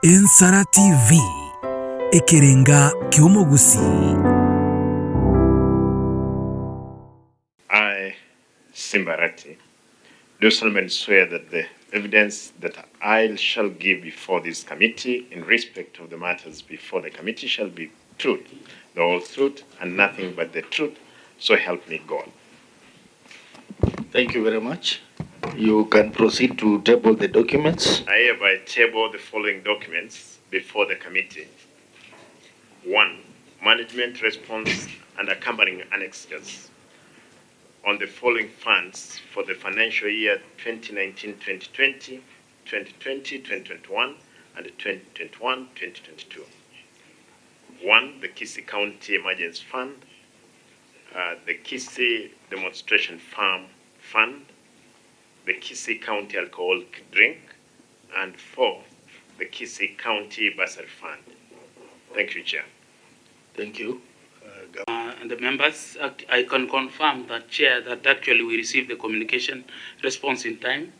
Ensara TV ekerenga kiomogusi. I, Simbarati, do solemnly swear that the evidence that I shall give before this committee in respect of the matters before the committee shall be truth, the whole truth, and nothing but the truth, so help me God. Thank you very much. You can proceed to table the documents. I hereby table the following documents before the committee. 1. Management response and accompanying annexes on the following funds for the financial year 2019-2020, 2020-2021, and 2021-2022. 1. The Kisii County Emergency Fund, the Kisii Demonstration Farm Fund, the Kisii County Alcoholic Drink, and 4. The Kisii County Bursary Fund. Thank you, Chair. Thank you. And the members, I can confirm that, Chair, that actually we received the communication response in time.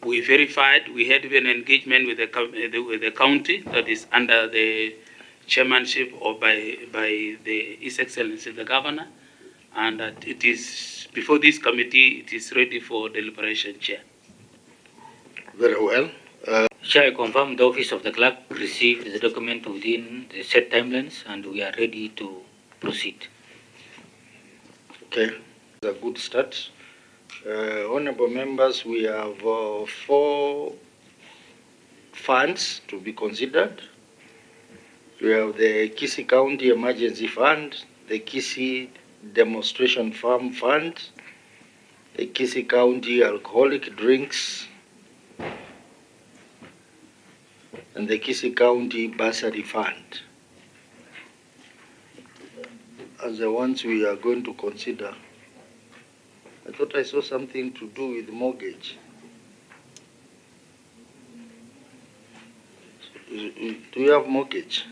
We verified, we had even engagement with the county that is under the chairmanship or by the His Excellency the Governor, and that it is, before this committee, it is ready for deliberation, Chair. Very well. Chair, I confirm the Office of the Clerk received the document within the set timelines and we are ready to proceed. Okay, it's a good start. Honorable members, we have 4 funds to be considered. We have the Kisii County Emergency Fund, the Kisii Demonstration Farm Fund, the Kisii County Alcoholic Drinks, and the Kisii County Bursary Fund as the ones we are going to consider. I thought I saw something to do with mortgage. Do you have mortgage?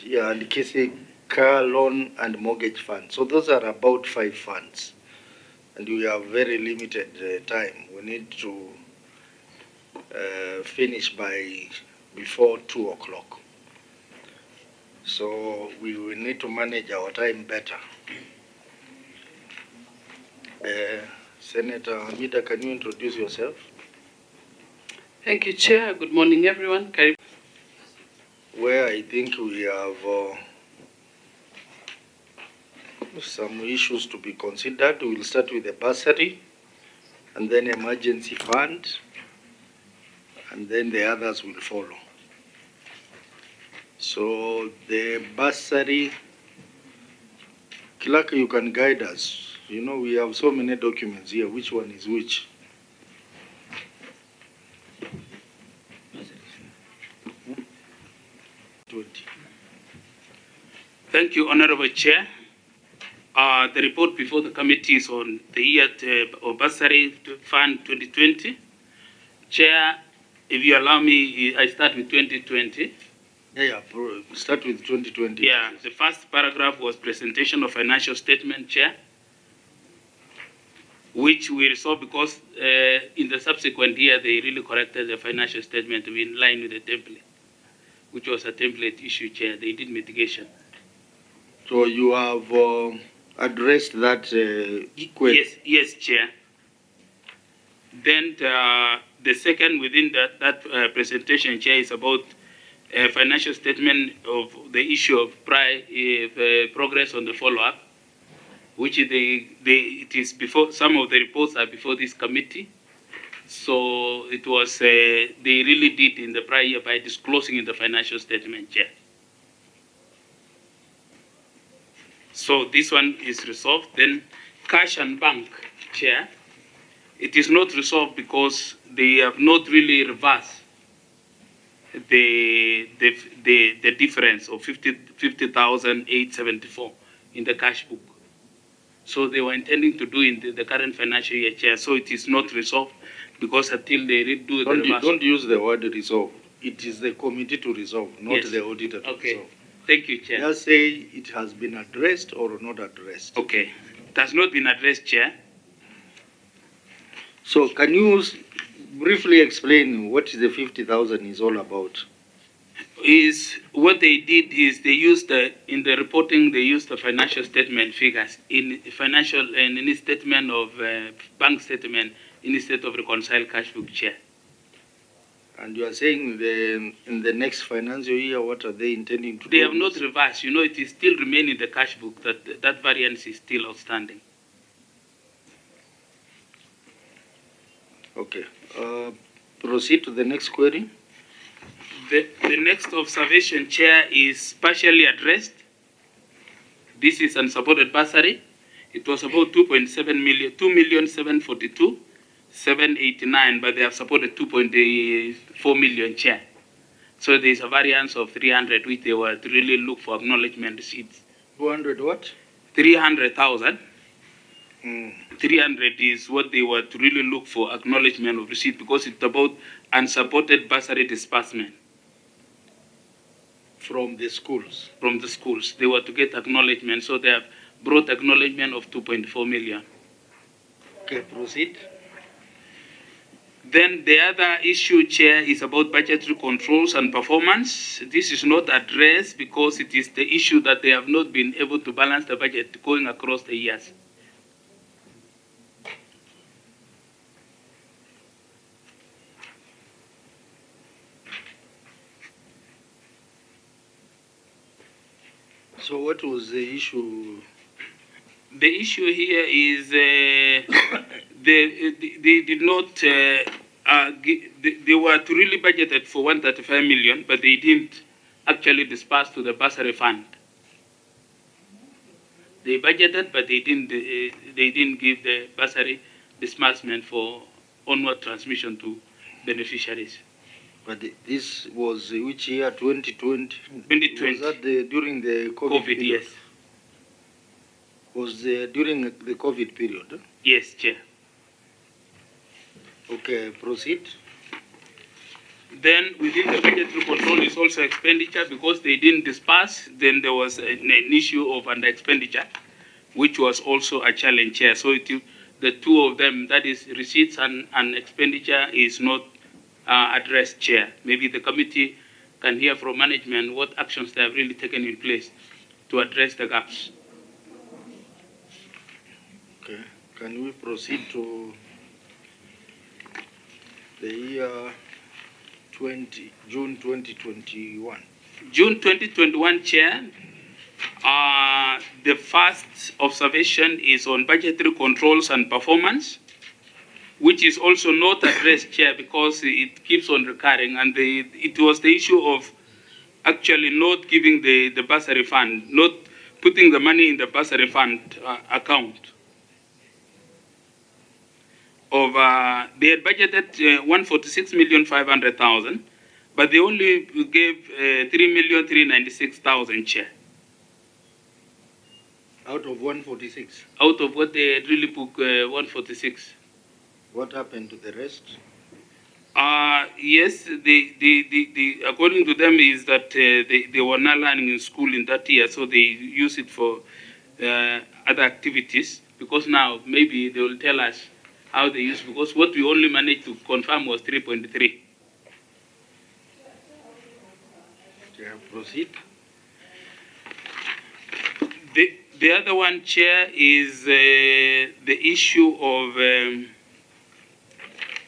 Yeah, and Kisii car loan and mortgage fund. So those are about 5 funds, and we have very limited time. We need to finish before 2 o'clock. So we will need to manage our time better. Senator Hamida, can you introduce yourself? Thank you, Chair. Good morning, everyone. Where I think we have some issues to be considered. We'll start with the bursary, and then emergency fund, and then the others will follow. So the bursary, Clerk, you can guide us. You know, we have so many documents here. Which one is which? Thank you, Honorable Chair. The report before the committee is on the year of Bursary Fund 2020. Chair, if you allow me, I start with 2020. Yeah, start with 2020. Yeah, the first paragraph was presentation of financial statement, Chair, which we resolved because in the subsequent year, they really corrected the financial statement to be in line with the template, which was a template issue, Chair. They did mitigation. So you have addressed that query? Yes, Chair. Then the second within that presentation, Chair, is about financial statement of the issue of progress on the follow-up, which it is before, some of the reports are before this committee. So it was, they really did in the prior year by disclosing in the financial statement, Chair. So this one is resolved. Then cash and bank, Chair, it is not resolved because they have not really reversed the difference of 50,874 in the cash book. So they were intending to do in the current financial year, Chair. So it is not resolved because until they redo the reversal. Don't use the word resolve. It is the committee to resolve, not the auditor to resolve. Thank you, Chair. Just say it has been addressed or not addressed. Okay. It has not been addressed, Chair. So can you briefly explain what the 50,000 is all about? Is what they did is they used in the reporting they used the financial statement figures in financial and in the statement of bank statement instead of reconciled cash book chair. And you are saying in the next financial year, what are they intending to do? They have not reversed. You know, it is still remaining in the cash book that variance is still outstanding. Okay. Proceed to the next query. The next observation, Chair, is partially addressed. This is unsupported bursary. It was about 2.7 million, 2,742,789, but they have supported 2.4 million, Chair. So there is a variance of 300, which they were to really look for acknowledgement receipts. 200 what? 300,000. 300 is what they were to really look for acknowledgement of receipt because it's about unsupported bursary disbursement. From the schools? From the schools. They were to get acknowledgement, so they have brought acknowledgement of 2.4 million. Okay, proceed. Then the other issue, Chair, is about budgetary controls and performance. This is not addressed because it is the issue that they have not been able to balance the budget going across the years. So what was the issue? The issue here is they did not, they were to really budgeted for 135 million, but they didn't actually disperse to the bursary fund. They budgeted, but they didn't give the bursary disbursement for onward transmission to beneficiaries. But this was which year? 2020? 2020. Was that during the COVID period? Yes. Was during the COVID period? Huh? Yes, Chair. Okay, proceed. Then within the budgetary control is also expenditure because they didn't disperse. Then there was an issue of under expenditure, which was also a challenge, Chair. So the two of them, that is receipts and expenditure, is not addressed, Chair. Maybe the committee can hear from management what actions they have really taken in place to address the gaps. Okay, can we proceed to the year June 2021? June 2021, Chair. The first observation is on budgetary controls and performance, which is also not addressed, Chair, because it keeps on recurring. And it was the issue of actually not giving the bursary fund, not putting the money in the bursary fund account. They had budgeted 146,500,000, but they only gave 3,396,000, Chair. Out of 146? Out of what they had really booked 146. What happened to the rest? Yes, according to them is that they were not learning in school in that year, so they use it for other activities, because now maybe they will tell us how they use, because what we only managed to confirm was 3.3. Yeah, proceed. The other one, Chair, is the issue of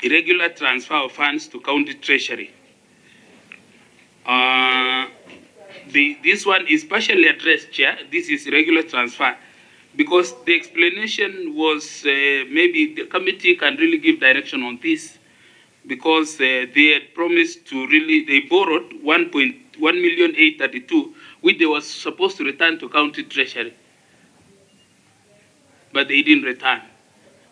irregular transfer of funds to county treasury. This one is partially addressed, Chair. This is irregular transfer, because the explanation was maybe the committee can really give direction on this, because they had promised to really, they borrowed 1,832,000, which they were supposed to return to county treasury, but they didn't return.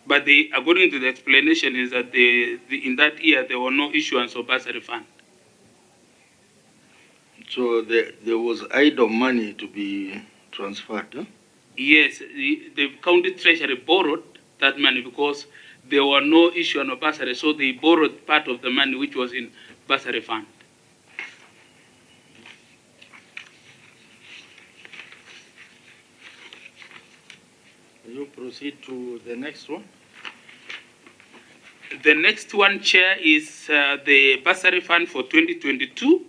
But according to the explanation, is that in that year there were no issuance of bursary fund. So there was idle money to be transferred, huh? Yes, the county treasury borrowed that money because there were no issuance of bursary, so they borrowed part of the money which was in bursary fund. You proceed to the next one. The next one, Chair, is the bursary fund for 2022.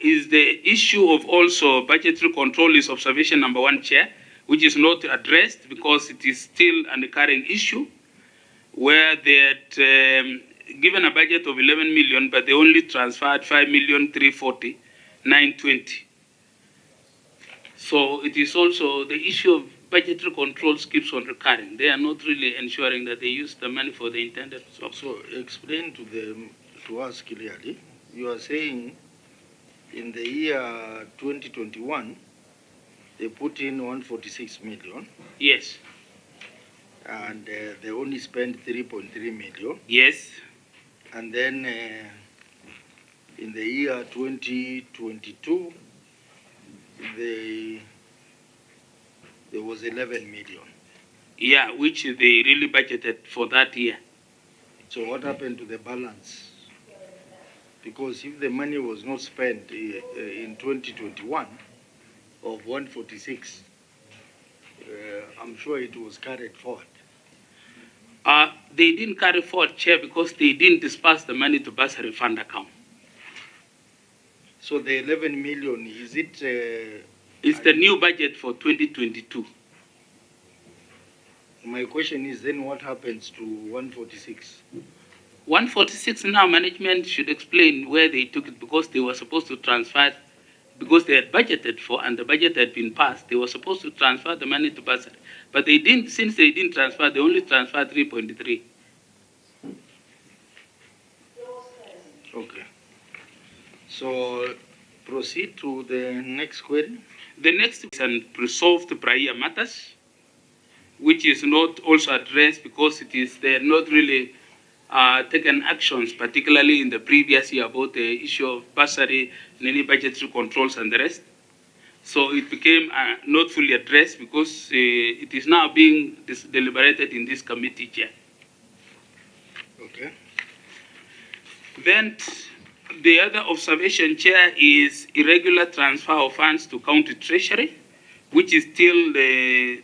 Is the issue of also budgetary control is observation number 1, Chair, which is not addressed because it is still an recurring issue, where they had given a budget of 11 million, but they only transferred 5,340,920. So it is also the issue of budgetary controls keeps on recurring. They are not really ensuring that they use the money for the intended purpose. So explain to us clearly. You are saying in the year 2021, they put in 146 million. Yes. And they only spent 3.3 million. Yes. And then in the year 2022, there was 11 million. Yeah, which they really budgeted for that year. So what happened to the balance? Because if the money was not spent in 2021 of 146, I'm sure it was carried forward. They didn't carry forward, Chair, because they didn't disperse the money to bursary fund account. So the 11 million, is it? It's the new budget for 2022. My question is then what happens to 146? 146 now, management should explain where they took it, because they were supposed to transfer, because they had budgeted for and the budget had been passed, they were supposed to transfer the money to bursary. But they didn't, since they didn't transfer, they only transferred 3.3. Okay. So proceed to the next query. The next is unresolved prior matters, which is not also addressed because it is they're not really taken actions, particularly in the previous year, about the issue of bursary and any budgetary controls and the rest. So it became not fully addressed because it is now being deliberated in this committee, Chair. Okay. Then the other observation, Chair, is irregular transfer of funds to county treasury, which is still they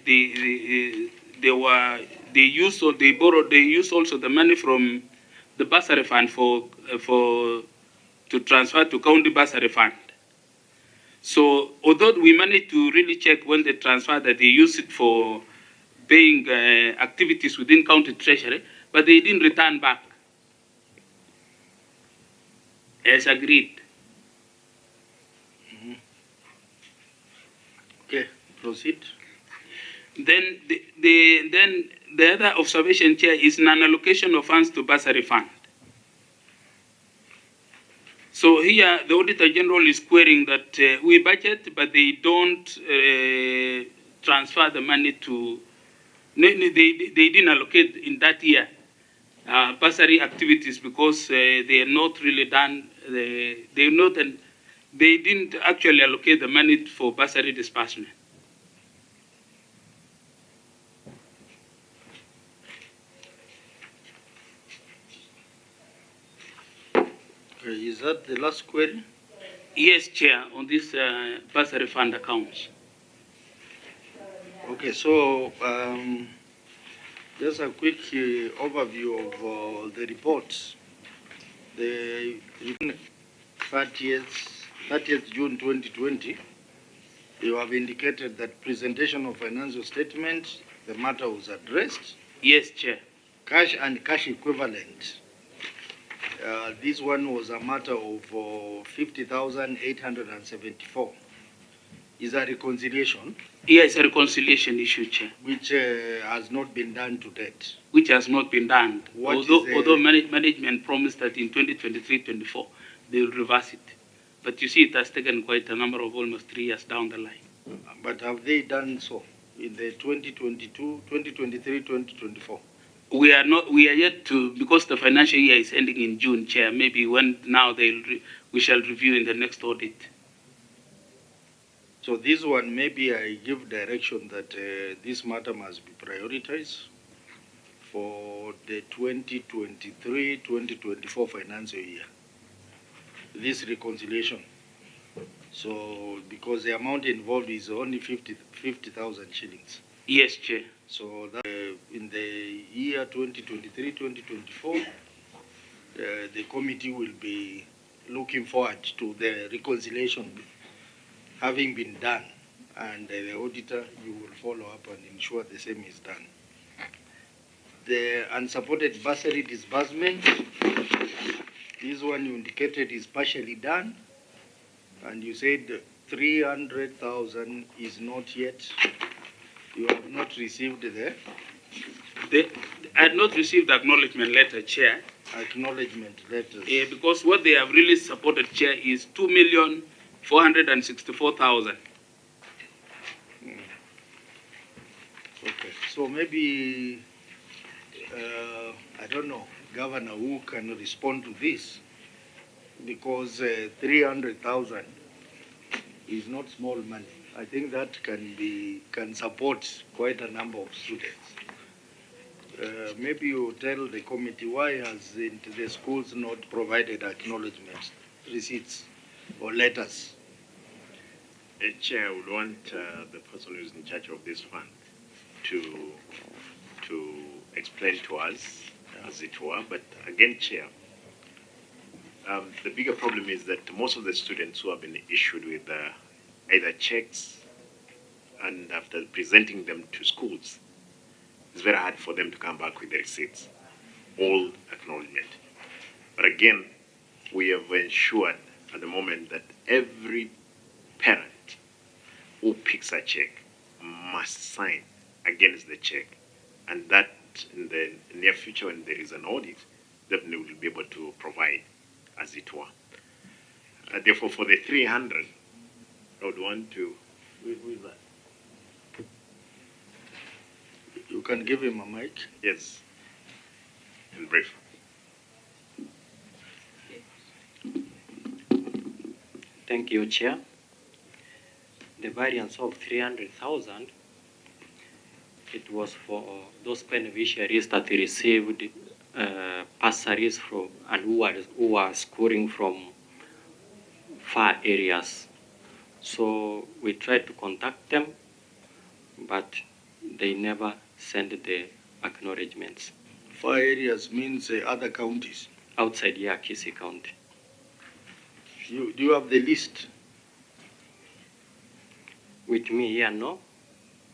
used also the money from the bursary fund to transfer to county bursary fund. So although we managed to really check when they transfer that they use it for paying activities within county treasury, but they didn't return back as agreed. Mm-hmm. Okay, proceed. Then the other observation, Chair, is non-allocation of funds to bursary fund. So here, the Auditor General is querying that we budget, but they don't transfer the money to, they didn't allocate in that year bursary activities because they are not really done, they didn't actually allocate the money for bursary disbursement. Is that the last query? Yes, Chair, on this bursary fund accounts. Okay, so just a quick overview of the reports. The 30th June 2020, you have indicated that presentation of financial statement, the matter was addressed. Yes, Chair. Cash and cash equivalent. This one was a matter of 50,874. Is a reconciliation? Yes, a reconciliation issue, Chair. Which has not been done to date. Which has not been done. Although management promised that in 2023-24 they will reverse it. But you see, it has taken quite a number of almost 3 years down the line. But have they done so in the 2022, 2023, 2024? We are yet to, because the financial year is ending in June, Chair. Maybe when now we shall review in the next audit. So this one, maybe I give direction that this matter must be prioritized for the 2023-2024 financial year. This reconciliation. So because the amount involved is only 50,000 shillings. Yes, Chair. So that, in the year 2023-2024, the committee will be looking forward to the reconciliation having been done, and the auditor, you will follow up and ensure the same is done. The unsupported bursary disbursement, this one you indicated is partially done, and you said 300,000 is not yet, you have not received the I had not received the acknowledgement letter, Chair. acknowledgement letters. Because what they have really supported, Chair, is 2,464,000. Okay, so maybe, I don't know, Governor, who can respond to this, because 300,000 is not small money. I think that can support quite a number of students. Maybe you tell the committee, why has the schools not provided acknowledgements, receipts, or letters? Chair, I would want the person who's in charge of this fund to explain to us, as it were. But again, Chair, the bigger problem is that most of the students who have been issued with either checks and after presenting them to schools, it's very hard for them to come back with the receipts, all acknowledgement. But again, we have ensured at the moment that every parent who picks a check must sign against the check, and that in the near future, when there is an audit, definitely will be able to provide, as it were. Therefore, for the 300, I would want to, who is that? You can give him a mic. Yes, in brief. Thank you, Chair. The variance of 300,000, it was for those beneficiaries that received bursaries from and who are scoring from far areas. So we tried to contact them, but they never sent the acknowledgements. Far areas means other counties. Outside here, Kisii County. Do you have the list? With me here, no,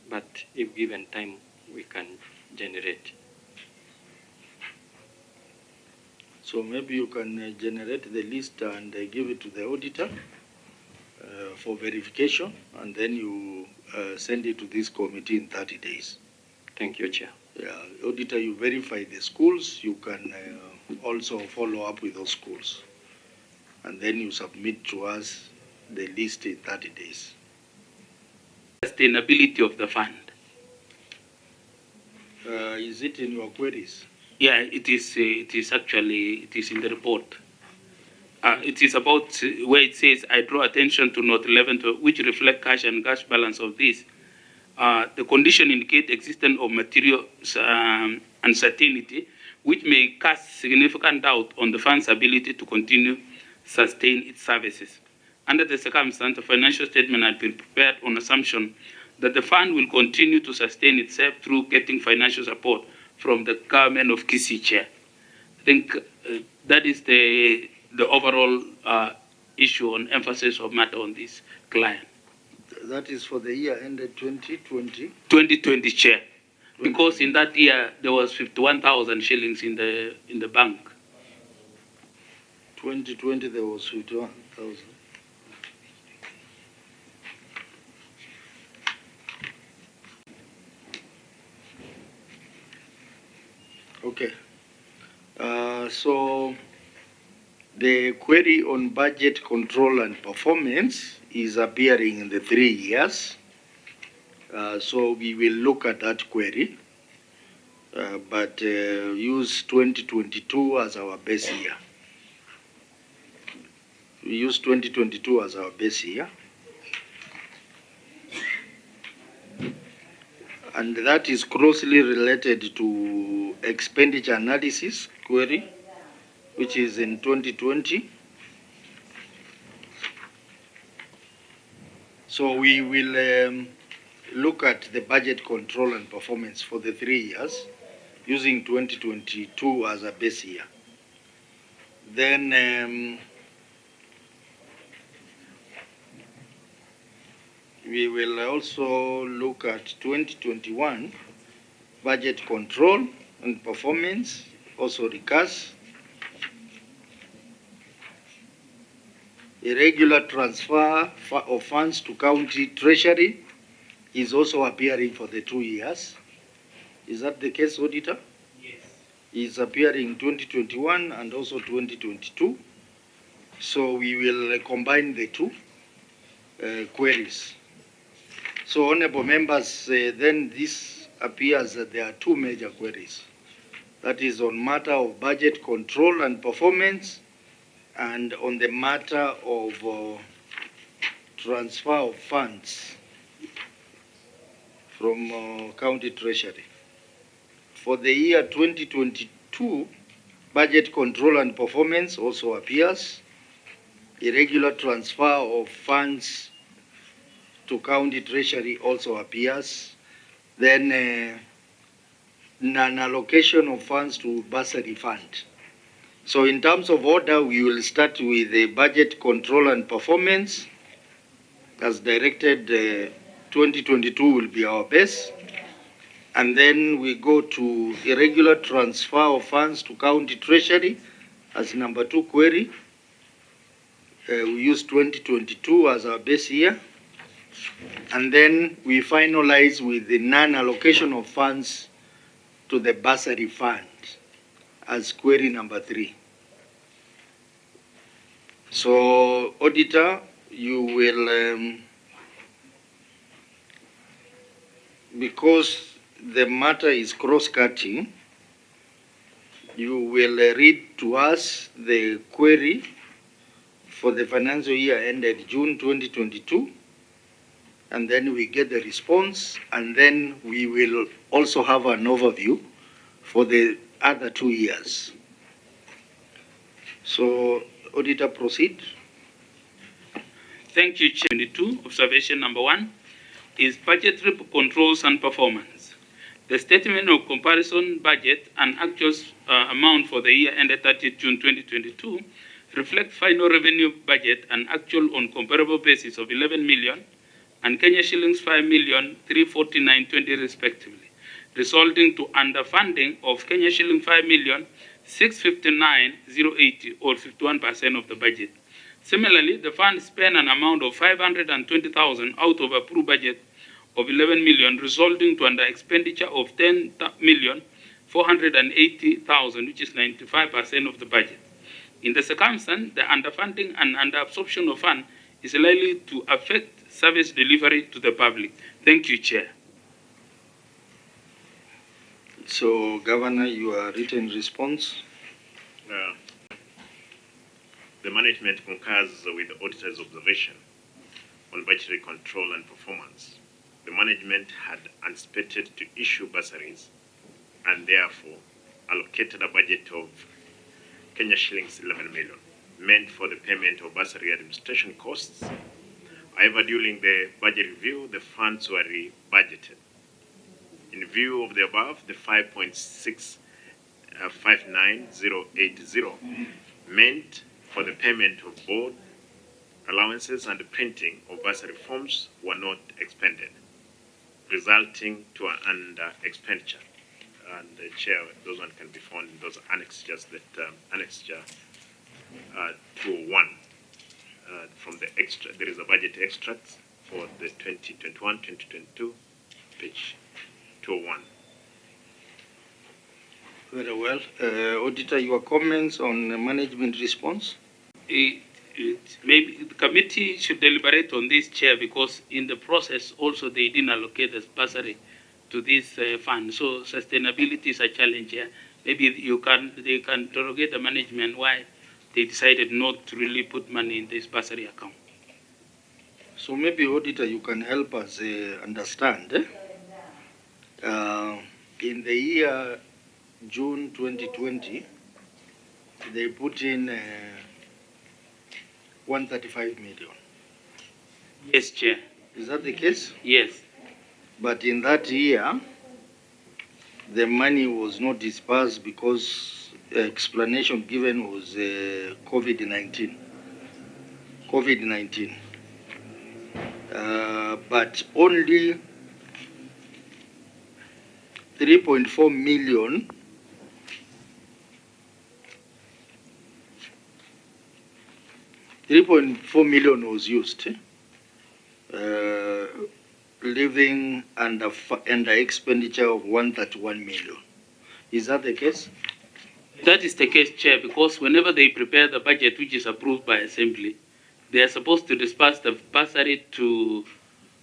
but if given time, we can generate. So maybe you can generate the list and give it to the auditor for verification, and then you send it to this committee in 30 days. Thank you, Chair. Yeah, auditor, you verify the schools, you can also follow up with those schools. And then you submit to us the list in 30 days. Sustainability of the fund. Is it in your queries? Yeah, it is actually in the report. It is about where it says, I draw attention to note 11, which reflect cash and cash balance of this. The condition indicate existence of material uncertainty, which may cast significant doubt on the fund's ability to continue sustain its services. Under the circumstance, a financial statement had been prepared on assumption that the fund will continue to sustain itself through getting financial support from the government of Kisii, Chair. I think that is the overall issue on emphasis of matter on this client. That is for the year ended 2020? 2020, Chair. Because in that year, there was 51,000 shillings in the bank. 2020, there was 51,000. Okay. So the query on budget control and performance is appearing in the 3 years. So we will look at that query, but use 2022 as our base year. We use 2022 as our base year. And that is closely related to expenditure analysis query, which is in 2020. So we will look at the budget control and performance for the 3 years, using 2022 as a base year. Then we will also look at 2021 budget control and performance, also recurs. Irregular transfer of funds to county treasury is also appearing for the 2 years. Is that the case, Auditor? Yes. Is appearing 2021 and also 2022. So we will combine the two queries. So, honorable members, then this appears that there are two major queries. That is on matter of budget control and performance, and on the matter of transfer of funds from county treasury. For the year 2022, budget control and performance also appears. Irregular transfer of funds to county treasury also appears. Then non-allocation of funds to bursary fund. So in terms of order, we will start with the budget control and performance. As directed, 2022 will be our base. And then we go to irregular transfer of funds to county treasury as number 2 query. We use 2022 as our base year. And then we finalize with the non-allocation of funds to the bursary fund as query number 3. So, Auditor, you will, because the matter is cross-cutting, you will read to us the query for the financial year ended June 2022, and then we get the response, and then we will also have an overview for the other 2 years. So, Auditor, proceed. Thank you, Chair. 22, observation number 1 is budgetary controls and performance. The statement of comparison budget and actual amount for the year ended 30 June 2022 reflect final revenue budget and actual on comparable basis of 11 million and Kenya shillings 5,349,20 respectively, resulting to underfunding of Kenya shilling 5,659,080 or 51% of the budget. Similarly, the fund spent an amount of 520,000 out of approved budget of 11 million, resulting to under expenditure of 10,480,000, which is 95% of the budget. In the circumstance, the underfunding and underabsorption of fund is likely to affect service delivery to the public. Thank you, Chair. So, Governor, your written response. The management concurs with the auditor's observation on budgetary control and performance. The management had anticipated to issue bursaries and therefore allocated a budget of Kenya shillings 11 million, meant for the payment of bursary administration costs. However, during the budget review, the funds were re-budgeted. In view of the above, the 5.659080 meant for the payment of board allowances and the printing of bursary forms were not expended, resulting to an under expenditure. And Chair, those one can be found in those annexures that annexure 201. From the extra, there is a budget extract for the 2021-2022, page 201. Very well. Auditor, your comments on the management response? Maybe the committee should deliberate on this, Chair, because in the process also they didn't allocate the bursary to this fund. So sustainability is a challenge here. Maybe they can interrogate the management why they decided not to really put money in this bursary account. So maybe, Auditor, you can help us understand. In the year June 2020, they put in 135 million. Yes, Chair. Is that the case? Yes. But in that year, the money was not dispersed because the explanation given was COVID-19. COVID-19. But only 3.4 million was used, leaving under expenditure of 131 million. Is that the case? That is the case, Chair, because whenever they prepare the budget which is approved by Assembly, they are supposed to disperse the bursary to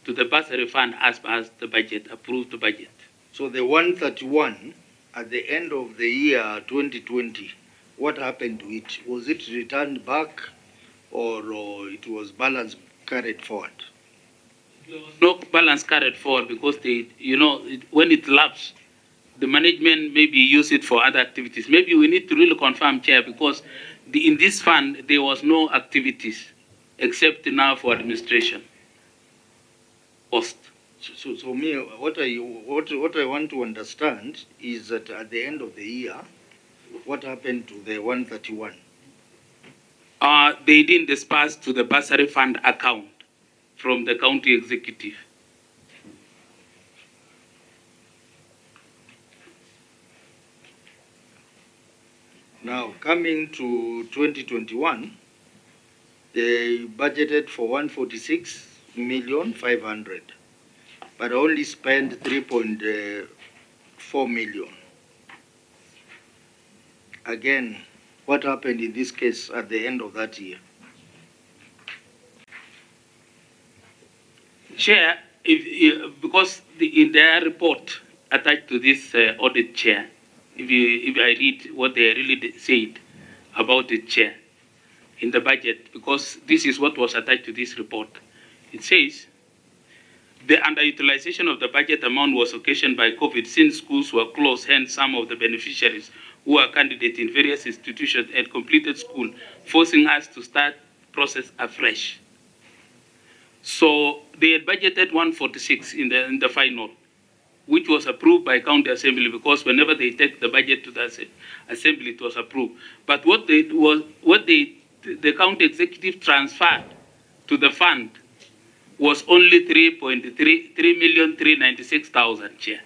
the bursary fund as per the budget, approved budget. So the 131 at the end of the year 2020, what happened to it? Was it returned back or it was balance carried forward? There was no balance carried forward because when it lapsed, the management maybe use it for other activities. Maybe we need to really confirm, Chair, because in this fund there was no activities except now for administration cost. So me, what I want to understand is that at the end of the year, what happened to the 131? They didn't disperse to the bursary fund account from the county executive. Now, coming to 2021, they budgeted for 146,500,000, but only spent 3.4 million. Again, what happened in this case at the end of that year? Chair, because in their report attached to this audit, Chair, if I read what they really said about it, Chair, in the budget, because this is what was attached to this report, it says, the underutilization of the budget amount was occasioned by COVID since schools were closed, hence some of the beneficiaries who are candidates in various institutions had completed school, forcing us to start process afresh. So they had budgeted 146 in the final, which was approved by county assembly because whenever they take the budget to the assembly, it was approved. But the county executive transferred to the fund was only 3,396,000, Chair.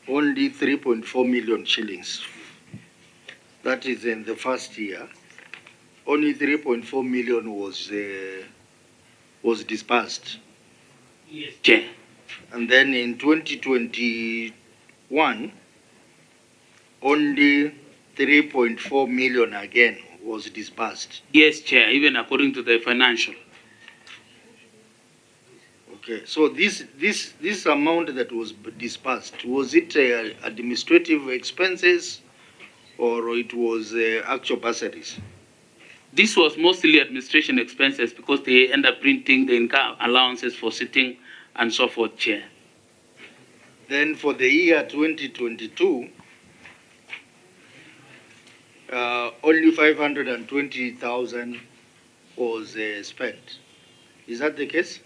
Only 3.4 million shillings. That is in the first year. Only 3.4 million was dispersed. Yes, Chair. And then in 2021, only 3.4 million again was disbursed. Yes, Chair, even according to the financial. Okay, so this amount that was disbursed, was it administrative expenses or it was actual bursaries? This was mostly administration expenses because they end up printing the income allowances for sitting and so forth, Chair. Then for the year 2022, only 520,000 was spent. Is that the case?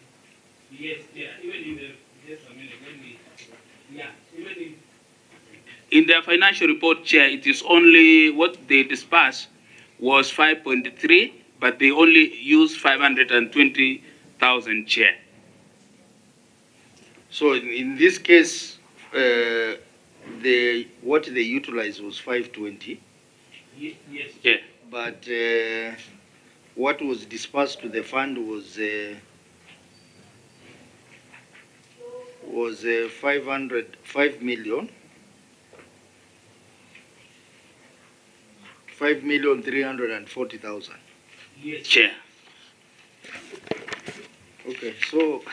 Yes, yeah. Even in the even in their financial report, Chair, it is only what they dispersed was 5.3, but they only used 520,000, Chair. So in this case, what they utilized was 520. Yes, Chair. But what was dispersed to the fund was 5,340,000. Yes, Chair. Okay, so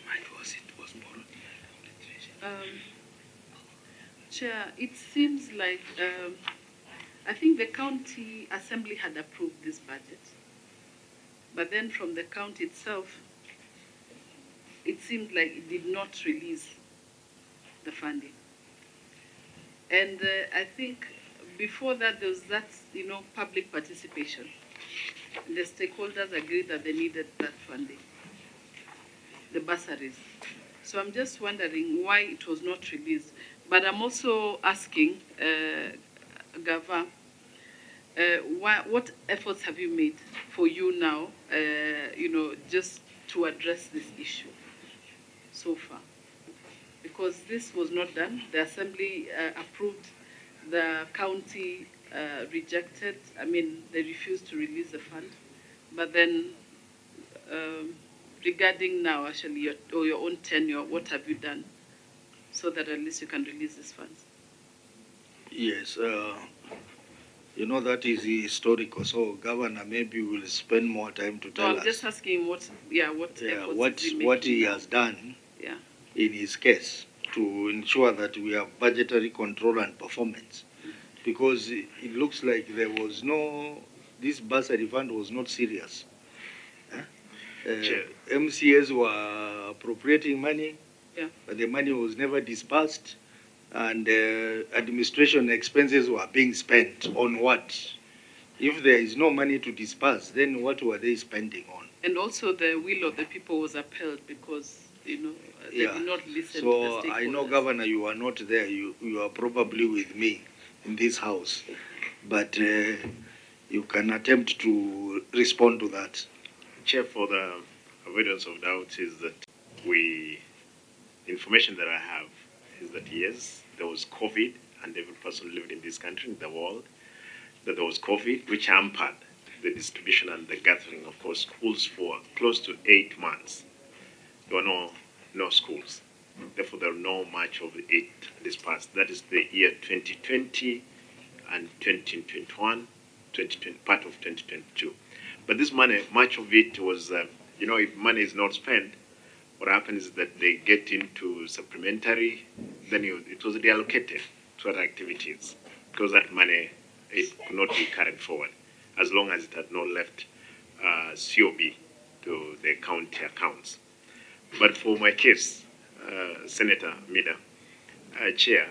much was it was borrowed. Chair, it seems like I think the county assembly had approved this budget, but then from the county itself, it seemed like it did not release the funding. And I think before that, there was that, public participation. The stakeholders agreed that they needed that funding, the bursaries. So I'm just wondering why it was not released. But I'm also asking, Gava, what efforts have you made for you now, just to address this issue so far? Because this was not done. The assembly approved, the county rejected. I mean, they refused to release the fund. But then, regarding now, actually, your own tenure, what have you done so that at least you can release these funds? Yes, that is historical. So Governor maybe will spend more time to tell us. I'm just asking what efforts what he has done in his case to ensure that we have budgetary control and performance. Because it looks like this bursary fund was not serious. MCAs were appropriating money, but the money was never disbursed, and administration expenses were being spent on what? If there is no money to disburse, then what were they spending on? And also the will of the people was upheld because, they did not listen to the stakeholders. So I know, Governor, you are not there. You are probably with me in this house, but you can attempt to respond to that. Chair, for the avoidance of doubt, is that the information that I have is that yes, there was COVID, and every person who lived in this country, in the world, that there was COVID, which hampered the distribution and the gathering of course schools for close to 8 months. There were no schools. Therefore, there were no much of it dispersed. That is the year 2020 and 2021, 2020, part of 2022. But this money, much of it was, if money is not spent, what happens is that they get into supplementary, then it was reallocated to other activities because that money, it could not be carried forward as long as it had not left COB to the county accounts. But for my case, Senator Mida, Chair,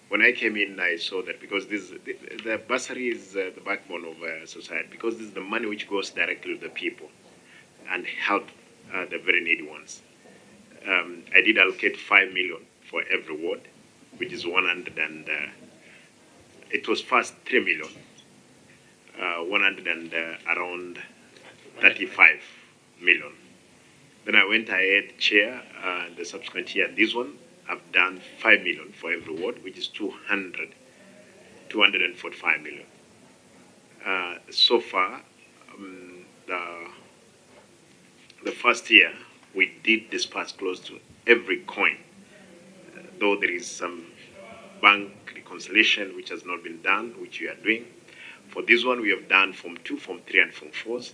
when I came in, I saw that because the bursary is the backbone of society, because this is the money which goes directly to the people and help the very needy ones. I did allocate 5 million for every ward, which is 100 and it was first 3 million, 100 and around 35 million. Then I went ahead, Chair, the subsequent year, this one, I've done 5 million for every ward, which is 245 million. So far, the first year, we did disperse close to every coin, though there is some bank reconciliation which has not been done, which we are doing. For this one, we have done Form 2, Form 3, and Form 4s.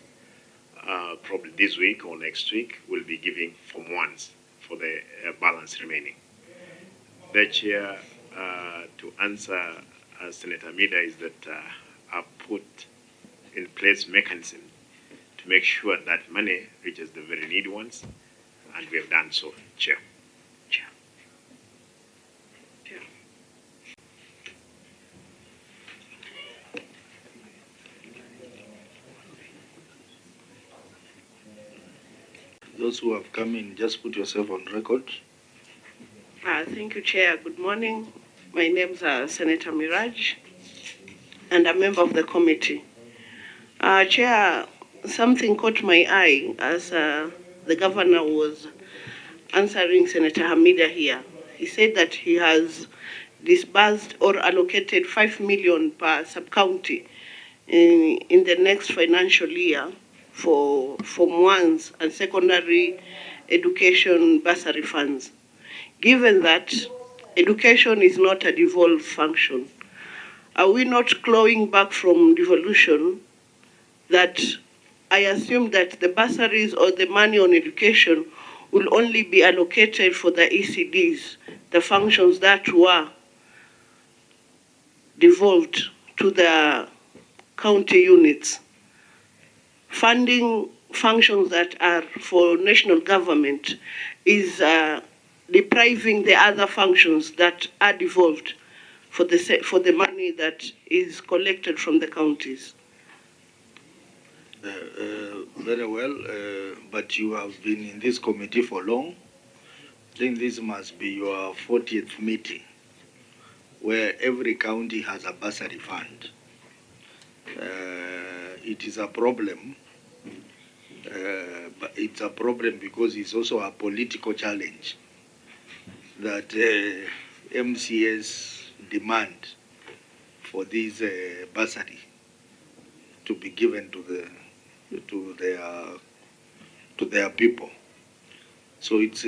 Probably this week or next week, we'll be giving Form 1s for the balance remaining. The Chair, to answer Senator Mida, is that I've put in place mechanism to make sure that money reaches the very needy ones, and we have done so, Chair. Those who have come in, just put yourself on record. Thank you, Chair. Good morning. My name is Senator Miraj, and a member of the committee. Chair, something caught my eye as the governor was answering Senator Hamida here. He said that he has disbursed or allocated 5 million per sub-county in the next financial year for Form 1s and secondary education bursary funds. Given that education is not a devolved function, are we not clawing back from devolution that I assume that the bursaries or the money on education will only be allocated for the ECDs, the functions that were devolved to the county units, funding functions that are for national government is depriving the other functions that are devolved for the money that is collected from the counties. Very well, but you have been in this committee for long. I think this must be your 40th meeting where every county has a bursary fund. It is a problem, but it's a problem because it's also a political challenge that MCS demand for this bursary to be given to their people. So it's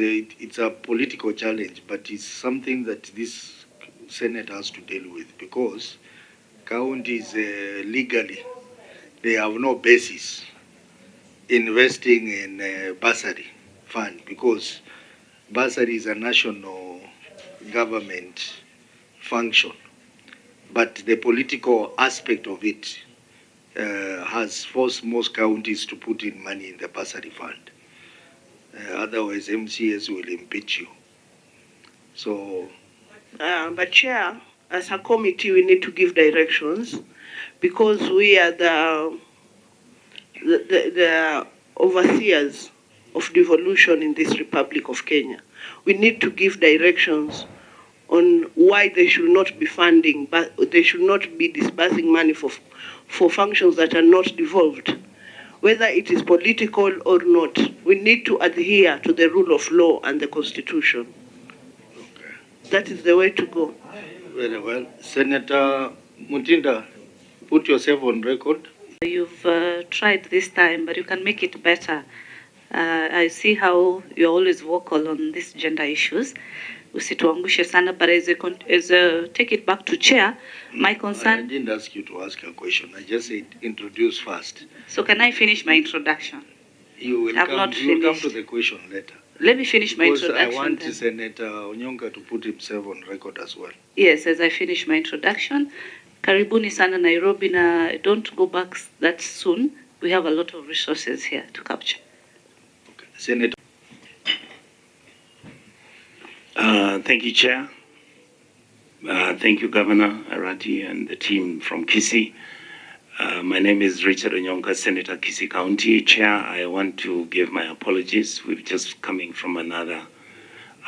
a political challenge, but it's something that this Senate has to deal with because counties legally they have no basis investing in bursary fund because bursary is a national government function, but the political aspect of it has forced most counties to put in money in the bursary fund. Otherwise, MCS will impeach you. So, but Chair, as a committee, we need to give directions because we are the overseers of devolution in this Republic of Kenya. We need to give directions on why they should not be funding, but they should not be disbursing money for functions that are not devolved. Whether it is political or not, we need to adhere to the rule of law and the Constitution. okay. That is the way to go. Very well. Senator Mutinda, put yourself on record. You've tried this time, but you can make it better. I see how you're always vocal on these gender issues. Usituangushe sana, but take it back to chair. My concern. I didn't ask you to ask a question. I just said introduce first. So can I finish my introduction? You will, come to the question later. Let me finish my introduction. I want then. Senator Onyonga to put himself on record as well. Yes, as I finish my introduction. Karibuni sana Nairobi, na don't go back that soon. We have a lot of resources here to capture. Okay. Senator. Thank you, Chair. Thank you, Governor Arati and the team from Kisii. My name is Richard Onyonka, Senator, Kisii County. Chair, I want to give my apologies. We're just coming from another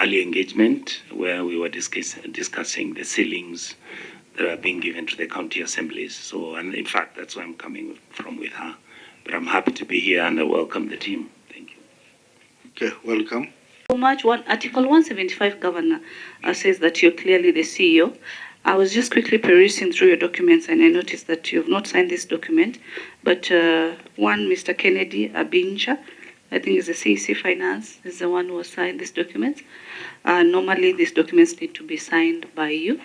early engagement where we were discussing the ceilings that are being given to the county assemblies. So, and in fact, that's where I'm coming from with her. But I'm happy to be here and I welcome the team. Thank you. Okay, welcome. So much. Article 175, Governor, says that you're clearly the CEO. I was just quickly perusing through your documents and I noticed that you have not signed this document, but one, Mr. Kennedy Abinja, I think is the CEC Finance, is the one who has signed this document. Normally, these documents need to be signed by you.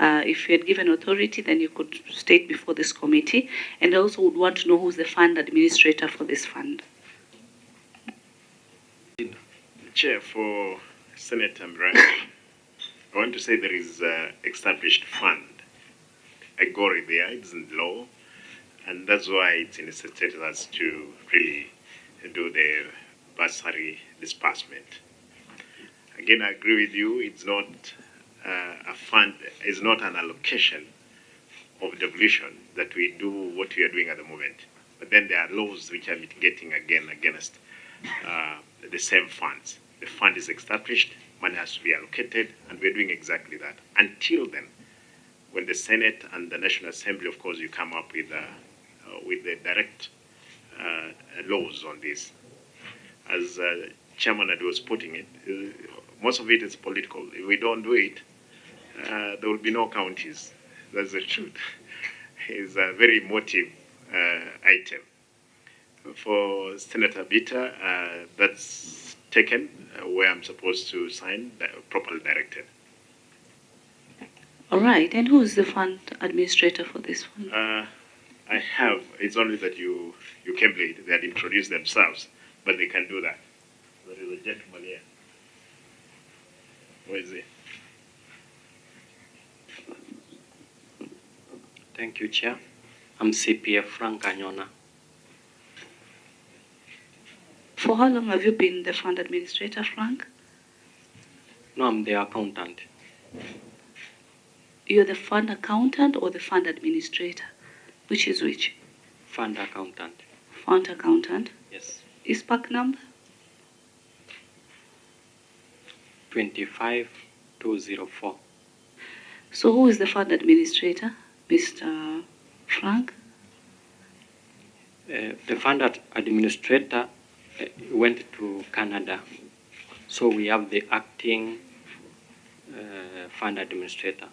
If you had given authority, then you could state before this committee. And I also would want to know who's the fund administrator for this fund. Chair, for Senator Mraj, I want to say there is an established fund, a GORI there, it's in law, and that's why it's necessitated us to really do the bursary disbursement. Again, I agree with you, it's not a fund, it's not an allocation of devolution that we do what we are doing at the moment. But then there are laws which are mitigating again against the same funds. The fund is established, money has to be allocated, and we're doing exactly that. Until then, when the Senate and the National Assembly, of course, you come up with the direct laws on this. As Chairman Adu was putting it, most of it is political. If we don't do it, there will be no counties. That's the truth. It's a very emotive item. For Senator Bita, that's taken where I'm supposed to sign, properly directed. All right, and who is the fund administrator for this fund? I have, it's only that you came late, they had introduced themselves, but they can do that. There is a gentleman here. Where is he? Thank you, Chair. I'm CPF Frank Anyona. For how long have you been the fund administrator, Frank? No, I'm the accountant. You're the fund accountant or the fund administrator? Which is which? Fund accountant. Fund accountant. Yes. ISPAC number? 25204. So who is the fund administrator? Mr. Frank? The fund administrator went to Canada. So we have the acting fund administrator,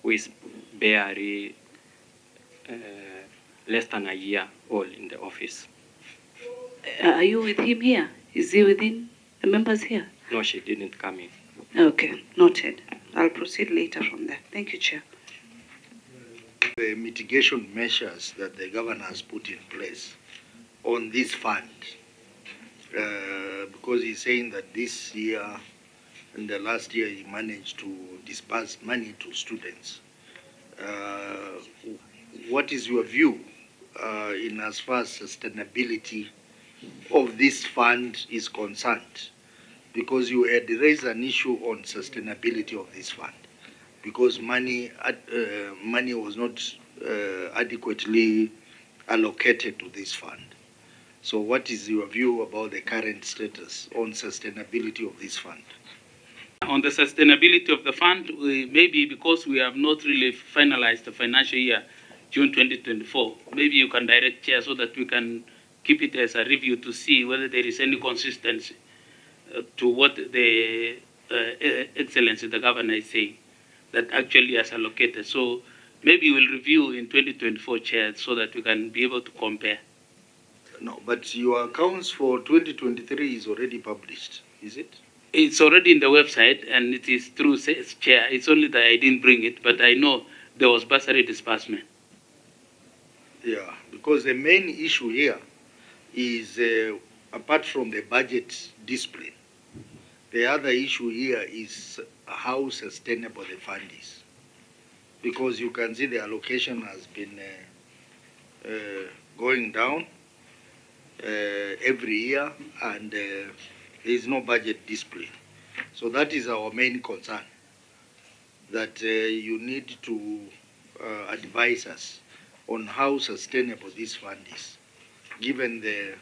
who is barely less than a year old in the office. Are you with him here? Is he within the members here? No, she didn't come in. Okay, noted. I'll proceed later from there. Thank you, Chair. The mitigation measures that the governor has put in place on this fund, because he's saying that this year and the last year he managed to disburse money to students. What is your view in as far as sustainability of this fund is concerned? Because you had raised an issue on sustainability of this fund, because money was not adequately allocated to this fund. So what is your view about the current status on sustainability of this fund? On the sustainability of the fund, maybe because we have not really finalized the financial year, June 2024, maybe you can direct Chair so that we can keep it as a review to see whether there is any consistency to what the Excellency, the Governor, is saying that actually has allocated. So maybe we'll review in 2024, Chair, so that we can be able to compare. No, but your accounts for 2023 is already published, is it? It's already in the website, and it is through Chair. It's only that I didn't bring it, but I know there was bursary disbursement. Yeah, because the main issue here is, apart from the budget discipline, the other issue here is how sustainable the fund is. Because you can see the allocation has been going down every year, and there is no budget discipline. So that is our main concern, that you need to advise us on how sustainable this fund is, given the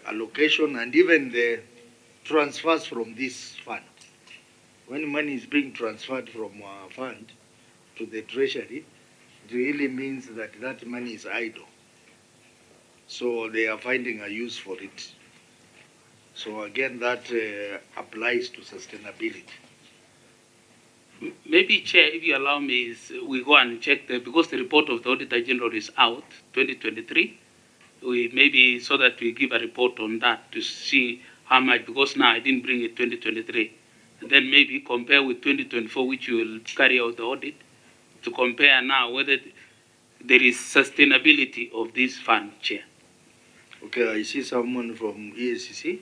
allocation and even the transfers from this fund. When money is being transferred from our fund to the treasury, it really means that that money is idle. So they are finding a use for it. So again, that applies to sustainability. Maybe, Chair, if you allow me, we go and check because the report of the Auditor General is out, 2023. We maybe so that we give a report on that to see how much, because now I didn't bring it 2023. And then maybe compare with 2024, which you will carry out the audit, to compare now whether there is sustainability of this fund, Chair. Okay, I see someone from EACC.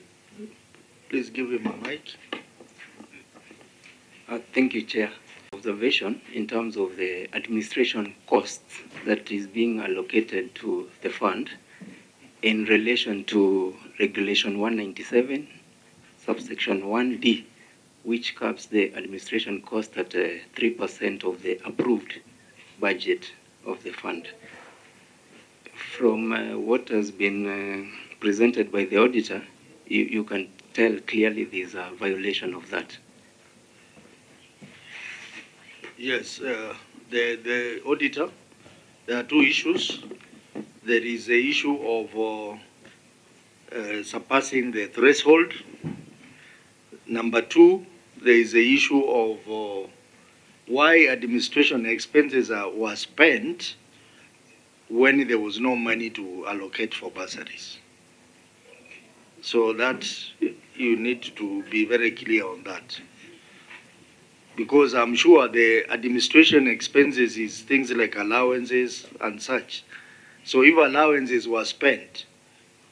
Please give him a mic. Thank you, Chair. Observation in terms of the administration costs that is being allocated to the fund in relation to Regulation 197, subsection 1D, which caps the administration cost at 3% of the approved budget of the fund. From what has been presented by the auditor, you can tell clearly there is a violation of that. Yes, the auditor, there are two issues. There is the issue of surpassing the threshold. Number two, there is the issue of why administration expenses were spent when there was no money to allocate for bursaries. So that you need to be very clear on that. Because I'm sure the administration expenses is things like allowances and such. So if allowances were spent,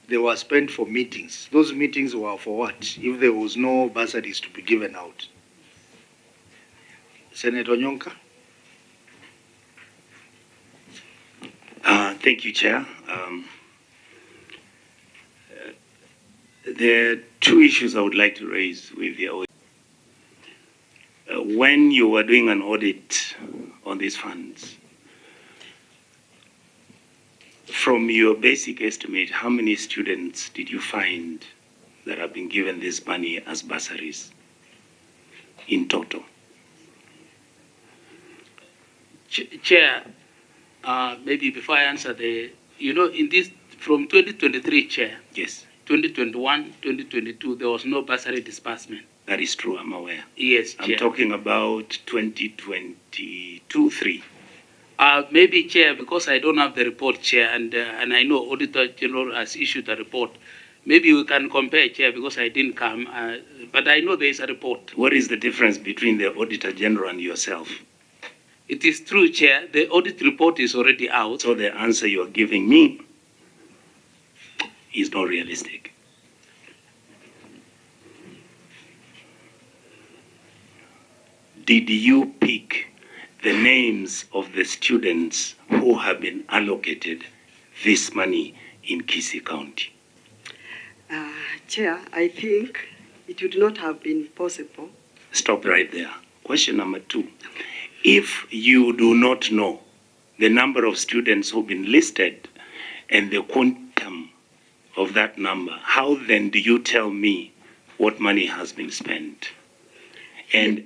they were spent for meetings. Those meetings were for what, if there was no bursaries to be given out? Senator Nyonka? Thank you, Chair. There are two issues I would like to raise with the audit. When you were doing an audit on these funds, from your basic estimate, how many students did you find that have been given this money as bursaries in total? Chair, maybe before I answer in this, from 2023, Chair. Yes. 2021, 2022, there was no bursary disbursement. That is true, I'm aware. Yes, Chair. I'm talking about 2022-3. Maybe, Chair, because I don't have the report, Chair, and I know Auditor General has issued a report. Maybe we can compare, Chair, because I didn't come, but I know there is a report. What is the difference between the Auditor General and yourself? It is true, Chair. The audit report is already out. So the answer you are giving me is not realistic. Did you pick the names of the students who have been allocated this money in Kisii County? Chair, I think it would not have been possible. Stop right there. Question number 2. If you do not know the number of students who've been listed and the quantum of that number, how then do you tell me what money has been spent? And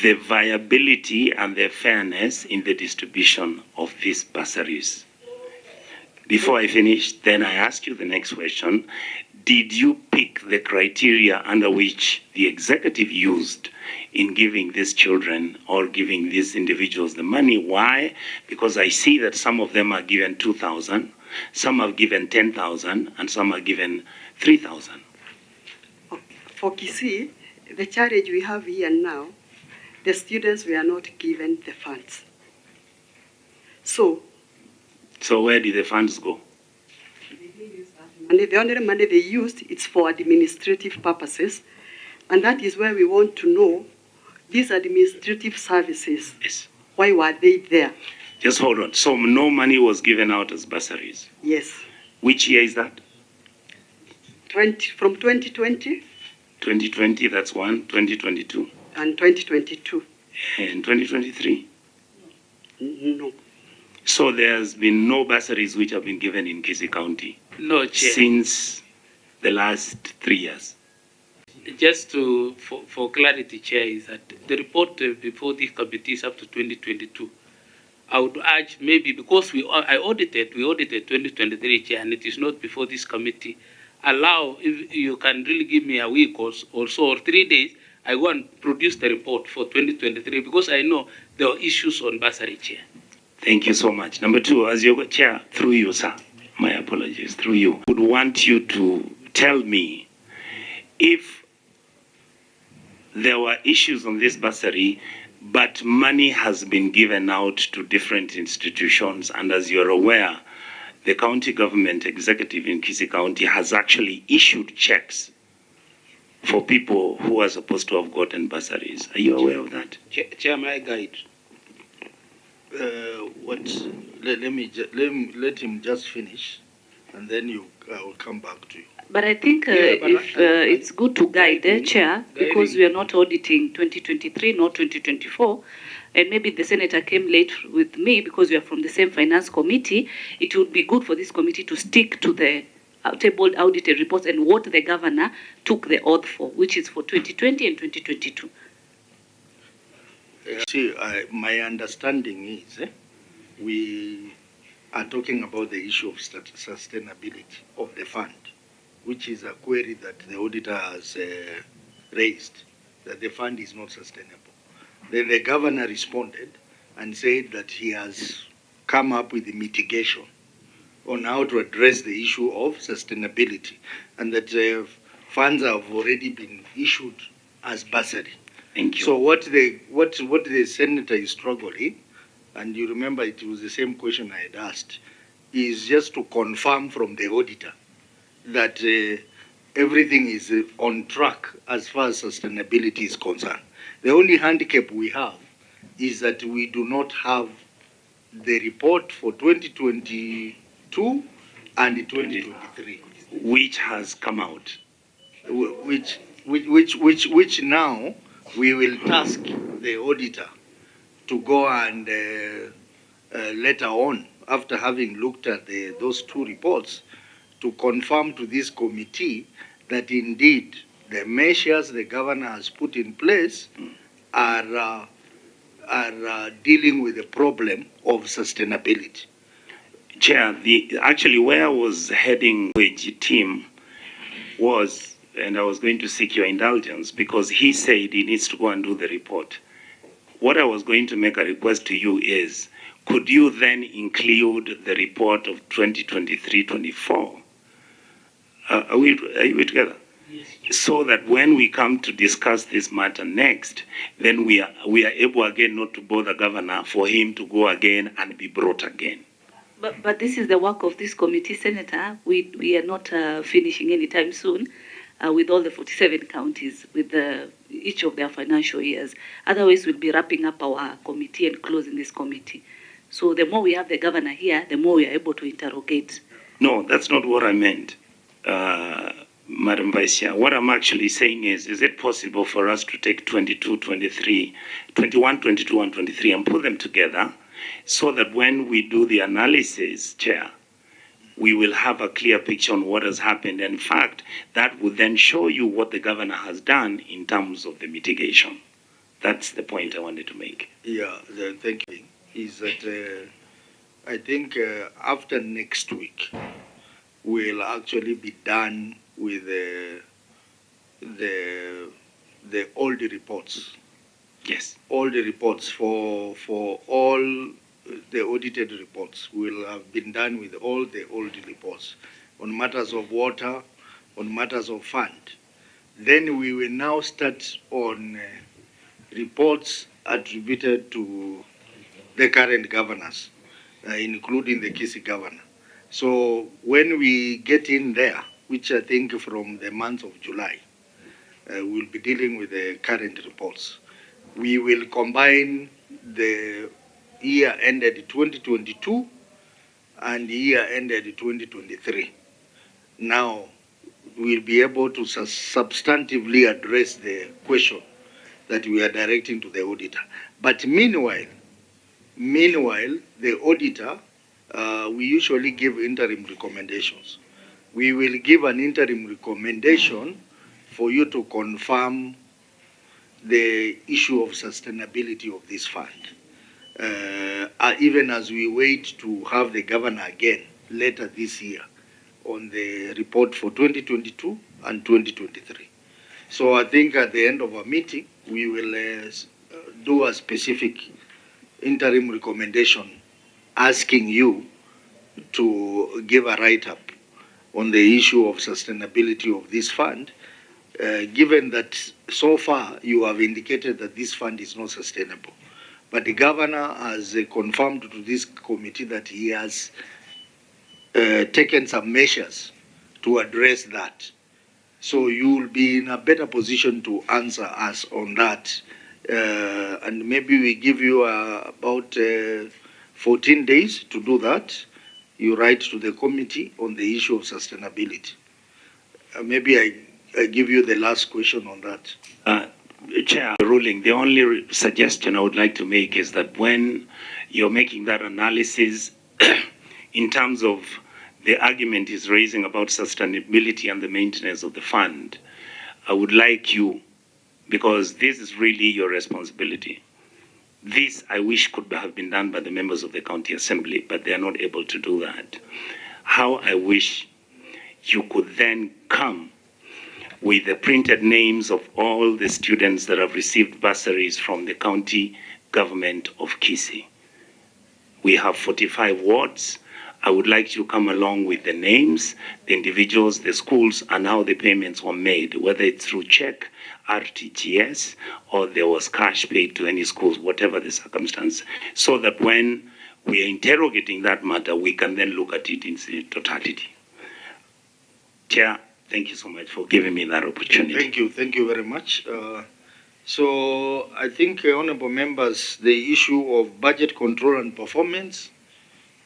the viability and the fairness in the distribution of these bursaries. Before I finish, then I ask you the next question. Did you pick the criteria under which the executive used in giving these children or giving these individuals the money? Why? Because I see that some of them are given 2,000, some are given 10,000, and some are given 3,000. For Kisii, the challenge we have here now, the students were not given the funds. So where did the funds go? And the only money they used, it's for administrative purposes. And that is where we want to know these administrative services. Yes. Why were they there? Just hold on. So no money was given out as bursaries? Yes. Which year is that? From 2020. 2020, that's one. 2022. And 2022. And 2023? No. So there's been no bursaries which have been given in Kisii County? No, Chair. Since the last 3 years? Just for clarity, Chair, is that the report before this committee is up to 2022. I would urge maybe because we audited 2023, Chair, and it is not before this committee. Allow, if you can really give me a week or so, or 3 days, I go and produce the report for 2023 because I know there are issues on bursary, Chair. Thank you so much. Number 2, as your Chair, through you, sir, my apologies, through you, would want you to tell me if there were issues on this bursary, but money has been given out to different institutions, and as you're aware, the county government executive in Kisii County has actually issued checks for people who are supposed to have gotten bursaries. Are you aware of that? Chair, may I guide? Let him just finish, and then I will come back to you. But I think it's good to guide, Chair, because we are not auditing 2023 nor 2024. And maybe the Senator came late with me because we are from the same finance committee. It would be good for this committee to stick to the tabled audited reports and what the governor took the oath for, which is for 2020 and 2022. See, my understanding is we are talking about the issue of sustainability of the fund, which is a query that the auditor has raised, that the fund is not sustainable. Then the governor responded and said that he has come up with the mitigation on how to address the issue of sustainability, and that funds have already been issued as bursary. Thank you. So what the senator is struggling, and you remember it was the same question I had asked, is just to confirm from the auditor that everything is on track as far as sustainability is concerned. The only handicap we have is that we do not have the report for 2022 and 2023. Which has come out. Which now we will task the auditor to go and later on, after having looked at those two reports, to confirm to this committee that indeed the measures the governor has put in place are dealing with the problem of sustainability. Chair, actually where I was heading with the team was, and I was going to seek your indulgence because he said he needs to go and do the report. What I was going to make a request to you is, could you then include the report of 2023-24? Are we together? Yes. So that when we come to discuss this matter next, then we are able again not to bother governor for him to go again and be brought again. But this is the work of this committee, Senator. We are not finishing anytime soon with all the 47 counties, with each of their financial years. Otherwise, we'll be wrapping up our committee and closing this committee. So the more we have the governor here, the more we are able to interrogate. No, that's not what I meant, Madam Vice Chair. What I'm actually saying is it possible for us to take 22, 23, 21, 22, and 23 and put them together so that when we do the analysis, Chair, we will have a clear picture on what has happened. And in fact, that would then show you what the governor has done in terms of the mitigation. That's the point I wanted to make. Yeah, thank you. Is that I think after next week, we'll actually be done with all the reports. Yes. All the reports for all the audited reports will have been done with all the reports on matters of water, on matters of fund. Then we will now start on reports attributed to the current governors, including the Kisii governor. So when we get in there, which I think from the month of July, we'll be dealing with the current reports. We will combine the year ended 2022 and the year ended 2023. Now, we'll be able to substantively address the question that we are directing to the auditor. But meanwhile, the auditor, we usually give interim recommendations. We will give an interim recommendation for you to confirm the issue of sustainability of this fund, even as we wait to have the governor again later this year on the report for 2022 and 2023. So I think at the end of our meeting, we will do a specific interim recommendation asking you to give a write-up on the issue of sustainability of this fund, given that so far you have indicated that this fund is not sustainable. But the governor has confirmed to this committee that he has taken some measures to address that. So you will be in a better position to answer us on that. And maybe we give you about 14 days to do that. You write to the committee on the issue of sustainability. Maybe I give you the last question on that. Chair, ruling, the only suggestion I would like to make is that when you're making that analysis in terms of the argument is raising about sustainability and the maintenance of the fund, I would like you, because this is really your responsibility. This, I wish, could have been done by the members of the county assembly, but they are not able to do that. How I wish you could then come with the printed names of all the students that have received bursaries from the county government of Kisii. We have 45 wards. I would like you to come along with the names, the individuals, the schools, and how the payments were made, whether it's through check, RTGS, or there was cash paid to any schools, whatever the circumstance, so that when we are interrogating that matter, we can then look at it in its totality. Chair, thank you so much for giving me that opportunity. Thank you very much. So I think, honorable members, the issue of budget control and performance,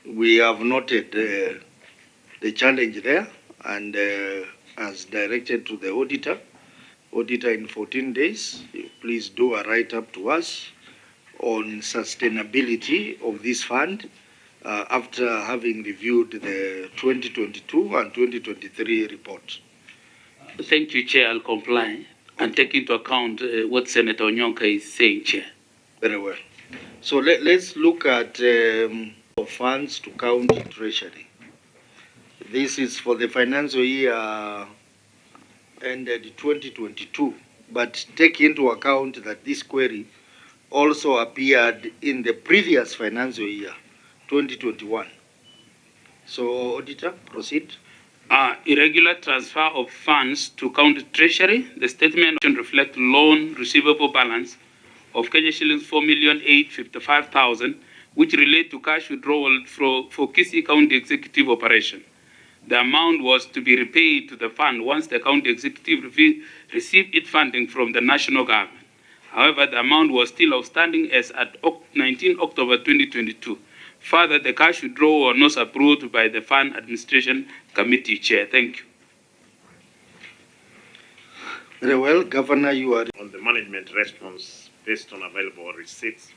we have noted the challenge there, and as directed to the auditor in 14 days, please do a write-up to us on sustainability of this fund after having reviewed the 2022 and 2023 report. Thank you, Chair. I'll comply and take into account what Senator Onyonka is saying, Chair. Very well. So let's look at funds to county treasury. This is for the financial year ended 2022, but take into account that this query also appeared in the previous financial year, 2021. So, Auditor, proceed. Irregular transfer of funds to county treasury. The statement reflects loan receivable balance of Kenya shillings 4,855,000, which relate to cash withdrawal for Kisii County Executive Operation. The amount was to be repaid to the fund once the county executive received its funding from the national government. However, the amount was still outstanding as at 19 October 2022. Further, the cash withdrawal was not approved by the Fund Administration Committee, Chair. Thank you. Very well, Governor, you are... On the management response based on available receipts,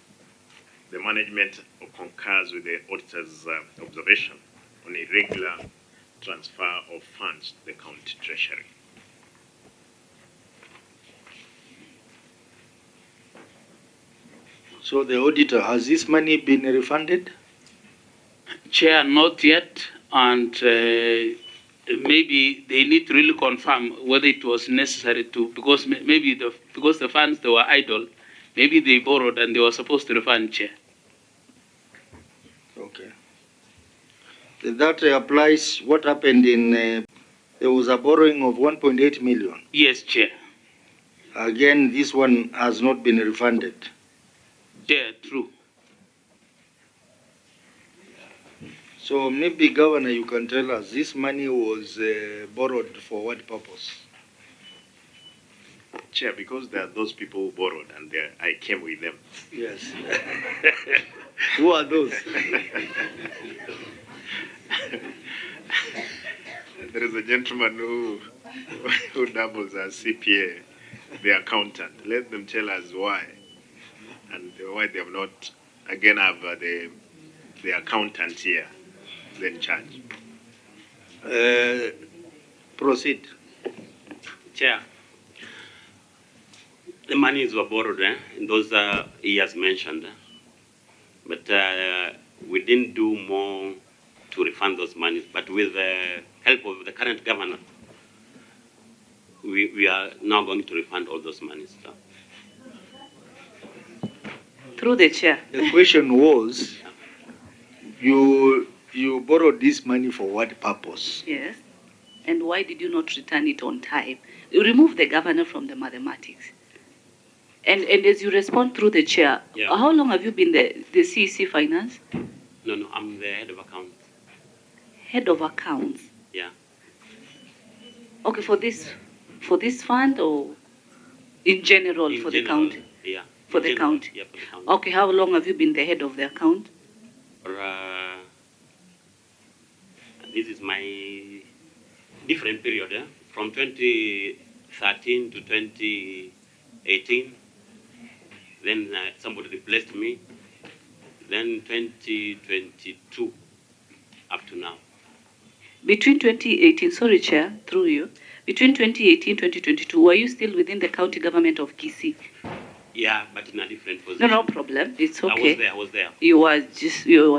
the management concurs with the auditor's observation on irregular transfer of funds to the county treasury. So the auditor, has this money been refunded? Chair, not yet, and maybe they need to really confirm whether it was necessary to, because maybe because the funds, they were idle, maybe they borrowed and they were supposed to refund, Chair. Okay. That applies what happened in, there was a borrowing of 1.8 million. Yes, Chair. Again, this one has not been refunded. Yeah, true. So maybe, Governor, you can tell us, this money was borrowed for what purpose? Chair, because there are those people who borrowed and I came with them. Yes. Who are those? There is a gentleman who doubles as CPA, the accountant. Let them tell us why, and why they have not, again, have the accountant here, in charge. Proceed. Chair, the monies were borrowed in those years mentioned, but we didn't do more to refund those monies. But with the help of the current governor, we are now going to refund all those monies. So. Through the chair. The question was, you borrowed this money for what purpose? Yes. And why did you not return it on time? You remove the governor from the mathematics. And as you respond through the chair, how long have you been the CEC Finance? No, I'm the head of accounts. Head of accounts? Yeah. Okay, for this fund or in general for the county? Yeah. For the county? Yeah, for the county. Okay, how long have you been the head of the account? This is my different period, from 2013 to 2018. Then somebody replaced me. Then 2022 up to now. Between 2018, sorry Chair, through you, between 2018 and 2022, were you still within the county government of Kisii? Yeah, but in a different position. No problem. It's okay. I was there. You were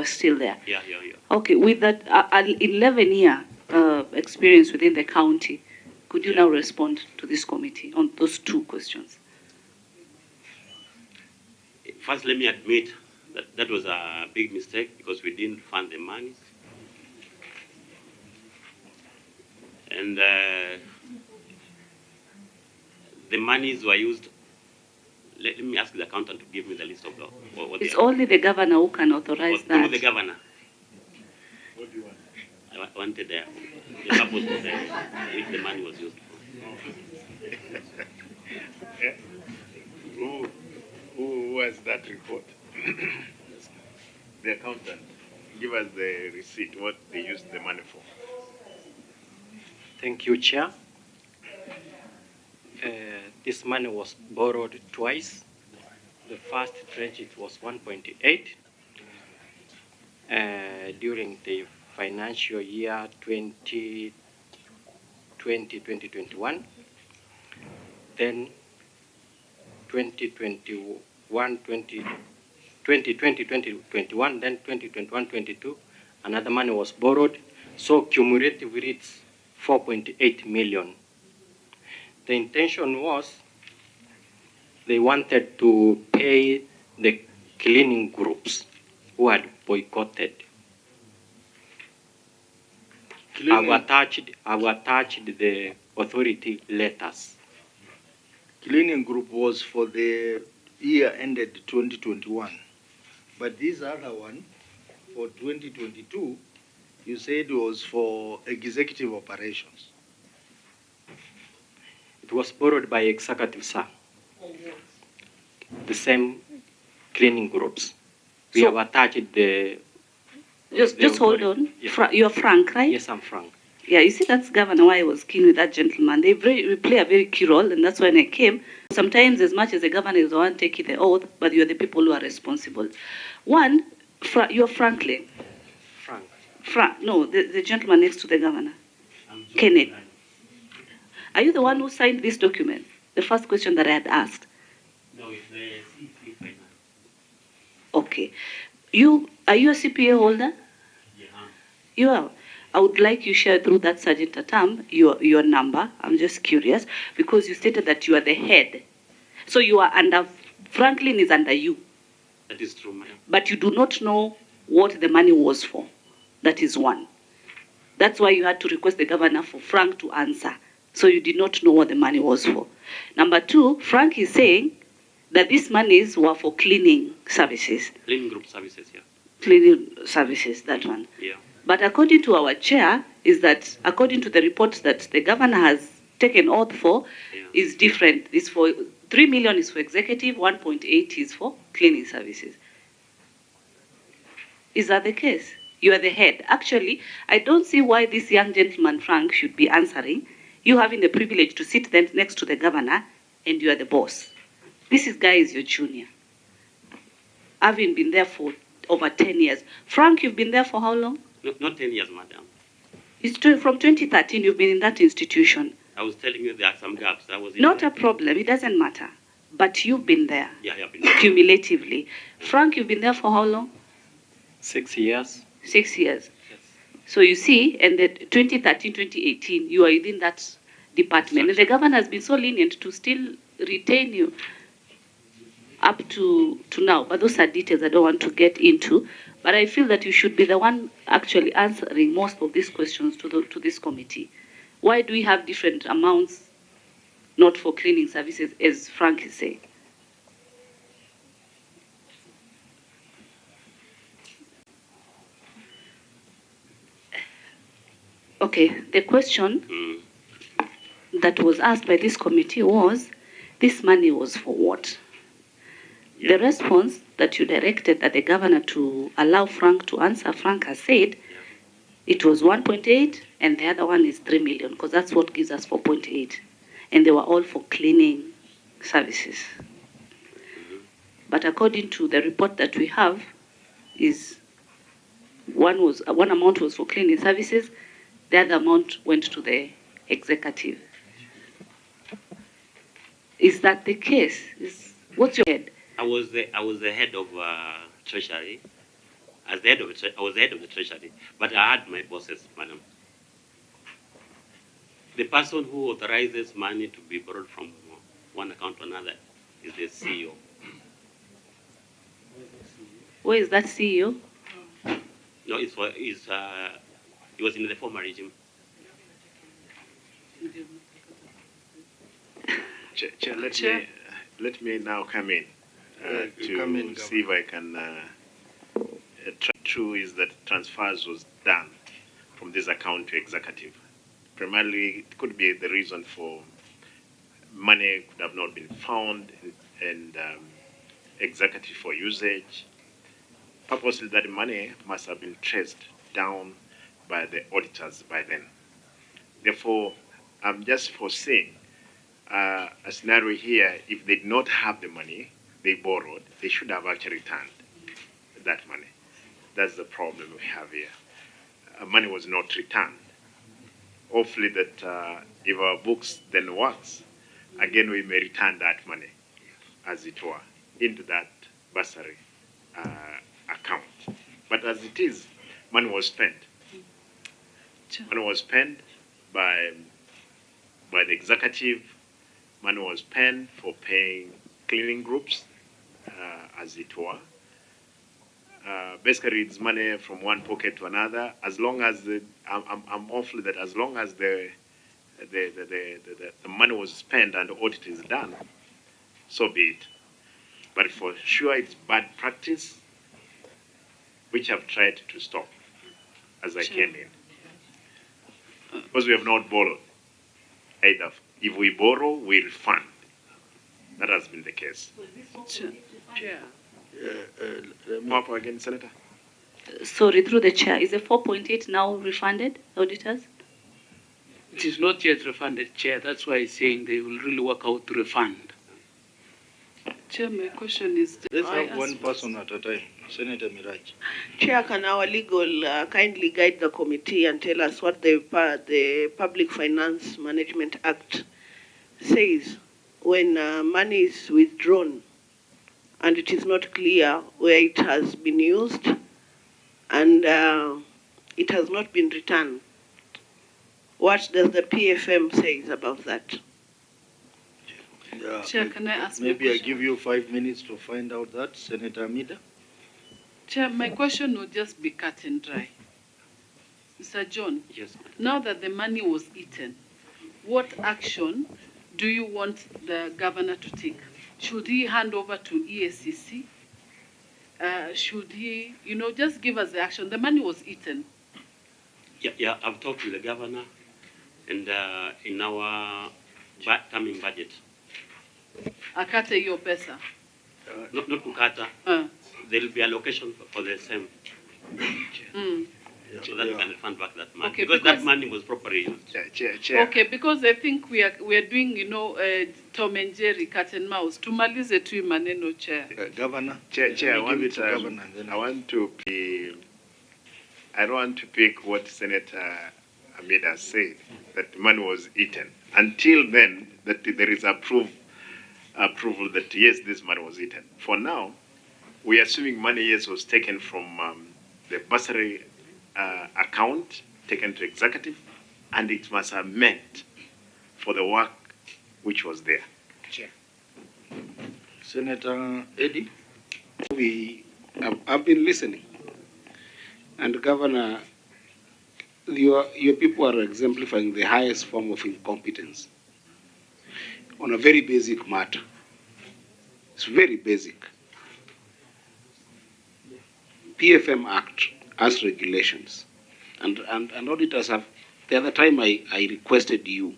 still there. Yeah. Okay, with that 11-year experience within the county, could you now respond to this committee on those two questions? First, let me admit that was a big mistake because we didn't fund the monies. And the monies were used. Let me ask the accountant to give me the list of what it's only the governor who can authorize that. Through the governor. What do you want? I wanted the purpose of which the money was used for. us that report. The accountant, give us the receipt, what they used the money for. Thank you, Chair. This money was borrowed twice. The first tranche it was 1.8 during the financial year 2020-2021. Then 2020-2021, then 2021-22, another money was borrowed. So cumulatively it's 4.8 million. The intention was they wanted to pay the cleaning groups who had boycotted. I've attached the authority letters. Cleaning group was for the year ended 2021. But this other one, for 2022, you said was for executive operations. It was borrowed by executive, sir. The same cleaning groups. We have attached the... Just hold on. Yes. You're Frank, right? Yes, I'm Frank. Yeah, you see, that's Governor why I was keen with that gentleman. They play a very key role, and that's when I came. Sometimes, as much as the governor is the one taking the oath, but you're the people who are responsible. One, you're Franklin. Frank. No, the gentleman next to the governor. Kenneth. Are you the one who signed this document? The first question that I had asked. No, it's the CPA finance. Okay. Are you a CPA holder? Yeah. You are. I would like you share through that Sergeant Atam your number. I'm just curious because you stated that you are the head. So you are under, Franklin is under you. That is true, ma'am. But you do not know what the money was for. That is one. That's why you had to request the governor for Frank to answer. So you did not know what the money was for. Number two, Frank is saying that these monies were for cleaning services. Cleaning group services, yeah. Cleaning services, that one. Yeah. But according to our chair, is that according to the reports that the governor has taken oath for, is different. It's for 3 million is for executive, 1.8 is for cleaning services. Is that the case? You are the head. Actually, I don't see why this young gentleman, Frank, should be answering. You having the privilege to sit then next to the governor, and you are the boss. This guy is your junior. Having been there for over 10 years. Frank, you've been there for how long? No, not 10 years, madam. It's from 2013 you've been in that institution. I was telling you there are some gaps. I was Not a problem. It doesn't matter. But you've been there. Yeah, I have been there. Cumulatively. Frank, you've been there for how long? 6 years. 6 years. Yes. So you see, and the 2013, 2018, you are within that department. And the governor has been so lenient to still retain you up to now. But those are details I don't want to get into. But I feel that you should be the one actually answering most of these questions to this committee. Why do we have different amounts not for cleaning services, as Frank is saying? Okay, the question that was asked by this committee was, this money was for what? The response that you directed that the governor to allow Frank to answer, Frank has said it was 1.8 and the other one is 3 million because that's what gives us 4.8. And they were all for cleaning services. But according to the report that we have, is one amount was for cleaning services, the other amount went to the executive. Is that the case? What's your head? I was the head of treasury. I was the head of the treasury, but I had my bosses, madam. The person who authorizes money to be borrowed from one account to another is the CEO. Where is that CEO? No, it was in the former regime. Chair, let me now come in to see if I can true is that transfers was done from this account to executive. Primarily, it could be the reason for money could have not been found and executive for usage. Purposely, that money must have been traced down by the auditors by then. Therefore, I'm just foreseeing a scenario here. If they did not have the money they borrowed, they should have actually returned that money. That's the problem we have here. Money was not returned. Hopefully that if our books then works, again we may return that money, as it were, into that bursary account. But as it is, money was spent. Money was spent by the executive. Money was spent for paying cleaning groups, as it were. Basically, it's money from one pocket to another. As long as I'm hopeful that as long as the money was spent and the audit is done, so be it. But for sure, it's bad practice, which I've tried to stop as I came in. Because we have not borrowed. Either if we borrow, we refund. That has been the case. Chair. More again, Senator. Sorry, through the chair. Is the 4.8 now refunded, auditors? It is not yet refunded, Chair. That's why I'm saying they will really work out to refund. Chair, my question is... Let's have one person at a time. Senator Miraj. Chair, can our legal kindly guide the committee and tell us what the Public Finance Management Act says when money is withdrawn and it is not clear where it has been used and it has not been returned? What does the PFM say about that? Yeah, Chair, can I ask maybe my I give you 5 minutes to find out that, Senator Amida. Chair, my question will just be cut and dry. Mr. John, Yes. now that the money was eaten, what action do you want the governor to take? Should he hand over to EACC? Should he, just give us the action? The money was eaten. Yeah, I've talked to the governor, and in our coming budget. Akate hiyo pesa. Not kukata. There will be allocation for the same. So that we can refund back that money. Okay, because that money was properly used. Chair. Okay, because I think we are doing, Tom and Jerry, cat and mouse. Tumalize tu maneno, Chair. Governor. Chair, I don't want to pick what Senator Amida said, that money was eaten. Until then, that there is approval that yes, this money was eaten. For now, we are assuming money, yes, was taken from the bursary account, taken to executive, and it must have meant for the work which was there. Chair. Senator Eddie? I've been listening. And Governor, your people are exemplifying the highest form of incompetence on a very basic matter. It's very basic. PFM Act has regulations. And auditors have, the other time I requested you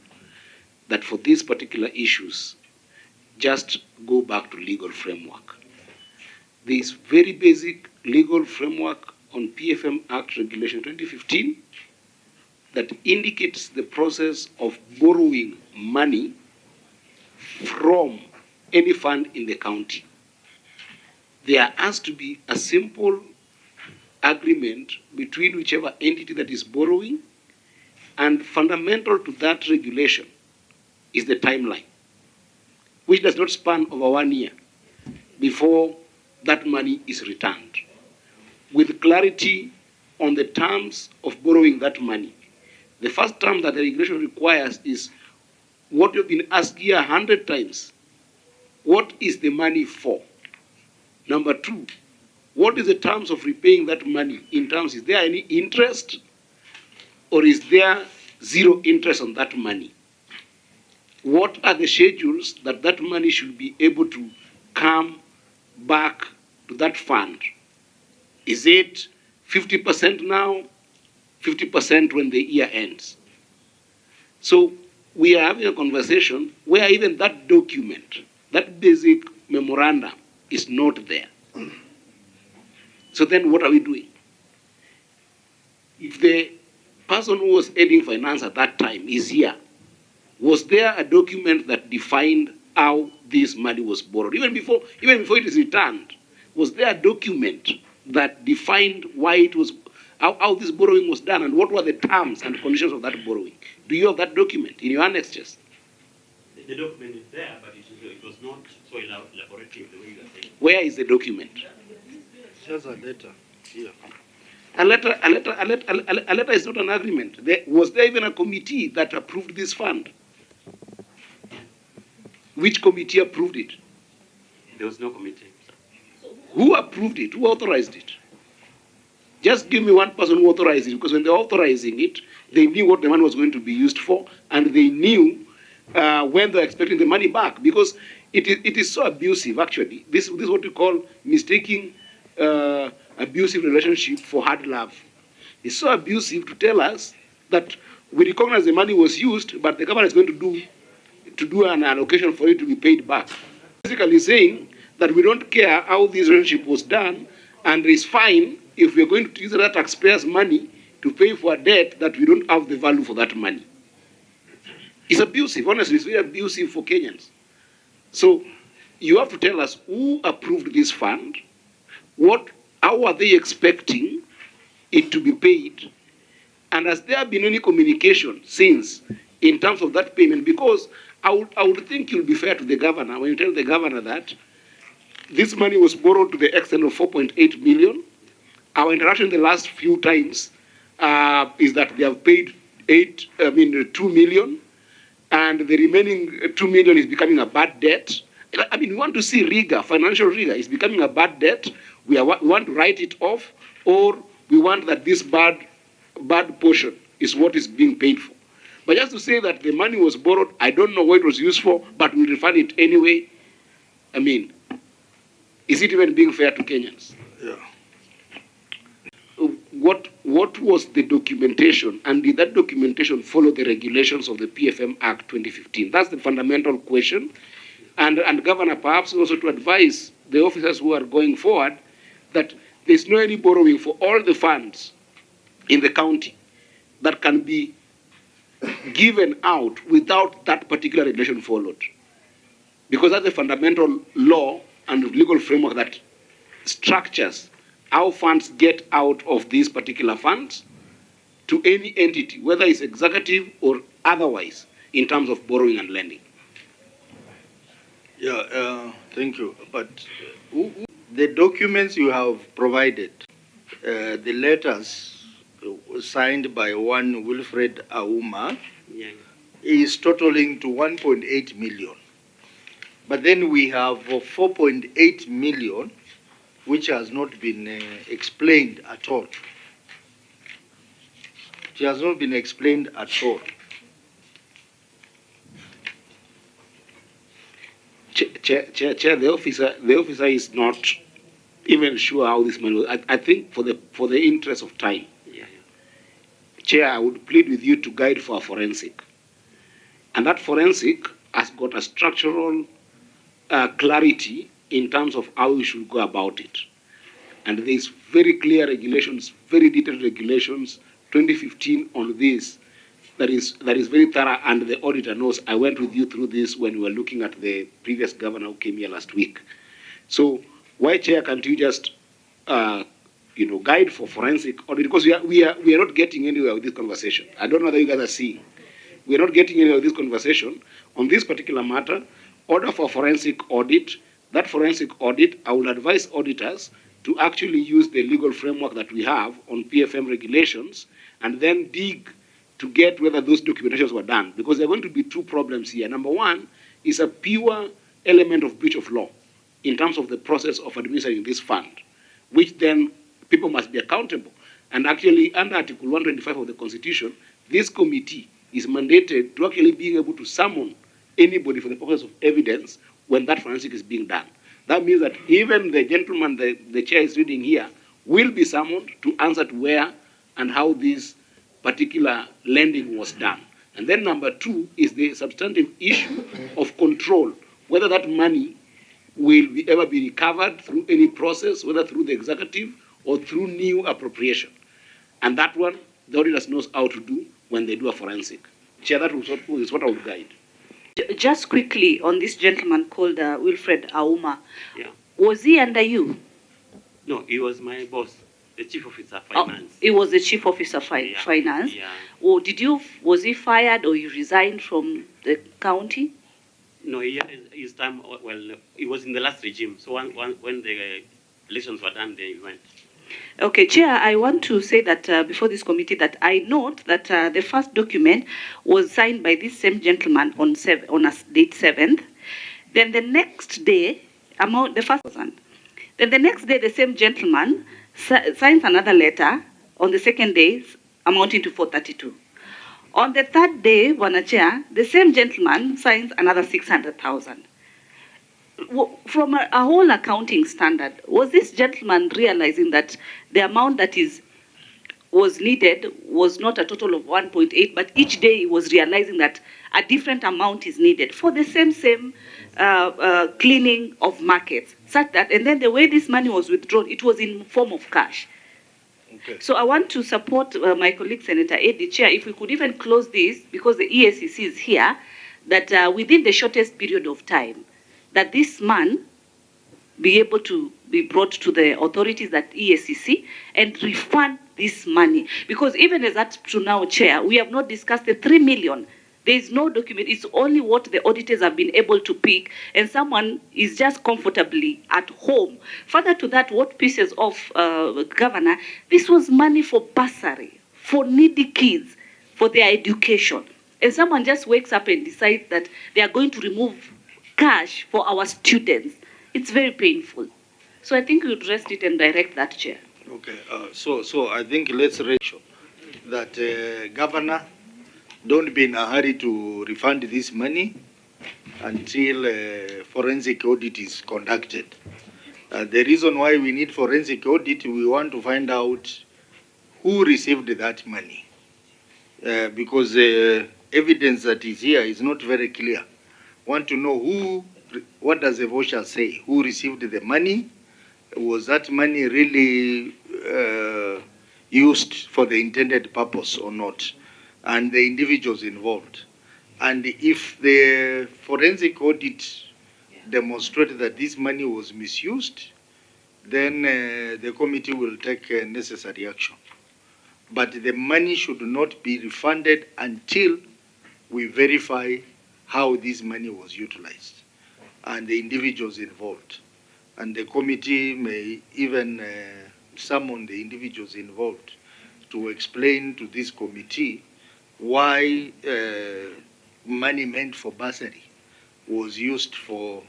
that for these particular issues, just go back to legal framework. This very basic legal framework on PFM Act Regulation 2015 that indicates the process of borrowing money from any fund in the county. There has to be a simple agreement between whichever entity that is borrowing, and fundamental to that regulation is the timeline, which does not span over 1 year before that money is returned, with clarity on the terms of borrowing that money. The first term that the regulation requires is what you've been asked here 100 times. What is the money for? Number 2, what is the terms of repaying that money? In terms, is there any interest, or is there zero interest on that money? What are the schedules that money should be able to come back to that fund? Is it 50% now, 50% when the year ends? So we are having a conversation where even that document, that basic memorandum, is not there. So then what are we doing? If the person who was heading finance at that time is here, was there a document that defined how this money was borrowed? Even before it is returned, was there a document that defined why it was, how this borrowing was done and what were the terms and conditions of that borrowing? Do you have that document in your annexes? The document is there, but it was not so elaborative the way you are saying. Where is the document? Just a letter. Yeah. A letter is not an agreement. Was there even a committee that approved this fund? Which committee approved it? There was no committee. Who approved it? Who authorized it? Just give me one person who authorized it, because when they're authorizing it, they knew what the money was going to be used for, and they knew when they're expecting the money back, because it is so abusive, actually. This is what we call mistaking abusive relationship for hard love. It's so abusive to tell us that we recognize the money was used, but the government is going to do an allocation for it to be paid back. Basically saying that we don't care how this relationship was done, and it's fine if we're going to use that taxpayers' money to pay for a debt that we don't have the value for that money. It's abusive, honestly, it's very abusive for Kenyans. So you have to tell us who approved this fund, how are they expecting it to be paid, and has there been any communication since in terms of that payment? Because I would think you'll be fair to the governor when you tell the governor that this money was borrowed to the extent of 4.8 million. Our interaction the last few times is that they have paid 2 million, and the remaining 2 million is becoming a bad debt. I mean, we want to see rigor, financial rigor. It's becoming a bad debt. We want to write it off, or we want that this bad portion is what is being paid for. But just to say that the money was borrowed, I don't know what it was used for, but we'll refund it anyway. I mean, is it even being fair to Kenyans? Yeah. What was the documentation, and did that documentation follow the regulations of the PFM Act 2015? That's the fundamental question. And Governor, perhaps also to advise the officers who are going forward that there's no any borrowing for all the funds in the county that can be given out without that particular regulation followed. Because that's the fundamental law and legal framework that structures how funds get out of these particular funds to any entity, whether it's executive or otherwise, in terms of borrowing and lending. Yeah, thank you. But the documents you have provided, the letters signed by one Wilfred Auma, is totaling to 1.8 million. But then we have 4.8 million, which has not been explained at all. It has not been explained at all. Chair, the officer is not even sure how this money was. I think for the interest of time, Chair, I would plead with you to guide for a forensic. And that forensic has got a structural clarity in terms of how we should go about it. And there is very clear regulations, very detailed regulations, 2015 on this, that is very thorough, and the auditor knows. I went with you through this when we were looking at the previous governor who came here last week. So why, Chair, can't you just guide for forensic audit? Because we are not getting anywhere with this conversation. I don't know whether you guys are seeing. We are not getting anywhere with this conversation on this particular matter. Order for forensic audit. That forensic audit, I will advise auditors to actually use the legal framework that we have on PFM regulations, and then dig to get whether those documentations were done. Because there are going to be two problems here. Number one is a pure element of breach of law in terms of the process of administering this fund, which then people must be accountable. And actually, under Article 125 of the Constitution, this committee is mandated to actually being able to summon anybody for the purpose of evidence when that forensic is being done. That means that even the gentleman the chair is reading here will be summoned to answer to where and how this particular lending was done. And then number two is the substantive issue of control, whether that money will ever be recovered through any process, whether through the executive or through new appropriation. And that one, the auditors knows how to do when they do a forensic. Chair, that is what I would guide. Just quickly on this gentleman called Wilfred Auma. Yeah. Was he under you? No, he was my boss, the chief officer of finance. He was the chief officer finance. Yeah. Or was he fired or he resigned from the county? No, his time, well, he was in the last regime. So when the elections were done, then he went. Okay, Chair, I want to say that before this committee that I note that the first document was signed by this same gentleman on date 7th. Then the next day, the next day, the same gentleman signs another letter on the second day, amounting to 432. On the third day, Bwana Chair, the same gentleman signs another 600,000. From a whole accounting standard, was this gentleman realizing that the amount that was needed was not a total of 1.8, but each day he was realizing that a different amount is needed for the same cleaning of markets, such that, and then the way this money was withdrawn, it was in form of cash. Okay. So I want to support my colleague Senator Eddie, Chair, if we could even close this, because the EACC is here, that within the shortest period of time, that this man be able to be brought to the authorities at EACC and refund this money. Because even as up to now, Chair, we have not discussed the 3 million. There is no document. It's only what the auditors have been able to pick, and someone is just comfortably at home. Further to that, what pieces of Governor, this was money for bursary, for needy kids, for their education. And someone just wakes up and decides that they are going to remove cash for our students. It's very painful. So I think we would rest it and direct that, Chair. Okay, so I think let's ratio that Governor, don't be in a hurry to refund this money until forensic audit is conducted. The reason why we need forensic audit, we want to find out who received that money. Because the evidence that is here is not very clear. Want to know what does the voucher say? Who received the money? Was that money really used for the intended purpose or not? And the individuals involved. And if the forensic audit demonstrated that this money was misused, then the committee will take necessary action. But the money should not be refunded until we verify how this money was utilized and the individuals involved. And the committee may even summon the individuals involved to explain to this committee why money meant for bursary was used for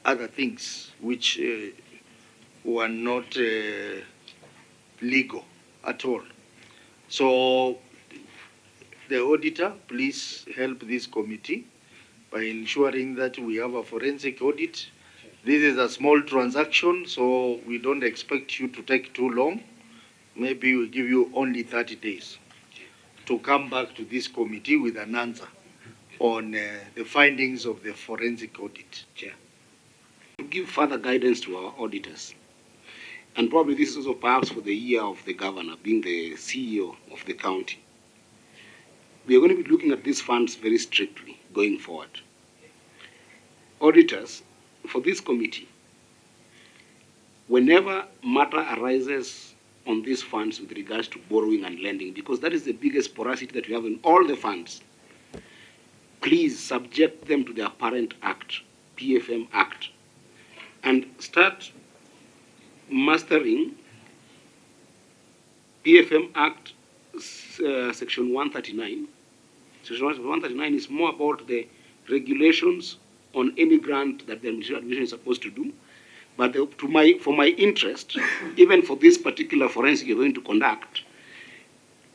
other things which were not legal at all. So the auditor, please help this committee by ensuring that we have a forensic audit. This is a small transaction, so we don't expect you to take too long. Maybe we'll give you only 30 days to come back to this committee with an answer on the findings of the forensic audit. Chair, to give further guidance to our auditors, and probably this is also perhaps for the year of the governor being the CEO of the county, we are going to be looking at these funds very strictly going forward. Auditors, for this committee, whenever matter arises on these funds with regards to borrowing and lending, because that is the biggest porosity that we have in all the funds, please subject them to the apparent act, PFM Act, and start mastering PFM Act Section 139. Section 139 is more about the regulations on any grant that the administration is supposed to do. But for my interest, even for this particular forensic you're going to conduct,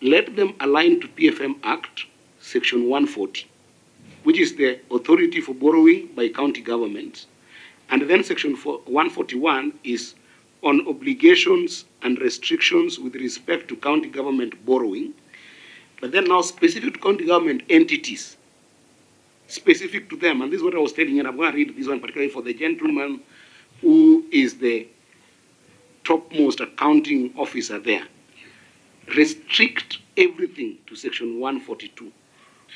let them align to PFM Act Section 140, which is the authority for borrowing by county governments. And then Section 141 is on obligations and restrictions with respect to county government borrowing, but then now specific to county government entities. specific to them. And this is what I was telling you, and I'm going to read this one particularly for the gentleman who is the topmost accounting officer there. Restrict everything to section 142,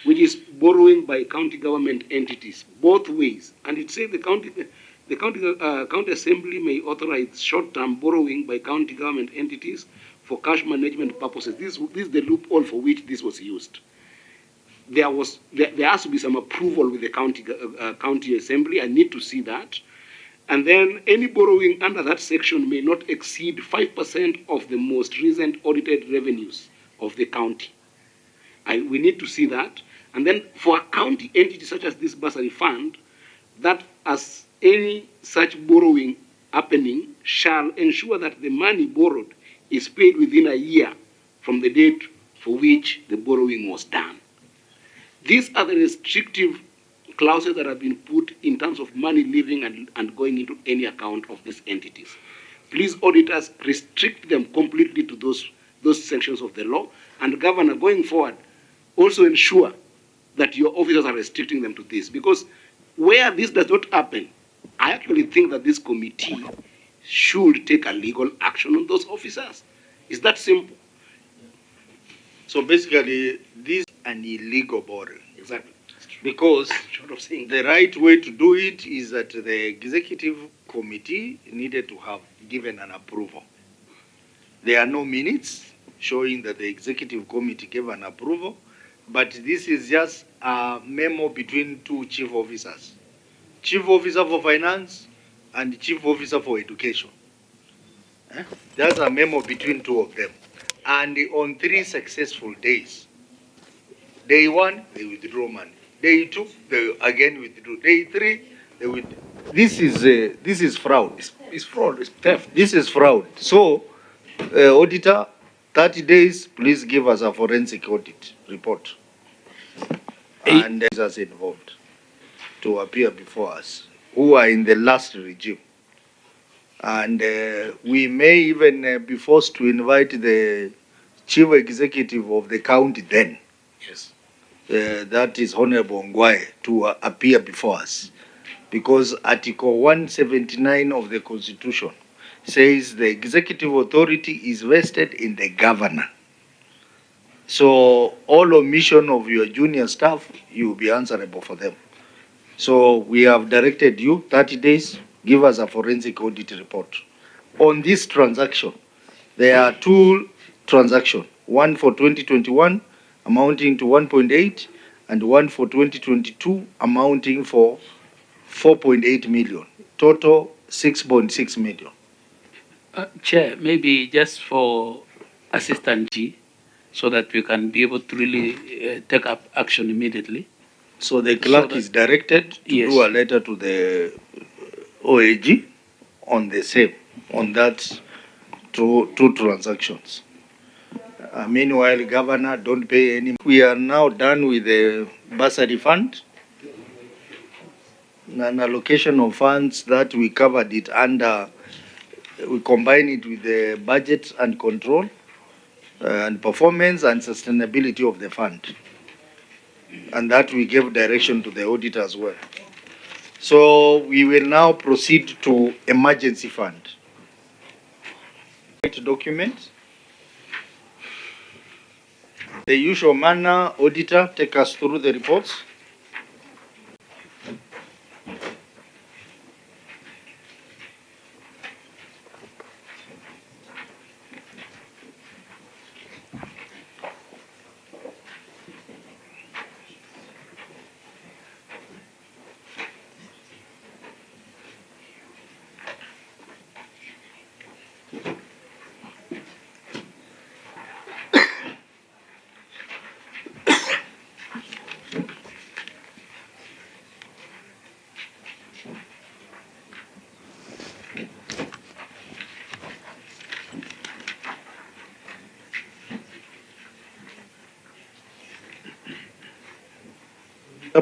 which is borrowing by county government entities, both ways. And it says the county assembly may authorize short-term borrowing by county government entities for cash management purposes. This is the loophole for which this was used. There has to be some approval with the county assembly. I need to see that. And then any borrowing under that section may not exceed 5% of the most recent audited revenues of the county. We need to see that. And then for a county entity such as this bursary fund, that as any such borrowing happening shall ensure that the money borrowed is paid within a year from the date for which the borrowing was done. These are the restrictive clauses that have been put in terms of money leaving and going into any account of these entities. Please, auditors, restrict them completely to those sections of the law. And Governor, going forward, also ensure that your officers are restricting them to this. Because where this does not happen, I actually think that this committee should take a legal action on those officers. It's that simple. So basically, this is an illegal borrowing. Exactly. Because the right way to do it is that the executive committee needed to have given an approval. There are no minutes showing that the executive committee gave an approval, but this is just a memo between two chief officers. Chief officer for finance and chief officer for education. There's a memo between two of them. And on 3 successful days, day 1, they withdraw money. Day 2, they again withdrew. Day 3, they withdrew. This is fraud. It's fraud. It's theft. This is fraud. So, auditor, 30 days, please give us a forensic audit report. And us involved to appear before us, who are in the last regime. And we may even be forced to invite the chief executive of the county then. Yes. That is Honorable Ongwae, to appear before us. Because Article 179 of the Constitution says the executive authority is vested in the governor. So all omission of your junior staff, you will be answerable for them. So we have directed you 30 days, give us a forensic audit report. On this transaction, there are 2 transactions, one for 2021 amounting to 1.8 and one for 2022 amounting for 4.8 million, total 6.6 million. Chair, maybe just for Assistant G, so that we can be able to really take up action immediately. So the clerk is directed to do a letter to the OAG on the same, on that two transactions. Meanwhile, Governor, don't pay any. We are now done with the bursary fund. An allocation of funds that we covered it under, we combine it with the budget and control and performance and sustainability of the fund. And that we gave direction to the auditor as well. So we will now proceed to emergency fund. Document. The usual manner, auditor, take us through the reports.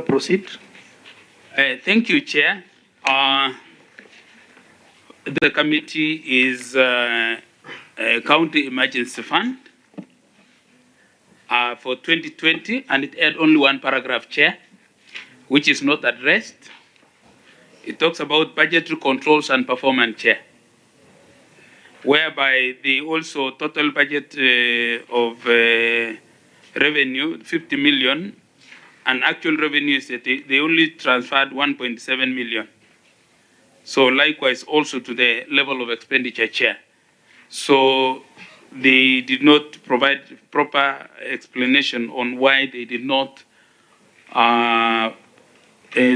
Proceed. Thank you, Chair. The committee is County Emergency Fund for 2020, and it had only one paragraph, Chair, which is not addressed. It talks about budgetary controls and performance, Chair, whereby the also total budget of revenue, 50 million, and actual revenue is that they only transferred 1.7 million. So likewise also to the level of expenditure, Chair. So they did not provide proper explanation on why they did not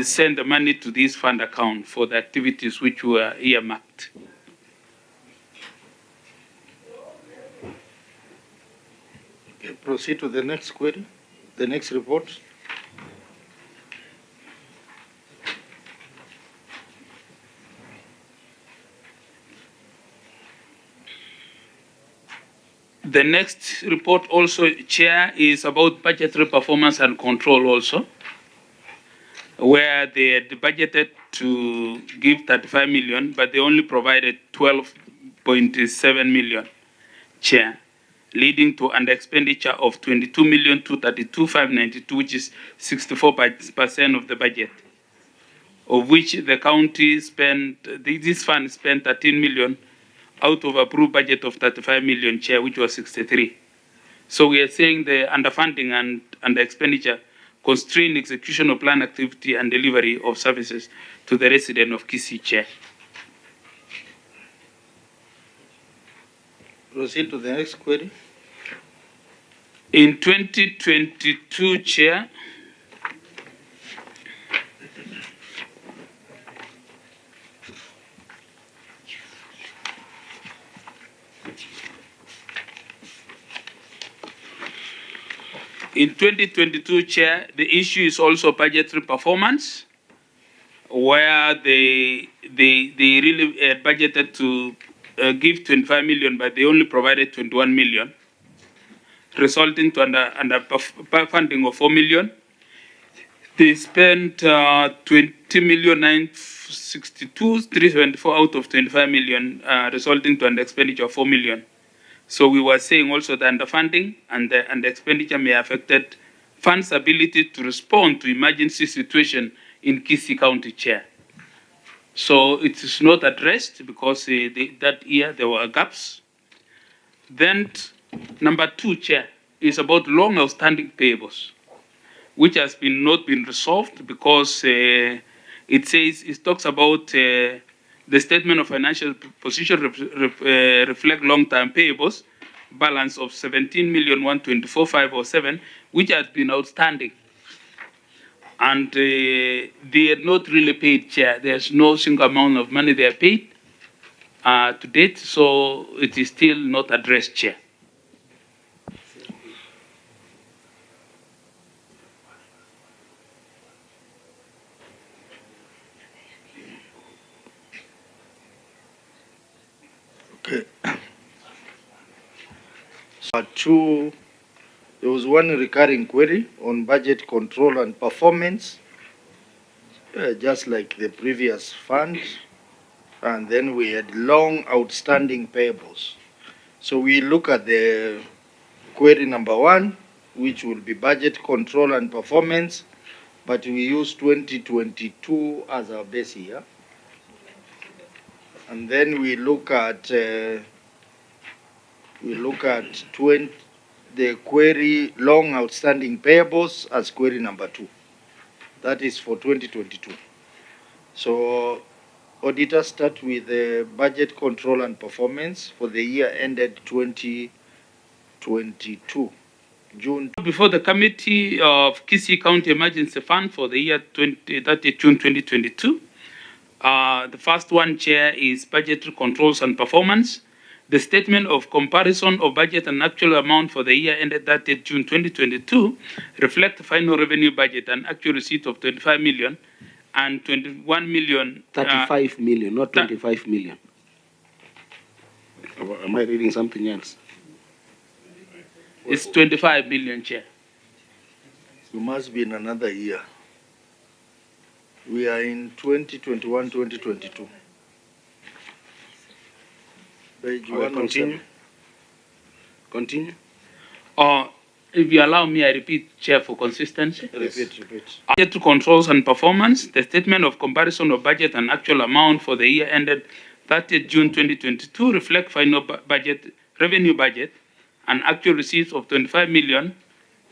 send the money to this fund account for the activities which were earmarked. Okay, proceed to the next query, the next report. The next report also, Chair, is about budgetary performance and control also, where they had budgeted to give 35 million, but they only provided 12.7 million, Chair, leading to an expenditure of 22,232,592, which is 64% of the budget, of which the county spent, this fund spent 13 million out of approved budget of 35 million, Chair, which was 63. So we are saying the underfunding and the expenditure constrain execution of plan activity and delivery of services to the resident of Kisii, Chair. Proceed to the next query. In 2022, Chair, Chair, the issue is also budgetary performance, where they really budgeted to give 25 million, but they only provided 21 million, resulting to under funding of 4 million. They spent 20,962,374 out of 25 million, resulting to an expenditure of 4 million. So we were saying also the underfunding and the expenditure may have affected funds' ability to respond to emergency situation in Kisii County, Chair. So it is not addressed because that year there were gaps. Then number 2, Chair, is about long outstanding payables, which has not been resolved because it talks about the statement of financial position reflect long-term payables balance of 17,124,507, which has been outstanding. And they are not really paid, Chair. There's no single amount of money they are paid to date, so it is still not addressed, Chair. Okay. So there was one recurring query on budget control and performance, just like the previous fund. And then we had long outstanding payables. So we look at the query number 1, which will be budget control and performance, but we use 2022 as our base year. And then we look at the query long outstanding payables as query number 2. That is for 2022. So auditor start with the budget control and performance for the year ended 2022. June. Before the Committee of Kisii County Emergency Fund for the year 30 June 2022. The first one, Chair, is budgetary controls and performance. The statement of comparison of budget and actual amount for the year ended 30 June 2022 reflect the final revenue budget and actual receipt of 25 million and 21 million. 35 million, not 25 million. Am I reading something else? It's 25 million, Chair. We must be in another year. We are in 2021, 2022. Page 107. Continue. If you allow me, I repeat, Chair, for consistency. Repeat. Budget to controls and performance, the statement of comparison of budget and actual amount for the year ended 30th June 2022 reflect final budget, revenue budget, and actual receipts of 25 million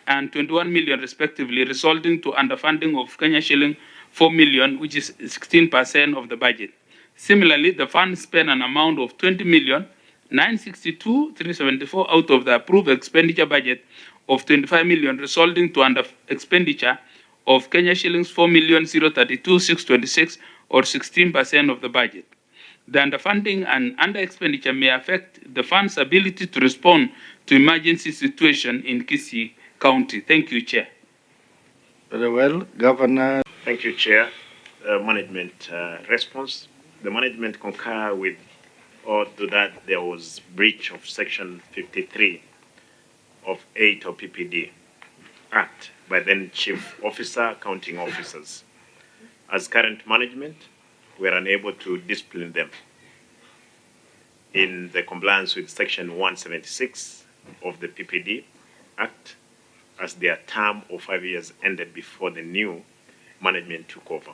and 21 million respectively, resulting to underfunding of Kenya shilling 4 million, which is 16% of the budget. Similarly, the fund spent an amount of 20 million 962,374 out of the approved expenditure budget of 25 million, resulting to under expenditure of Kenya shillings 4,032,626 or 16% of the budget. The underfunding and under expenditure may affect the fund's ability to respond to emergency situation in Kisii County. Thank you, Chair. Very well, Governor. Thank you, Chair. Management response. The management concur with or to that there was breach of Section 53 of 8 of PPD Act by then Chief Officer, Accounting Officers. As current management, we are unable to discipline them in the compliance with Section 176 of the PPD Act, as their term of 5 years ended before the new management took over.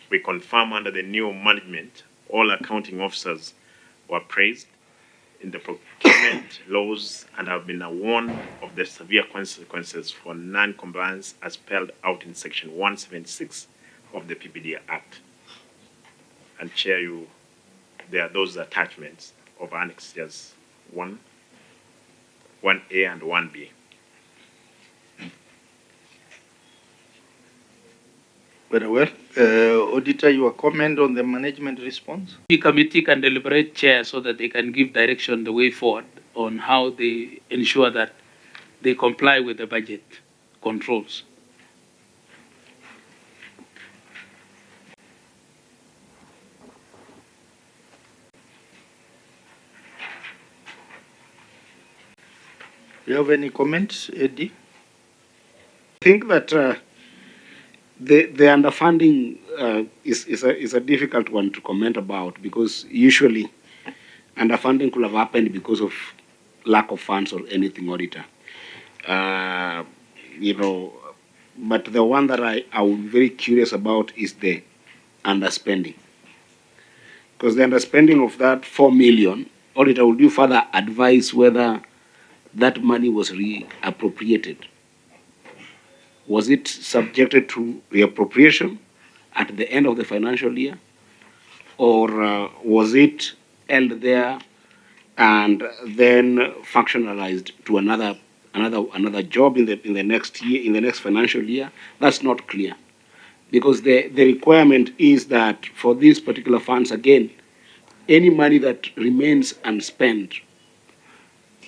We confirm under the new management, all accounting officers were praised in the procurement laws and have been warned of the severe consequences for non-compliance as spelled out in Section 176 of the PPD Act. And Chair, there are those attachments of annexures 1, 1A and 1B. Very well. Auditor, your comment on the management response? The committee can deliberate, Chair, so that they can give direction the way forward on how they ensure that they comply with the budget controls. Do you have any comments, Eddie? I think that the underfunding is a difficult one to comment about, because usually underfunding could have happened because of lack of funds or anything, auditor. But the one that I would be very curious about is the underspending. Because the underspending of that 4 million, auditor, would you further advise whether that money was reappropriated? Was it subjected to reappropriation at the end of the financial year, or was it held there and then functionalized to another job in the next year, in the next financial year? That's not clear, because the requirement is that for these particular funds, again, any money that remains unspent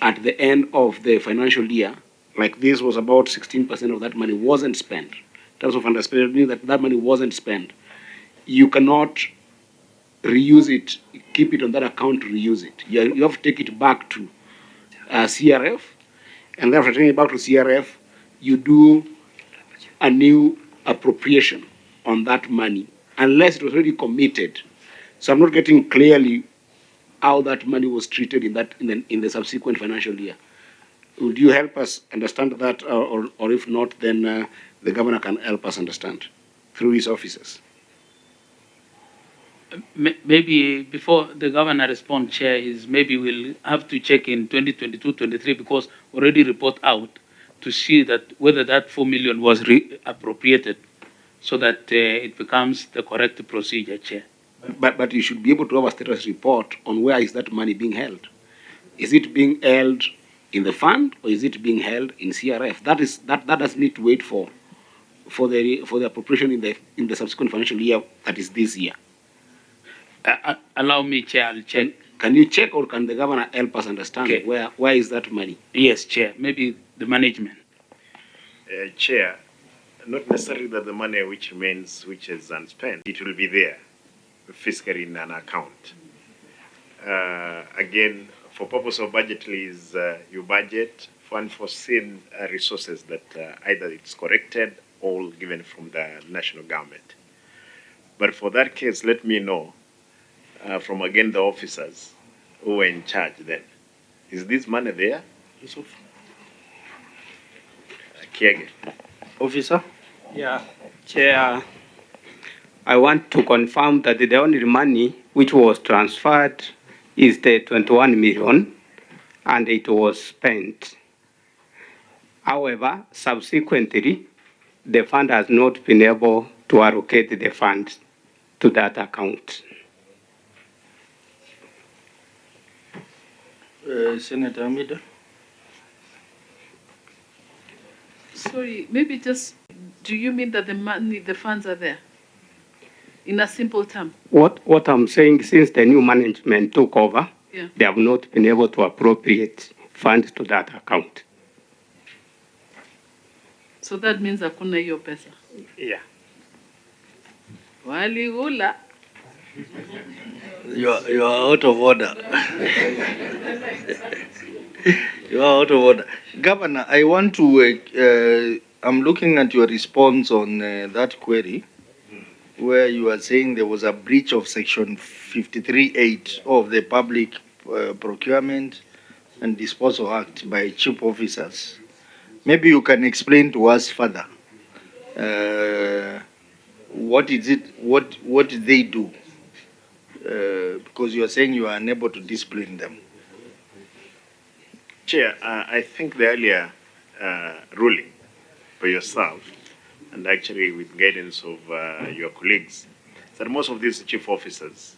at the end of the financial year, like this was about 16% of that money wasn't spent. In terms of underspending, meaning that money wasn't spent. You cannot reuse it, keep it on that account to reuse it. You have to take it back to CRF, and then after taking it back to CRF, you do a new appropriation on that money, unless it was already committed. So I'm not getting clearly how that money was treated in the subsequent financial year. Would you help us understand that, or if not, then the governor can help us understand through his officers? Maybe before the governor responds, Chair, maybe we'll have to check in 2022-23, because already report out to see that whether that 4 million was reappropriated, so that it becomes the correct procedure, Chair. But you should be able to have a status report on where is that money being held. Is it being held in the fund, or is it being held in CRF? That does need to wait for the appropriation in the subsequent financial year, that is this year. Allow me, Chair, I'll check. Can you check, or can the governor help us understand where is that money? Yes, Chair. Maybe the management. Chair, not necessarily that the money which remains, which is unspent, it will be there physically in an account. Again, for purpose of budgetary, you budget for unforeseen resources that either it's corrected or given from the national government. But for that case, let me know from again the officers who were in charge then. Is this money there? Kiege. Officer? Yeah, Chair, I want to confirm that the only money which was transferred is the 21 million and it was spent. However, subsequently, the fund has not been able to allocate the funds to that account. Senator Amida? Sorry, maybe just, do you mean that the money, the funds are there? In a simple term? What I'm saying, since the new management took over, Yeah. they have not been able to appropriate funds to that account. So that means hakuna hiyo pesa. Yeah. Waligula. You are out of order. You are out of order. Governor, I want to, I'm looking at your response on that query, where you are saying there was a breach of section 53(8) of the Public Procurement and Disposal Act by chief officers. Maybe you can explain to us further. What is it, what did they do? Because you are saying you are unable to discipline them. Chair, I think the earlier ruling for yourself, and actually with guidance of your colleagues, that most of these chief officers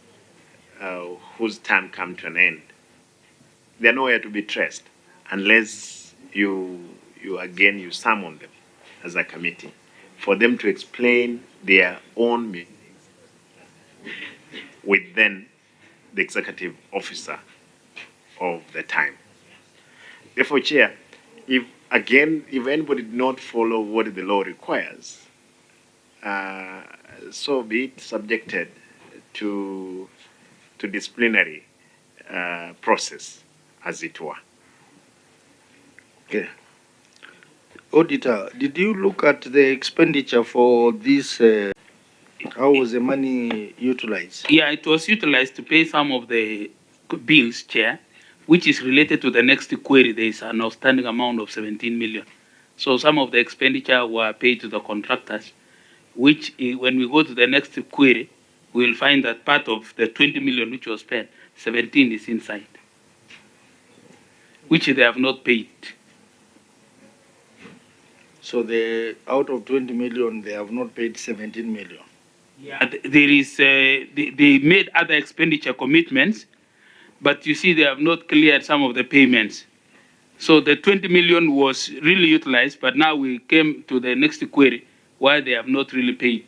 whose term come to an end, they are nowhere to be traced unless you summon them as a committee for them to explain their own meetings with then the executive officer of the time. Therefore, Chair, if anybody did not follow what the law requires, so be it subjected to disciplinary process, as it were. Okay. Auditor, did you look at the expenditure for this? How was the money utilized? Yeah, it was utilized to pay some of the bills, Chair, which is related to the next query. There is an outstanding amount of 17 million. So some of the expenditure were paid to the contractors, which when we go to the next query, we will find that part of the 20 million which was spent, 17 is inside, which they have not paid. So out of 20 million, they have not paid 17 million. Yeah, there is, they made other expenditure commitments, but you see they have not cleared some of the payments. So the 20 million was really utilized, but now we came to the next query why they have not really paid.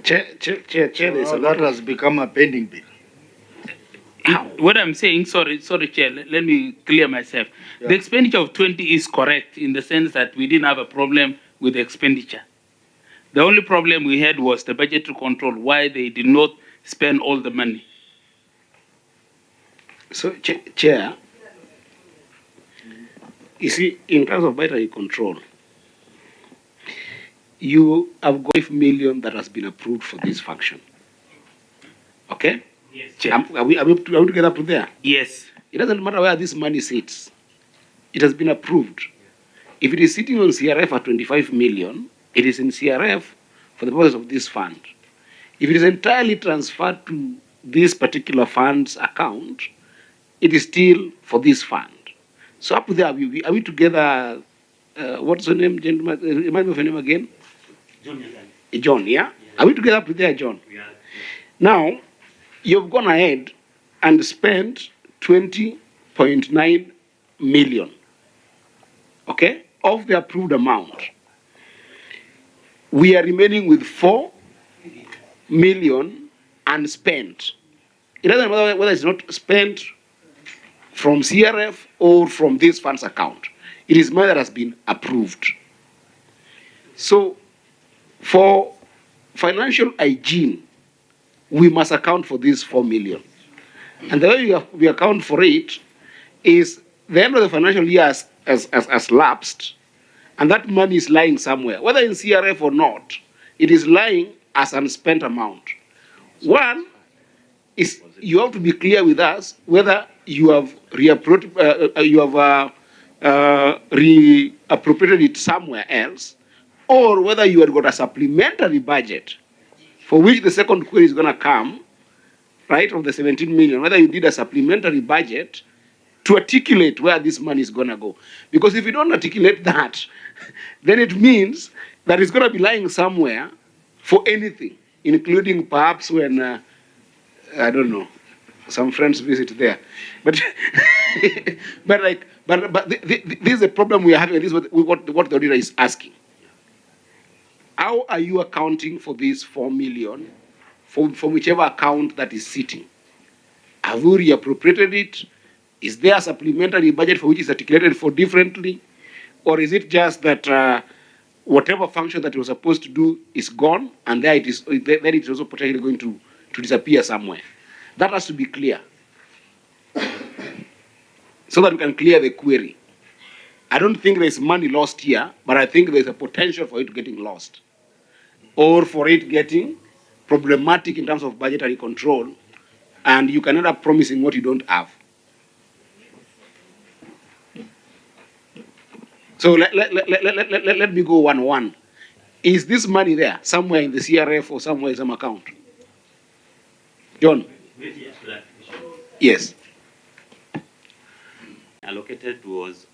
Chair, so that has become a pending bill. What I'm saying, sorry, Chair, let me clear myself. Yeah. The expenditure of 20 is correct in the sense that we didn't have a problem with the expenditure. The only problem we had was the budgetary control, why they did not spend all the money. So, Chair, you see, in terms of budgetary control, you have got 5 million that has been approved for this function. Okay? Yes, Chair. Are we together up to there? Yes. It doesn't matter where this money sits. It has been approved. If it is sitting on CRF at 25 million, it is in CRF for the purpose of this fund. If it is entirely transferred to this particular fund's account, it is still for this fund. So up there, are we together? What's your name, gentleman? Remind me of your name again? John, yeah? Are we together up to there, John? Yeah. Now, you've gone ahead and spent 20.9 million, okay, of the approved amount. We are remaining with 4 million unspent. It doesn't matter whether it's not spent from CRF or from this fund's account. It is money that has been approved. So, for financial hygiene, we must account for this 4 million. And the way we account for it is the end of the financial year has lapsed, and that money is lying somewhere, whether in CRF or not, it is lying as unspent amount. One is you have to be clear with us whether you have reappropriated it somewhere else, or whether you had got a supplementary budget for which the second query is going to come, right, of the 17 million, whether you did a supplementary budget to articulate where this money is going to go. Because if you don't articulate that, then it means that it's going to be lying somewhere for anything, including perhaps when, I don't know, some friends visit there. But this is a problem we are having, and this is what the auditor is asking. How are you accounting for this 4 million from whichever account that is sitting? Have you reappropriated it? Is there a supplementary budget for which is articulated for differently? Or is it just that whatever function that it was supposed to do is gone, and then it is also potentially going to disappear somewhere? That has to be clear, so that we can clear the query. I don't think there's money lost here, but I think there's a potential for it getting lost, or for it getting problematic in terms of budgetary control, and you can end up promising what you don't have. So let me go 1-1. Is this money there somewhere in the CRF or somewhere in some account? John? Yes. Allocated was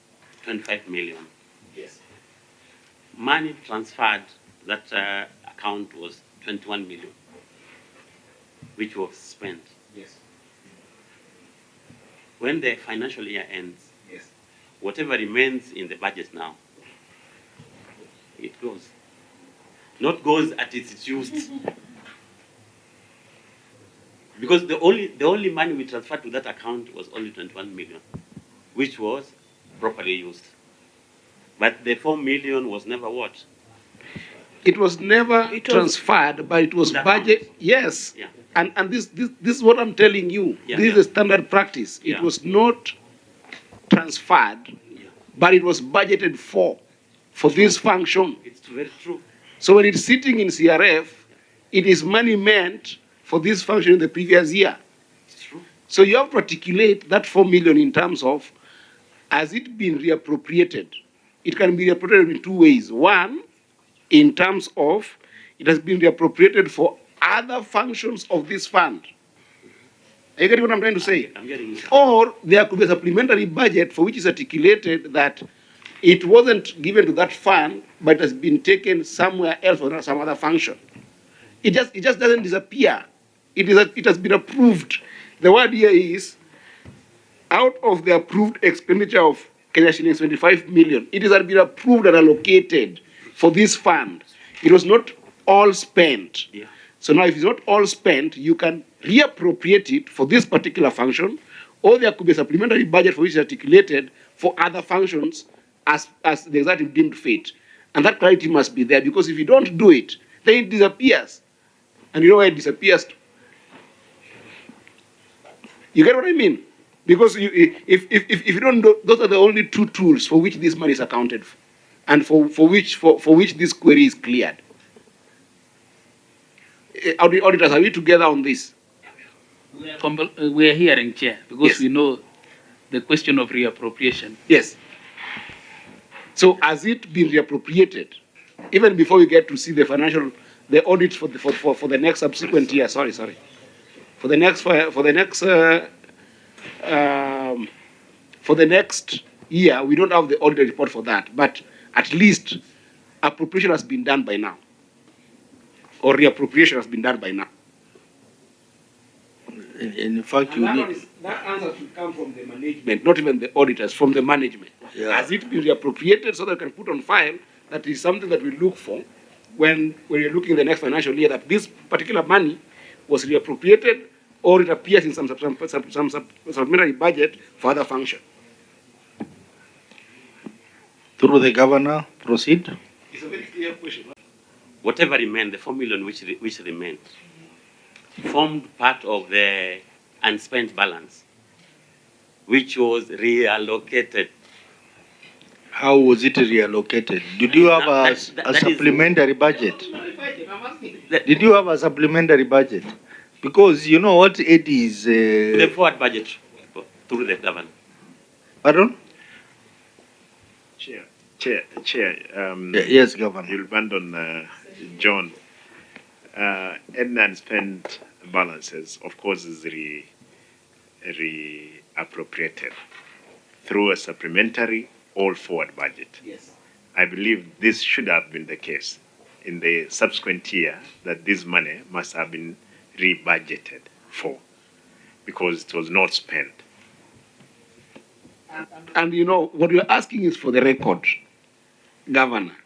25 million. Yes. Money transferred, that account was 21 million, which was spent. Yes. When the financial year ends, yes, whatever remains in the budget now, it goes. Not goes at its used. Because the only money we transferred to that account was only 21 million, which was properly used. But the 4 million was never what? It was never transferred, but it was budget. Yes. Yeah. And this is what I'm telling you. Yeah, this is a standard practice. Yeah. It was not transferred, but it was budgeted for this function. It's very true. So when it's sitting in CRF, it is money meant for this function in the previous year. It's true. So you have to articulate that 4 million in terms of, has it been reappropriated? It can be reappropriated in two ways. One, in terms of it has been reappropriated for other functions of this fund. Are you getting what I'm trying to say? I'm getting it. Or there could be a supplementary budget for which is articulated that it wasn't given to that fund, but has been taken somewhere else for some other function. It just doesn't disappear. It has been approved. The word here is, out of the approved expenditure of Kenya shillings 25 million, it has been approved and allocated for this fund. It was not all spent. Yeah. So now if it's not all spent, you can reappropriate it for this particular function, or there could be a supplementary budget for which is articulated for other functions as the executive deemed fit. And that clarity must be there, because if you don't do it, then it disappears. And you know where it disappears to? You get what I mean? Because if you don't do, those are the only two tools for which this money is accounted for, and for which this query is cleared. Auditors, are we together on this? We are hearing, Chair, because Yes. we know the question of reappropriation. Yes. So has it been reappropriated? Even before we get to see the audit for the next subsequent year. Sorry. For the next year, we don't have the audit report for that, but at least appropriation has been done by now, or reappropriation has been done by now. In fact, you need... That answer should come from the management, not even the auditors, from the management. Yeah. Has it been reappropriated so that we can put on file that is something that we look for when you're looking the next financial year, that this particular money was reappropriated, or it appears in some supplementary budget for other function. Through the governor, proceed. It's a very clear question. Whatever remained, the 4 million which remained, formed part of the unspent balance, which was reallocated. How was it reallocated? Did you have a supplementary budget? Did you have a supplementary budget? Because you know what it is... The forward budget through the governor. Pardon? Chair. Yes, Governor. You'll abandon John. Unspent balances, of course, is reappropriated through a supplementary all forward budget. Yes. I believe this should have been the case in the subsequent year, that this money must have been rebudgeted for because it was not spent. And you know, what we're asking is for the record, Governor.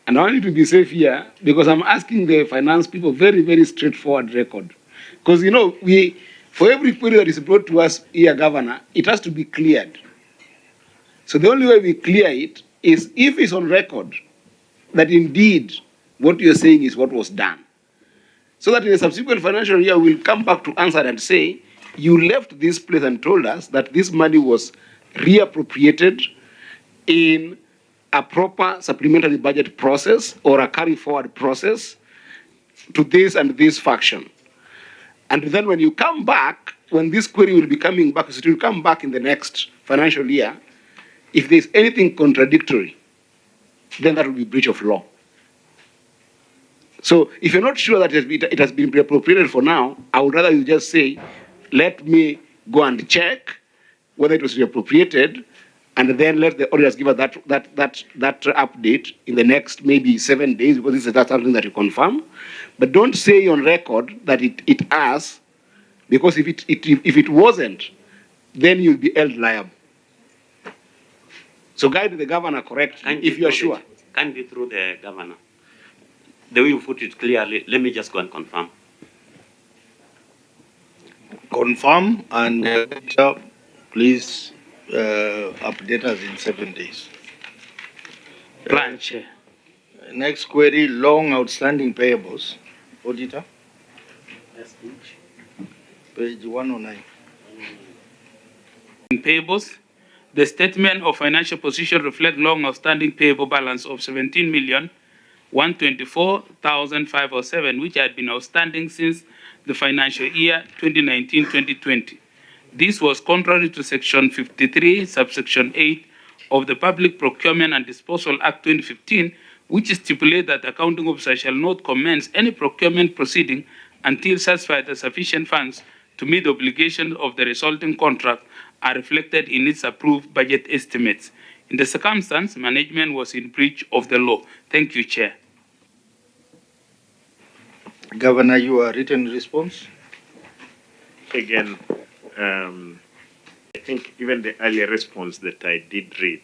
And I want you to be safe here because I'm asking the finance people very, very straightforward record. Because, you know, for every query that is brought to us here, Governor, it has to be cleared. So the only way we clear it is if it's on record that indeed what you're saying is what was done. So that in a subsequent financial year, we'll come back to answer and say, you left this place and told us that this money was reappropriated in a proper supplementary budget process or a carry forward process to this and this faction. And then when you come back, when this query will be coming back, so it will come back in the next financial year, if there's anything contradictory, then that will be breach of law. So if you're not sure that it has been reappropriated for now, I would rather you just say, let me go and check whether it was reappropriated, and then let the auditors give us that update in the next maybe 7 days, because this is something that you confirm. But don't say on record that it has, because if it wasn't, then you'll be held liable. So guide the governor correctly if you are sure. Can be through the governor. The way you put it clearly, let me just go and confirm. Confirm and please update us in 7 days. Plan, Chair. Next query, long outstanding payables. Auditor. Page 109. In payables, the statement of financial position reflects long outstanding payable balance of 17,124,507, which had been outstanding since the financial year 2019-2020. This was contrary to Section 53, subsection 8 of the Public Procurement and Disposal Act 2015, which stipulates that the accounting officer shall not commence any procurement proceeding until satisfied that sufficient funds to meet the obligations of the resulting contract are reflected in its approved budget estimates. In the circumstance, management was in breach of the law. Thank you, Chair. Governor, your written response? Again, I think even the earlier response that I did read,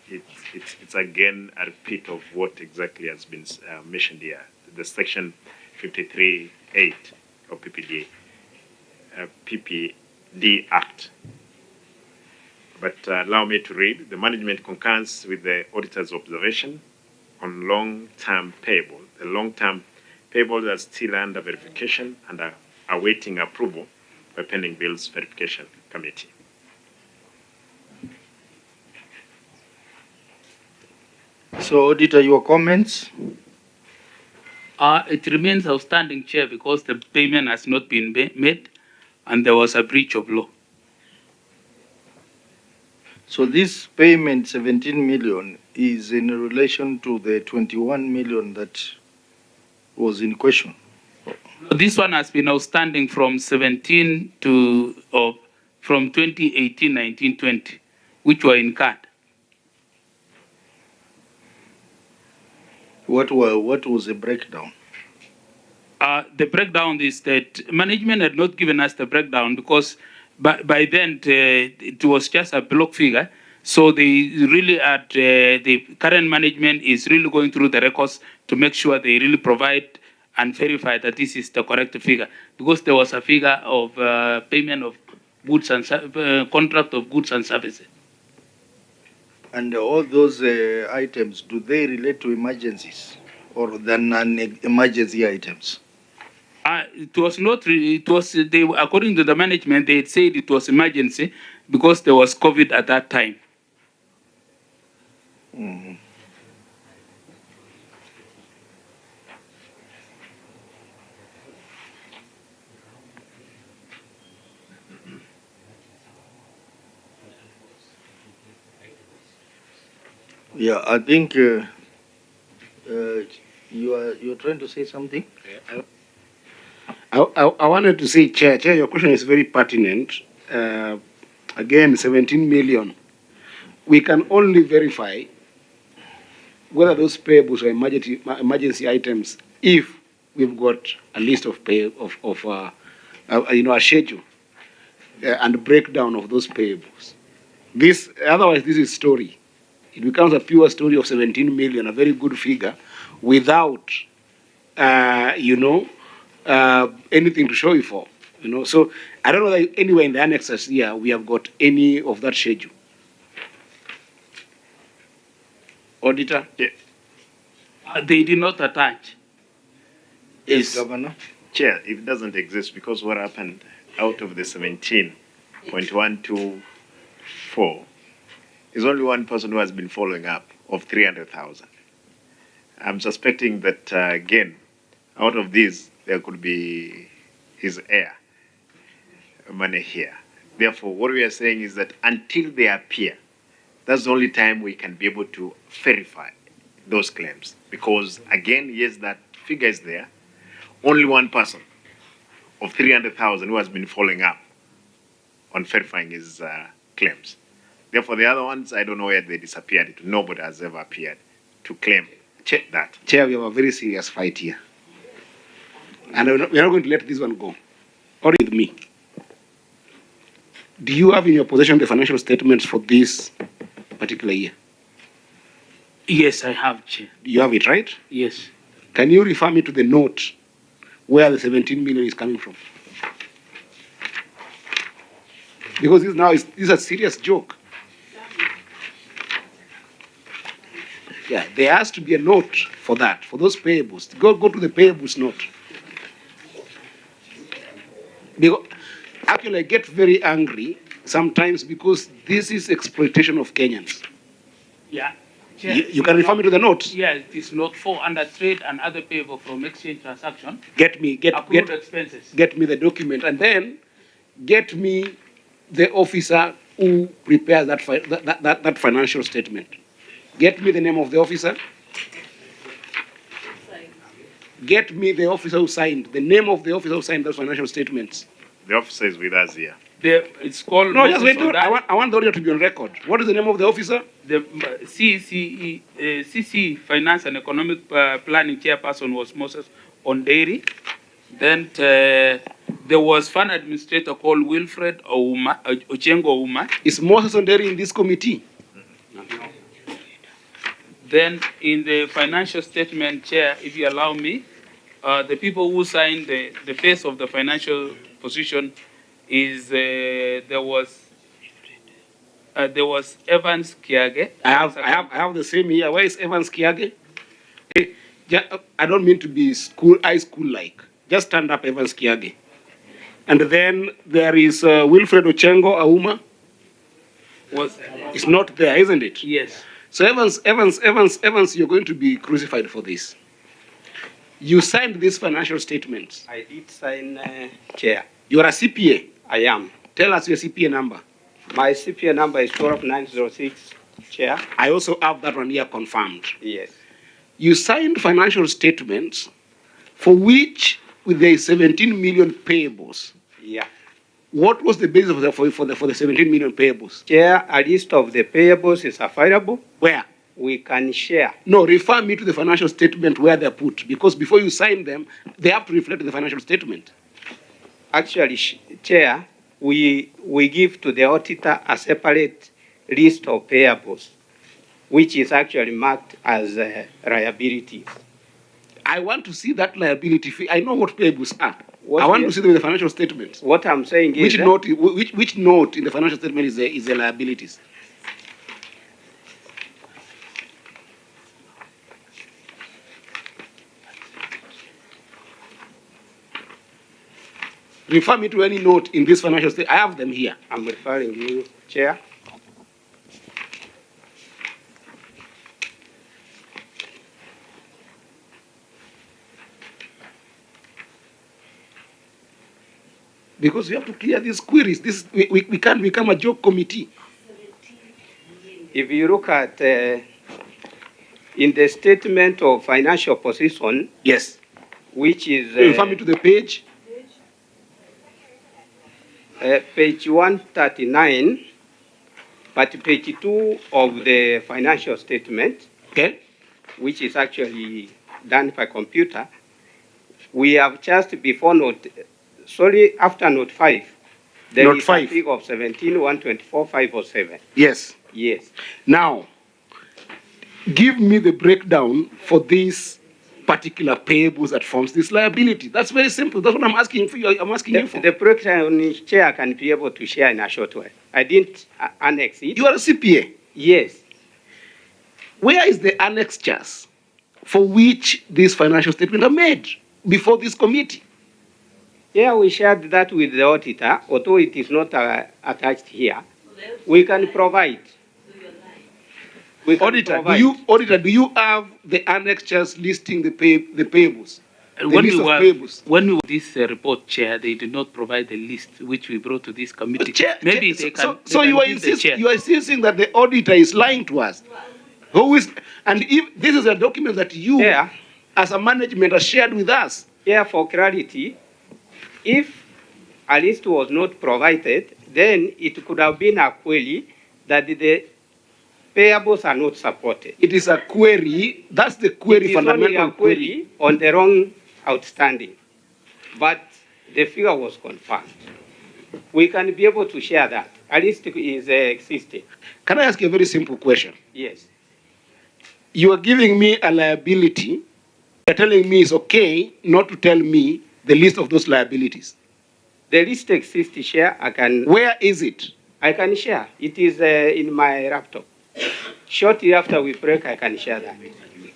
it's again a repeat of what exactly has been mentioned here. The section 53.8 of PPD Act. But allow me to read. The management concurs with the auditor's observation on long-term payable. The long-term payables are still under verification and are awaiting approval by pending bills verification committee. So, Auditor, your comments? It remains outstanding, Chair, because the payment has not been made and there was a breach of law. So this payment, 17 million, is in relation to the 21 million that was in question? This one has been outstanding from 17 to, from 2018, 19, 20, which were incurred. What was the breakdown? The breakdown is that management had not given us the breakdown because by then it was just a block figure. So they really the current management is really going through the records to make sure they really provide and verify that this is the correct figure, because there was a figure of payment of goods and contract of goods and services. And all those items, do they relate to emergencies or the non-emergency items? It was not. It was. They, according to the management, they said it was emergency because there was COVID at that time. Mm-hmm. Yeah, I think you're trying to say something. I wanted to say, Chair, your question is very pertinent. Again, 17 million. We can only verify whether those payables are emergency items if we've got a list of a schedule and breakdown of those payables. Otherwise, this is story. It becomes a pure story of 17 million, a very good figure, without, anything to show you for. So I don't know that anywhere in the annexes here we have got any of that schedule. Auditor? Yeah. They did not attach. Yes, Governor. Chair, if it doesn't exist, because what happened out of the 17.124 is only one person who has been following up of 300,000. I'm suspecting that, again, out of these, there could be his heir money here. Therefore, what we are saying is that until they appear, that's the only time we can be able to verify those claims. Because, again, yes, that figure is there. Only one person of 300,000 who has been following up on verifying his claims. Therefore, the other ones, I don't know where they disappeared. Nobody has ever appeared to claim that. Chair, we have a very serious fight here. And we're not going to let this one go. Or with me. Do you have in your possession the financial statements for this particular year? Yes, I have, Chair. You have it, right? Yes. Can you refer me to the note where the 17 million is coming from? Because this is a serious joke. Yeah, there has to be a note for that, for those payables. Go to the payables note. Because actually, I get very angry sometimes because this is exploitation of Kenyans. Yeah. You can refer me to the note. Yeah, it is not for under trade and other payable from exchange transaction. Approved expenses. Get me the document, and then get me the officer who prepares that financial statement. Get me the name of the officer. Get me the officer who signed, the name of the officer who signed those financial statements. The officer is with us here. It's called... No, just wait. I want the audio to be on record. What is the name of the officer? The CC Finance and Economic Planning Chairperson was Moses Onderi. Then there was fund administrator called Wilfred Ochengo Ouma. Is Moses Onderi in this committee? Then in the financial statement, Chair, if you allow me, the people who signed the face of the financial position is there was Evans Kiage. I have the same here. Where is Evans Kiage? Hey, I don't mean to be high school like. Just stand up, Evans Kiage. And then there is Wilfred Ochengo Auma. It's not there, isn't it? Yes. So Evans, you're going to be crucified for this. You signed these financial statements. I did sign, Chair. You are a CPA. I am. Tell us your CPA number. My CPA number is 12906, Chair. I also have that one here confirmed. Yes. You signed financial statements for which with the 17 million payables. Yeah. What was the basis for the 17 million payables? Chair, a list of the payables is available. Where? We can share. No, refer me to the financial statement where they're put, because before you sign them, they have to reflect the financial statement. Actually, Chair, we give to the auditor a separate list of payables, which is actually marked as liabilities. I want to see that liability fee. I know what payables are. I want to see them in the financial statements. What I'm saying is... Which note in the financial statement is the liabilities? Refer me to any note in this financial statement. I have them here. I'm referring you, Chair. Because we have to clear these queries. We can't become a joke committee. If you look at in the statement of financial position. Yes. Which is... refer me to the page. Page 139, but page 2 of the financial statement. Okay. Which is actually done by computer. We have just before note, after note 5, there Note is 5. a figure of 17,124,507. Yes. Yes. Now, give me the breakdown for this particular payables that forms this liability. That's very simple. That's what I'm asking for you. I'm asking you for. The breakdown chair can be able to share in a short while. I didn't annex it. You are a CPA? Yes. Where is the annexures for which these financial statements are made before this committee? Yeah, we shared that with the auditor, although it is not attached here. We can provide. Auditor, do you have the annexures listing the payables? When we were this report, Chair, they did not provide the list which we brought to this committee. Maybe they can. So you are insisting that the auditor is lying to us. Who is? And if this is a document that you, as a management, are shared with us. Yeah, for clarity, if a list was not provided, then it could have been a query that the payables are not supported. It is a query. That's the query, fundamental only a query on the wrong outstanding. But the figure was confirmed. We can be able to share that. A list is existing. Can I ask you a very simple question? Yes. You are giving me a liability. You're telling me it's okay not to tell me the list of those liabilities. The list exists, share. I can. Where is it? I can share. It is in my laptop. Shortly after we break, I can share that.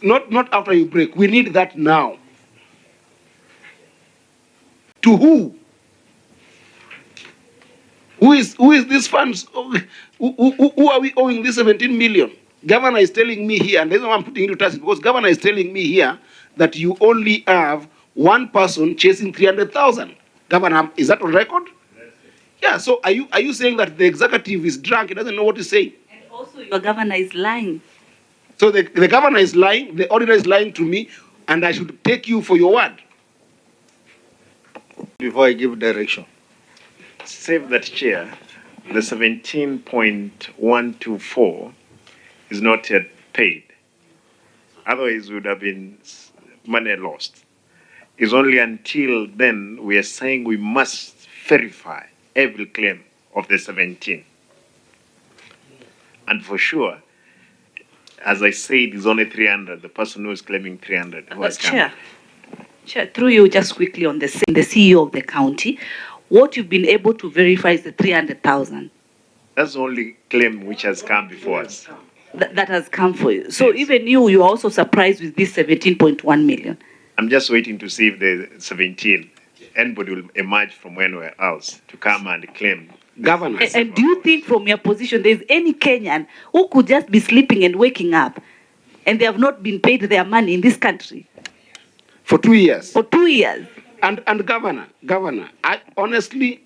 Not after you break. We need that now. To who? Who is these funds? Who are we owing this 17 million? Governor is telling me here, and that's why I'm putting into task, because Governor is telling me here that you only have one person chasing 300,000. Governor, is that on record? Yeah. So are you saying that the executive is drunk? He doesn't know what to say. And also, your governor is lying. So the governor is lying. The auditor is lying to me, and I should take you for your word. Before I give direction. Save that, Chair. The 17.124 is not yet paid. Otherwise, it would have been money lost. It's only until then we are saying we must verify every claim of the 17. And for sure, as I said, it's only 300. The person who is claiming 300. Chair, through you just quickly on the CEO of the county, what you've been able to verify is the 300,000. That's the only claim which has come before us. That has come for you. So even you are also surprised with this 17.1 million. I'm just waiting to see if the 17, anybody will emerge from anywhere else to come and claim. Governor. And do you think from your position there's any Kenyan who could just be sleeping and waking up and they have not been paid their money in this country? For 2 years. For 2 years. And Governor, I honestly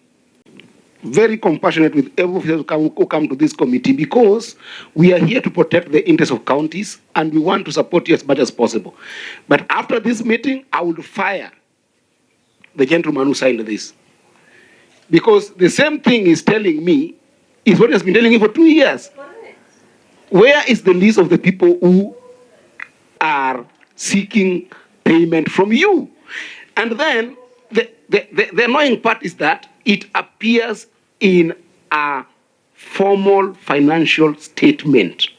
very compassionate with every officer who come to this committee, because we are here to protect the interests of counties and we want to support you as much as possible. But after this meeting, I will fire the gentleman who signed this. Because the same thing is telling me is what he has been telling me for 2 years. Where is the list of the people who are seeking payment from you? And then the annoying part is that it appears in a formal financial statement.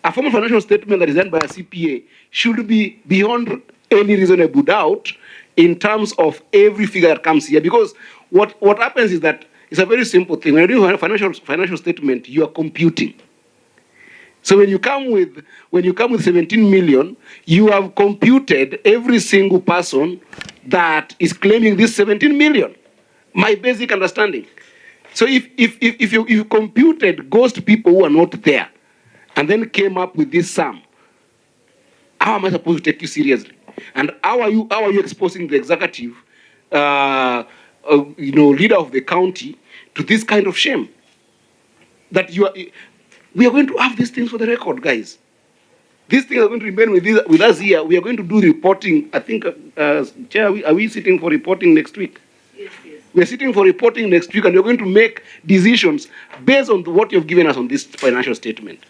A formal financial statement that is done by a CPA should be beyond any reasonable doubt in terms of every figure that comes here. Because what happens is that it's a very simple thing. When you do a financial statement, you are computing. So when you come with 17 million, you have computed every single person that is claiming this 17 million. My basic understanding. So if you computed ghost people who are not there, and then came up with this sum, how am I supposed to take you seriously? And how are you exposing the executive, leader of the county, to this kind of shame? That we are going to have these things for the record, guys. These things are going to remain with us here. We are going to do reporting. I think, Chair, are we sitting for reporting next week? Yes, yes. We are sitting for reporting next week, and we're going to make decisions based on what you've given us on this financial statement.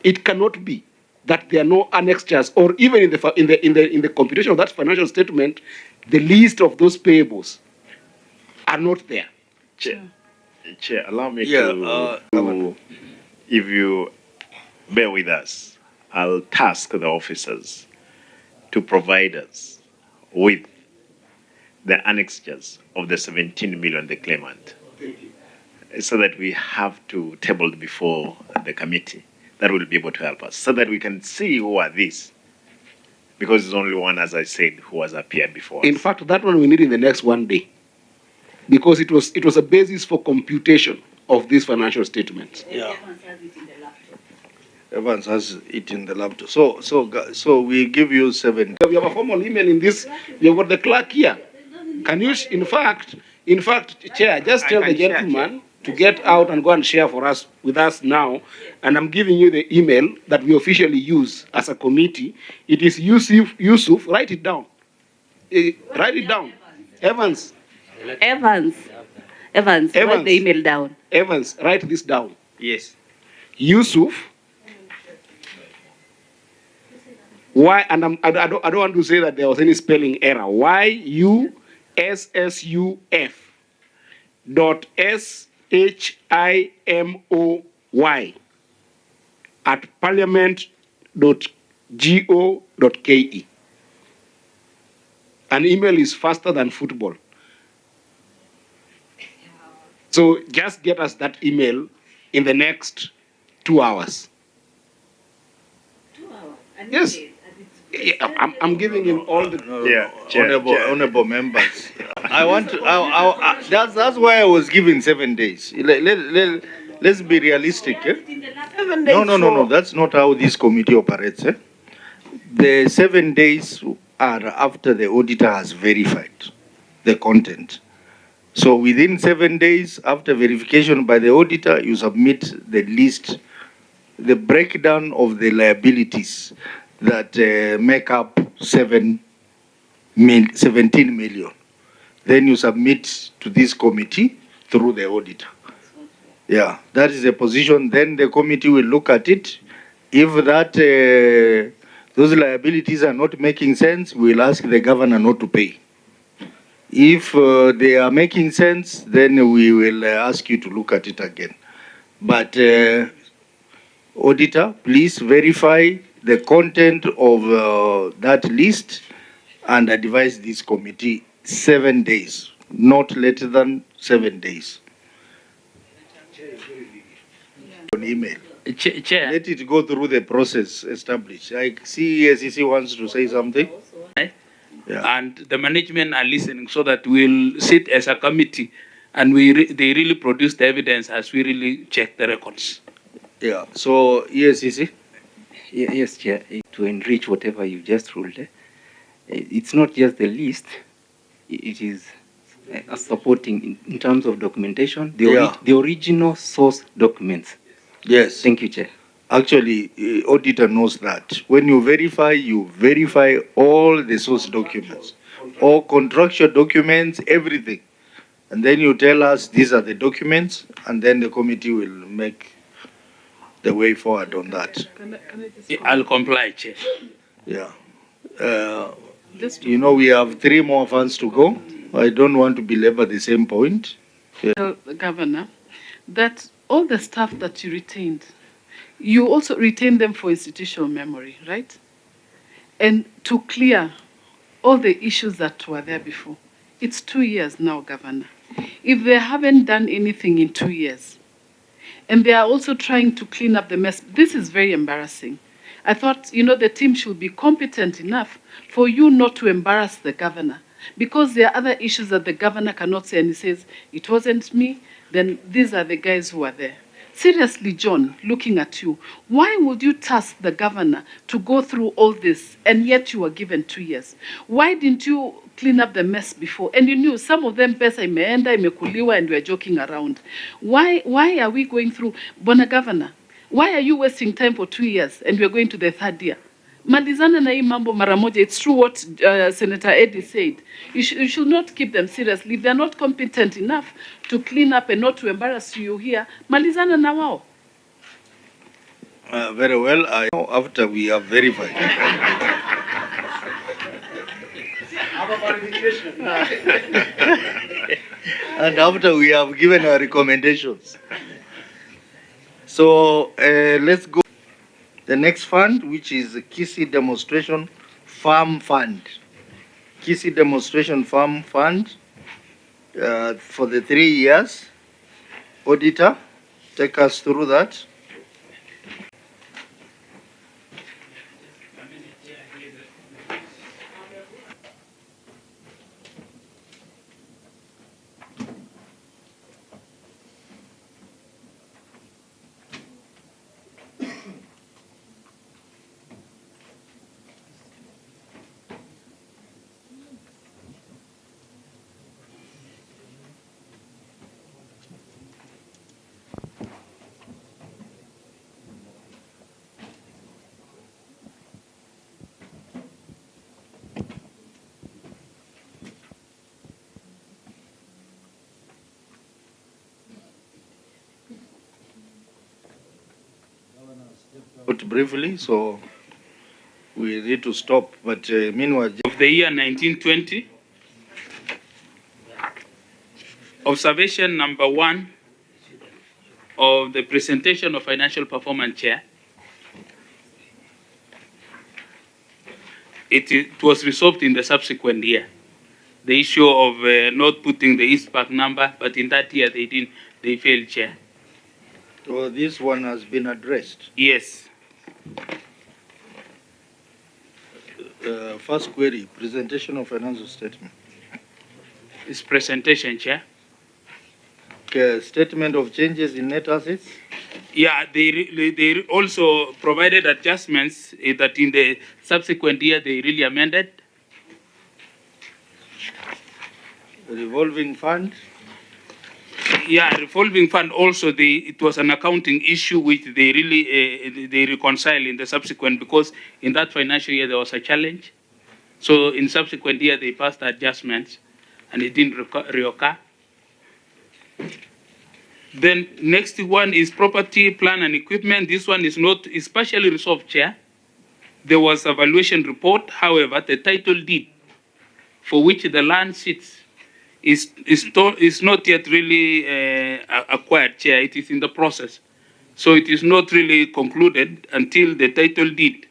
It cannot be that there are no annexures, or even in the computation of that financial statement, the list of those payables are not there. Chair, allow me Yeah, to, if you bear with us, I'll task the officers to provide us with the annexures of the 17 million they claimant, so that we have to table it before the committee that will be able to help us, so that we can see who are these. Because there's only one, as I said, who has appeared before us. In fact, that one we need in the next one day, because it was a basis for computation of these financial statements. Yeah. Evans has it in the laptop. So we give you 7. We have a formal email in this. We have got the clerk here. Can you, in fact, Chair, just tell the gentleman to get out and go and share with us now. And I'm giving you the email that we officially use as a committee. It is Yusuf. Write it down. Write it down. Evans. Write the email down. Evans, write this down. Yes. Yusuf. Why? And I don't want to say that there was any spelling error. YUSUF.SHIMOY@parliament.go.ke. An email is faster than football. So just get us that email in the next 2 hours. 2 hours? Yes. I'm giving him all the honorable members. I want to. That's why I was given 7 days. Let's be realistic. Eh? No. That's not how this committee operates. Eh? The 7 days are after the auditor has verified the content. So within 7 days after verification by the auditor, you submit the list, the breakdown of the liabilities that make up 17 million. Then you submit to this committee through the auditor. Yeah, that is the position. Then the committee will look at it. If that those liabilities are not making sense, we'll ask the governor not to pay. If they are making sense, then we will ask you to look at it again. But auditor, please verify the content of that list and advise this committee 7 days, not later than 7 days. On email. Chair. Let it go through the process established. I see EACC wants to say something. Yeah. And the management are listening, so that we'll sit as a committee and they really produce the evidence as we really check the records. Yeah. So EACC. Yes, Chair. To enrich whatever you just ruled, it's not just the list. It is supporting in terms of documentation, the original source documents. Yes. Thank you, Chair. Actually, auditor knows that. When you verify all the source documents, all contractual documents, everything. And then you tell us these are the documents, and then the committee will make the way forward on that. I'll comply, Chair. Yeah. You know, we have 3 more funds to go. I don't want to belabor the same point. Yeah. Tell the governor that all the staff that you retained, you also retain them for institutional memory, right? And to clear all the issues that were there before. It's 2 years now, Governor. If they haven't done anything in 2 years, and they are also trying to clean up the mess, this is very embarrassing. I thought, the team should be competent enough for you not to embarrass the governor, because there are other issues that the governor cannot say, and he says, it wasn't me, then these are the guys who are there. Seriously, John, looking at you, why would you task the governor to go through all this, and yet you were given 2 years? Why didn't you clean up the mess before? And you knew some of them pesa imeenda, imekuliwa, and we are joking around. Why are we going through, Bona Governor? Why are you wasting time for 2 years and we are going to the 3rd year? Malizana na hii mambo mara moja. It's true what Senator Eddie said. You should not keep them seriously. If they're not competent enough to clean up and not to embarrass you here, malizana na wao. Very well. I know after we have verified. And after we have given our recommendations. So let's go. The next fund, which is the Kisii Demonstration Farm Fund. Kisii Demonstration Farm Fund for the 3 years. Auditor, take us through that. Briefly, so we need to stop. But meanwhile, of the year 1920, observation number 1 of the presentation of financial performance chair. It was resolved in the subsequent year. The issue of not putting the East Park number, but in that year they failed, chair. So this one has been addressed. Yes. First query, presentation of financial statement. It's presentation, chair. Okay, statement of changes in net assets. Yeah, they also provided adjustments that in the subsequent year they really amended. Revolving fund. Yeah, revolving fund also, it was an accounting issue which they really they reconcile in the subsequent, because in that financial year there was a challenge. So in subsequent year they passed adjustments and it didn't reoccur. Then next one is property, plant and equipment. This one is partially resolved, chair. There was a valuation report, however, the title deed for which the land sits is not yet really acquired, chair. It is in the process. So it is not really concluded until the title deed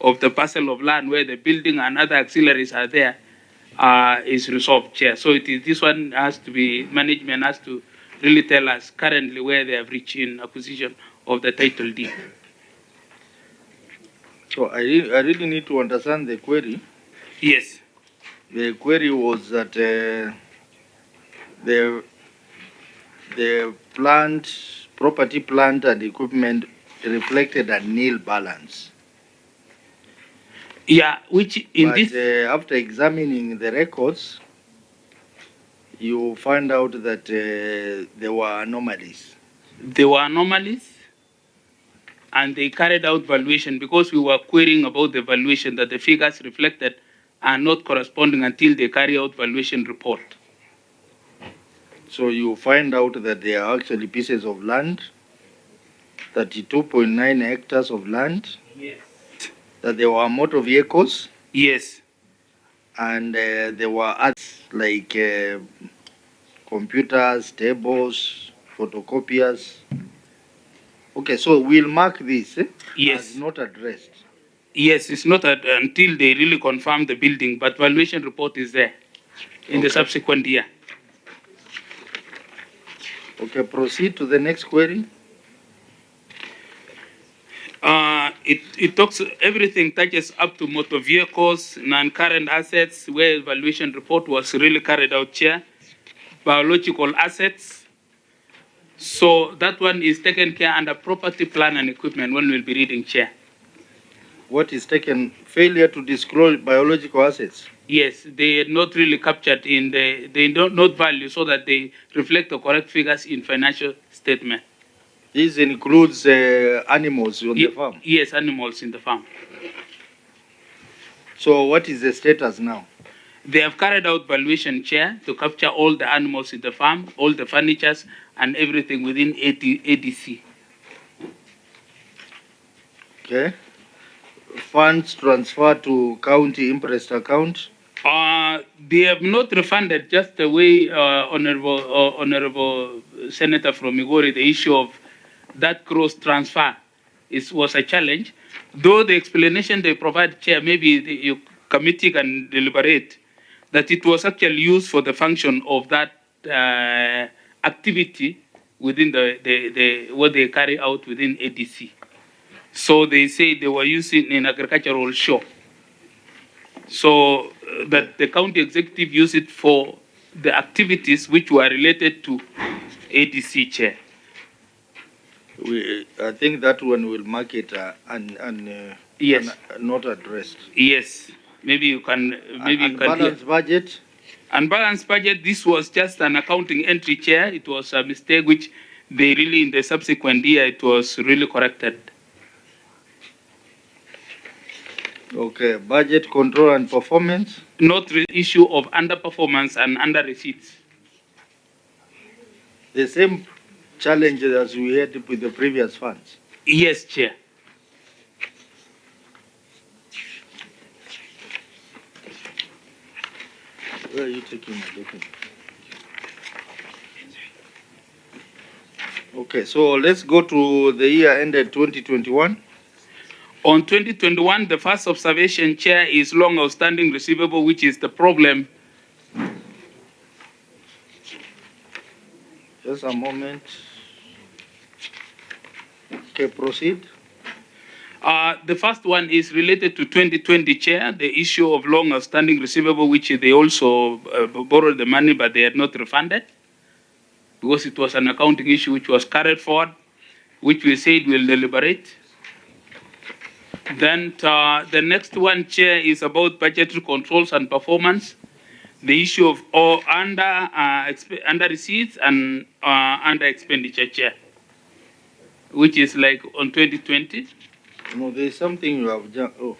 of the parcel of land where the building and other auxiliaries are there is resolved, chair. So this one has to be, management has to really tell us currently where they have reached in acquisition of the title deed. So I really need to understand the query. Yes. The query was that the property, plant and equipment reflected a nil balance. Yeah, which in this... after examining the records, you find out that there were anomalies. There were anomalies, and they carried out valuation because we were querying about the valuation that the figures reflected are not corresponding until they carry out valuation report. So you find out that there are actually pieces of land, 32.9 hectares of land. Yes. That there were motor vehicles. Yes. And there were others like computers, tables, photocopiers. Okay, so we'll mark this yes. as not addressed. Yes, it's not until they really confirm the building, but valuation report is there in the subsequent year. Okay, proceed to the next query. It talks, everything touches up to motor vehicles, non-current assets, where evaluation report was really carried out, chair, biological assets. So that one is taken care under property, plant and equipment when we'll be reading, chair. What is taken? Failure to disclose biological assets? Yes, they are not really captured in they don't not value so that they reflect the correct figures in financial statement. This includes animals on the farm? Yes, animals in the farm. So what is the status now? They have carried out valuation, Chair, to capture all the animals in the farm, all the furnitures, and everything within ADC. Okay. Funds transferred to county interest account? They have not refunded, just the way Honorable Senator from Migori, the issue of that cross transfer was a challenge. Though the explanation they provide, Chair, maybe your committee can deliberate, that it was actually used for the function of that activity within what they carry out within ADC. So they say they were using in agricultural show. So that the county executive used it for the activities which were related to ADC, Chair. I think that one will mark it yes. Not addressed. Yes, maybe you can. Maybe you can. Unbalanced budget. Unbalanced budget. This was just an accounting entry, Chair. It was a mistake which they really, in the subsequent year, it was really corrected. Okay, budget control and performance. Not the issue of underperformance and under receipts. The same challenges as we had with the previous funds. Yes, Chair. Where are you taking my document? Okay, so let's go to the year ended 2021. On 2021, the first observation, Chair, is long outstanding receivable, which is the problem. Just a moment. Okay, proceed. The first one is related to 2020, Chair, the issue of long outstanding receivable, which they also borrowed the money, but they had not refunded, because it was an accounting issue which was carried forward, which we said we'll deliberate. Then the next one, Chair, is about budgetary controls and performance. The issue of under receipts and under expenditure, Chair, which is like on 2020. No, there's something you have done. Oh.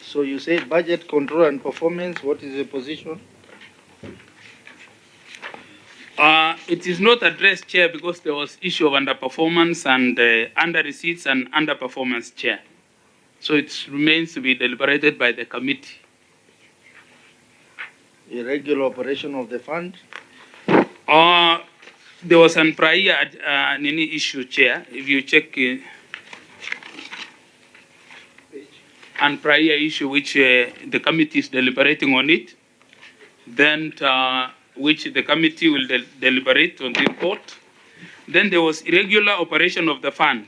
So you say budget control and performance. What is the position? It is not addressed, Chair, because there was issue of underperformance and under receipts and underperformance, Chair. So it remains to be deliberated by the committee. Irregular operation of the fund? There was an prior issue, Chair. If you check and prior issue which the committee is deliberating on it, then which the committee will deliberate on the report. Then there was irregular operation of the fund.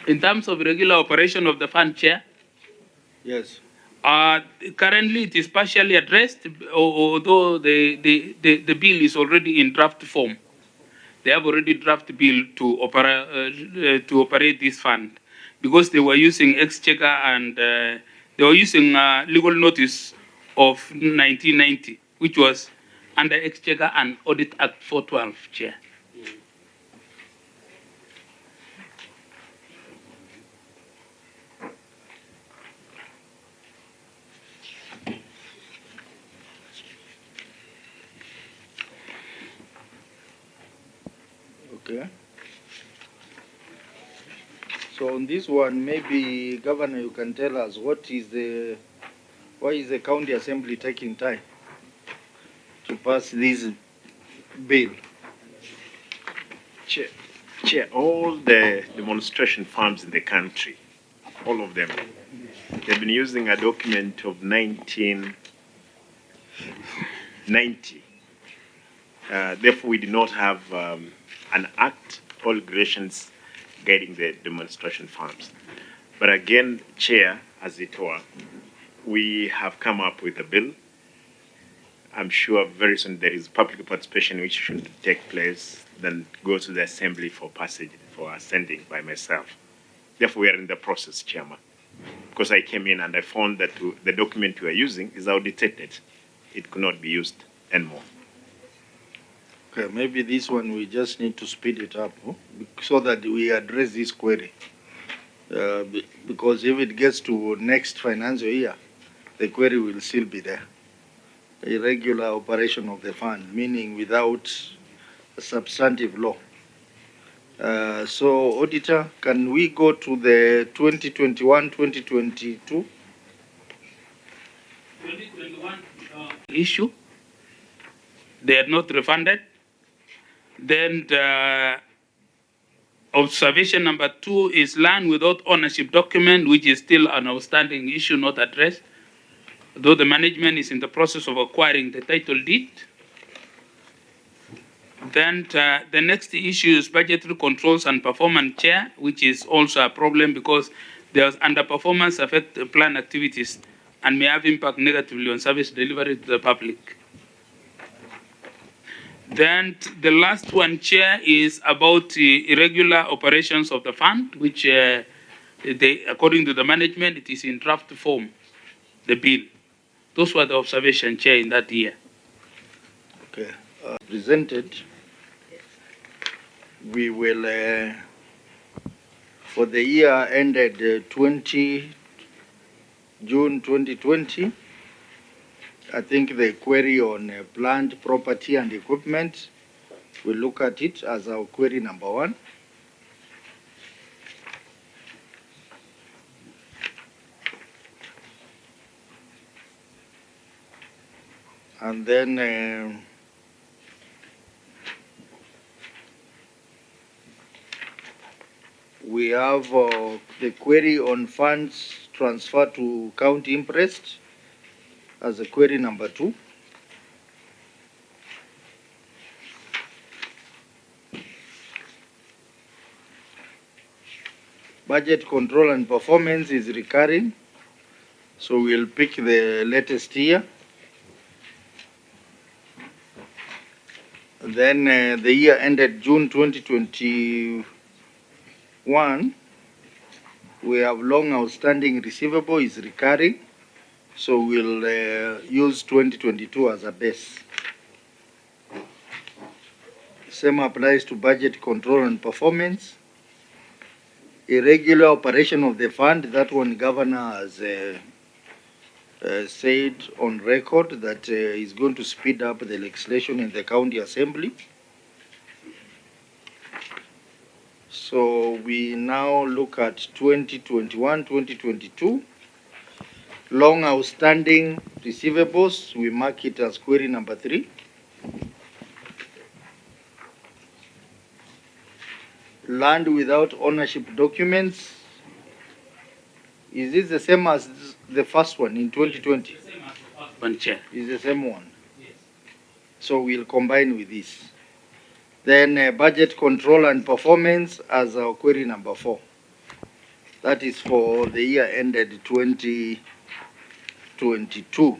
In terms of regular operation of the fund, Chair? Yes. Currently, it is partially addressed, although the bill is already in draft form. They have already drafted bill to operate this fund, because they were using exchequer and they were using legal notice of 1990, which was under Exchequer and Audit Act 412, Chair. Okay. So on this one, maybe Governor, you can tell us why is the County Assembly taking time to pass this bill? Chair, all the demonstration farms in the country, all of them, they've been using a document of 1990. Therefore, we do not have an act or regulations guiding the demonstration farms. But again, Chair, as it were, we have come up with a bill. I'm sure very soon there is public participation which should take place, then go to the Assembly for passage, for ascending by myself. Therefore, we are in the process, Chairman. because I came in and I found that the document we are using is outdated. It could not be used anymore. Okay, maybe this one we just need to speed it up so that we address this query. Because if it gets to next financial year, the query will still be there. Irregular operation of the fund, meaning without a substantive law. So, Auditor, can we go to the 2021-2022? 2021 issue. They are not refunded. Then the observation number 2 is land without ownership document, which is still an outstanding issue not addressed, though the management is in the process of acquiring the title deed. Then the next issue is budgetary controls and performance chair, which is also a problem because there's underperformance affect the plan activities and may have impact negatively on service delivery to the public. Then the last one, Chair, is about irregular operations of the fund, which according to the management, it is in draft form, the bill. Those were the observations, Chair, in that year. Okay, presented. We will, for the year ended June 2020, I think the query on plant, property, and equipment, we'll look at it as our query number 1. And then we have the query on funds transferred to county interest as a query number 2. Budget control and performance is recurring, so we'll pick the latest year. Then the year ended June 2021, we have long outstanding receivable is recurring, so we'll use 2022 as a base. Same applies to budget control and performance. Irregular operation of the fund, that one Governor has said on record that he's going to speed up the legislation in the county assembly. So we now look at 2021-2022. Long outstanding receivables, we mark it as query number 3. Land without ownership documents, is this the same as the first one in 2020? Is the same one? Yes. So we'll combine with this. Then budget control and performance as our query number 4. That is for the year ended 2022.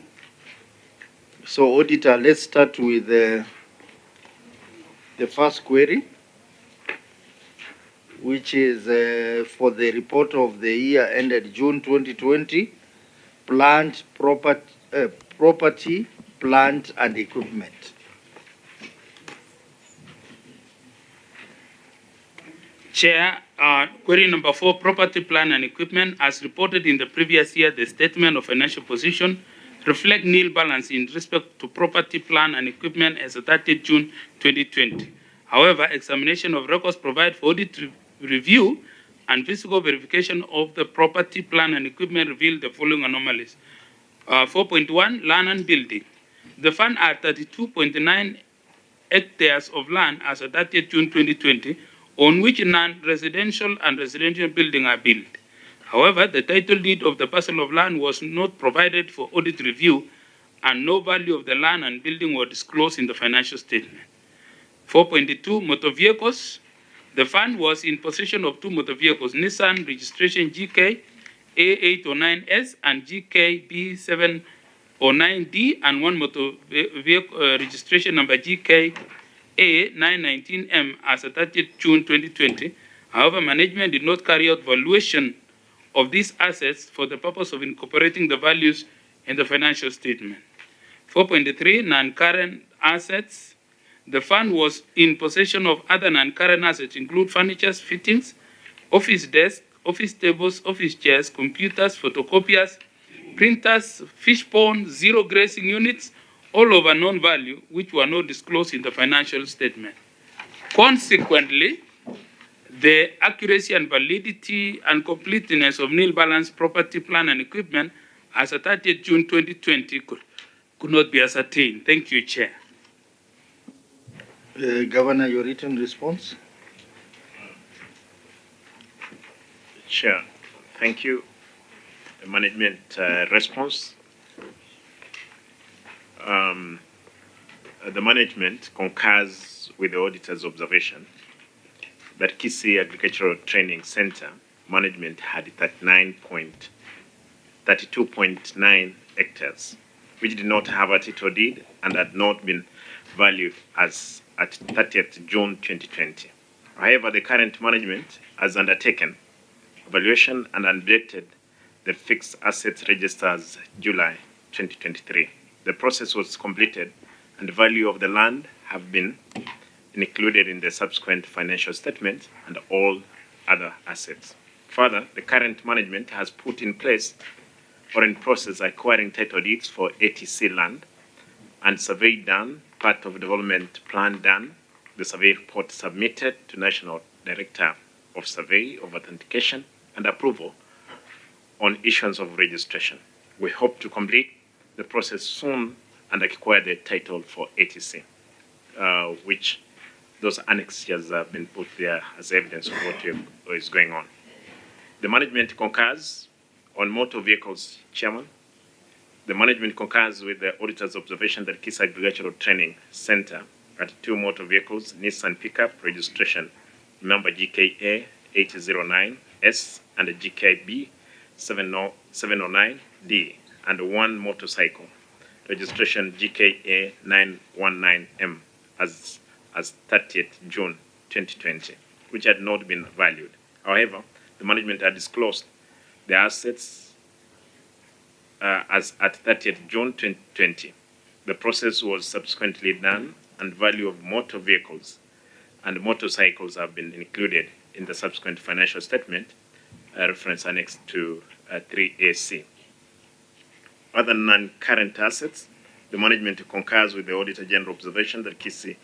So Auditor, let's start with the first query, which is for the report of the year ended June 2020, plant, property, plant, and equipment. Chair, query number 4, property, plant, and equipment. As reported in the previous year, the statement of financial position reflect nil balance in respect to property, plant, and equipment as of 30 June 2020. However, examination of records provide for audit review and physical verification of the property, plant, and equipment revealed the following anomalies. 4.1, land and building. The fund had 32.9 hectares of land as of 30 June 2020, on which non-residential and residential buildings are built. However, the title deed of the parcel of land was not provided for audit review, and no value of the land and building were disclosed in the financial statement. 4.2, motor vehicles. The fund was in possession of 2 motor vehicles, Nissan registration GK A809S and GK B709D, and 1 motor vehicle registration number GK A919M as of 30th June 2020. However, management did not carry out valuation of these assets for the purpose of incorporating the values in the financial statement. 4.3, non-current assets. The fund was in possession of other non-current assets, include furniture, fittings, office desks, office tables, office chairs, computers, photocopiers, printers, fish pond, zero grazing units, all of unknown value, which were not disclosed in the financial statement. Consequently, the accuracy and validity and completeness of nil balance property, plan, and equipment as at 30th June 2020 could not be ascertained. Thank you, Chair. Governor, your written response. Chair, thank you. The management response. The management concurs with the auditor's observation that Kisii Agricultural Training Center management had 32.9 hectares, which did not have a title deed and had not been valued as at 30th June 2020. However, the current management has undertaken evaluation and updated the fixed assets register as July 2023. The process was completed and the value of the land have been included in the subsequent financial statement and all other assets. Further, the current management has put in place or in process acquiring title deeds for EACC land and survey done, part of development plan done, the survey report submitted to National Director of Survey of Authentication and approval on issuance of registration. We hope to complete the process soon and acquire the title for EACC, which those annexures have been put there as evidence of what is going on. The management concurs on motor vehicles, Chairman. The management concurs with the auditor's observation that Kisii Agricultural Training Center had 2 motor vehicles, Nissan pickup, registration number GKA 809S and a GKB 709D, and 1 motorcycle, registration GKA 919M as 30th June 2020, which had not been valued. However, the management had disclosed the assets as at 30th June 2020. The process was subsequently done and value of motor vehicles and motorcycles have been included in the subsequent financial statement, reference annex to 3AC. Other non-current assets, the management concurs with the Auditor General observation that Kisii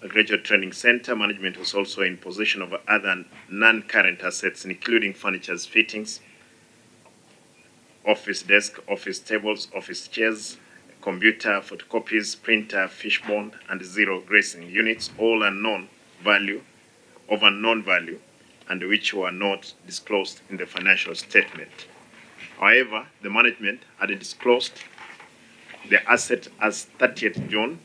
Agricultural Training Center management was also in possession of other non-current assets, including furniture, fittings, office desk, office tables, office chairs, computer, photocopies, printer, fish pond, and zero grazing units, all unknown value, of unknown value, and which were not disclosed in the financial statement. However, the management had disclosed the asset as 30th June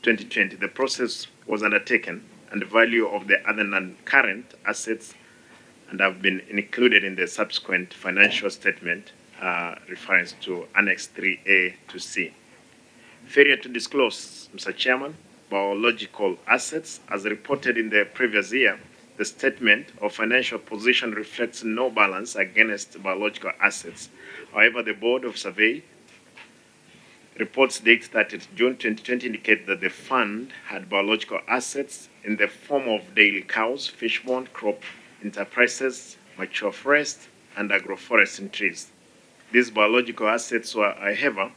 2020. The process was undertaken and the value of the other non-current assets and have been included in the subsequent financial statement refers to Annex 3A to C. Failure to disclose, Mr. Chairman, biological assets as reported in the previous year. The statement of financial position reflects no balance against biological assets. However, the Board of Survey reports dated 30th June 2020 indicate that the fund had biological assets in the form of daily cows, fish pond, crop enterprises, mature forest, and agroforestry trees. These biological assets were, however,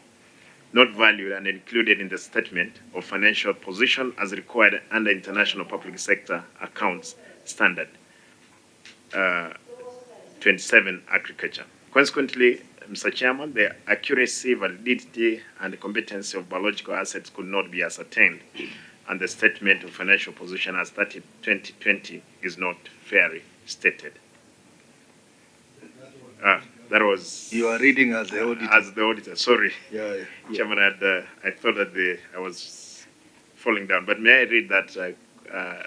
not valued and included in the statement of financial position as required under International Public Sector Accounts Standard 27 Agriculture. Consequently, Mr. Chairman, the accuracy, validity, and competency of biological assets could not be ascertained, and the statement of financial position as 30 2020 is not fairly stated. That was... You are reading as the auditor. As the auditor, sorry. Yeah. Chairman, I thought that I was falling down, but may I read that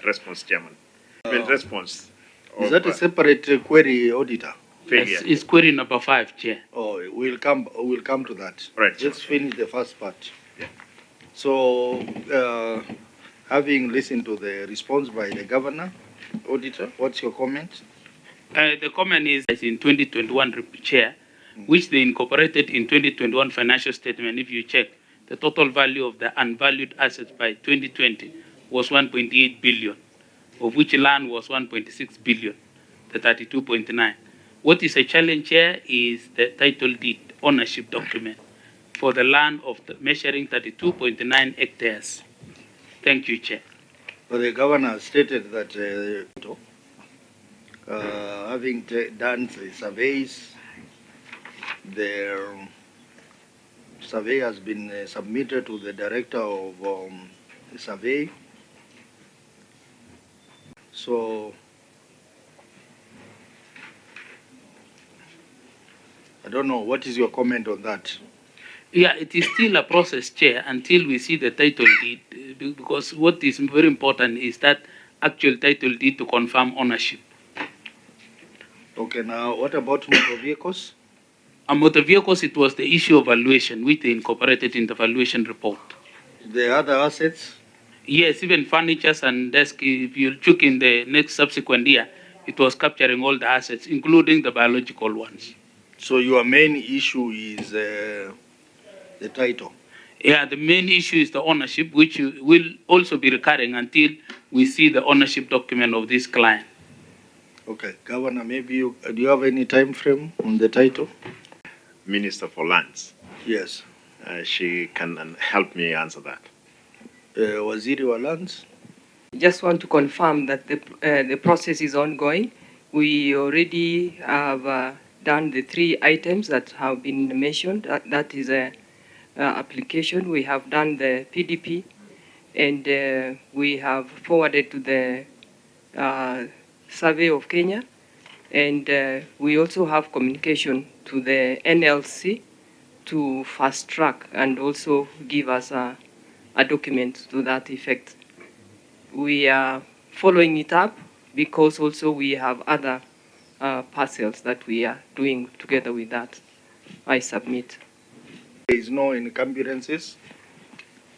response, Chairman? Response. Is that a separate query, auditor? Yes, it's query number 5, Chair. Oh, we'll come to that. Right. Let's finish the first part. Yeah. So, having listened to the response by the governor, auditor, what's your comment? The comment is in 2021 Chair, which they incorporated in 2021 financial statement. If you check, the total value of the unvalued assets by 2020 was 1.8 billion, of which land was 1.6 billion, the 32.9. What is a challenge here is the title deed ownership document for the land of measuring 32.9 hectares. Thank you, Chair. Well, the governor stated that having done the surveys, the survey has been submitted to the director of the survey. So I don't know, what is your comment on that? Yeah, it is still a process, Chair, until we see the title deed, because what is very important is that actual title deed to confirm ownership. Okay, now what about motor vehicles? Motor vehicles, it was the issue of valuation, which they incorporated in the valuation report. The other assets? Yes, even furnitures and desk, if you look in the next subsequent year, it was capturing all the assets, including the biological ones. So your main issue is the title? Yeah, the main issue is the ownership, which will also be recurring until we see the ownership document of this client. Okay, Governor, maybe do you have any time frame on the title? Minister for Lands. Yes. She can help me answer that. Waziri wa Lands? Just want to confirm that the process is ongoing. We already have done the 3 items that have been mentioned. That is a application. We have done the PDP, and we have forwarded to the Survey of Kenya, and we also have communication to the NLC to fast track and also give us a document to that effect. We are following it up because also we have other parcels that we are doing together with that. I submit. There is no encumbrances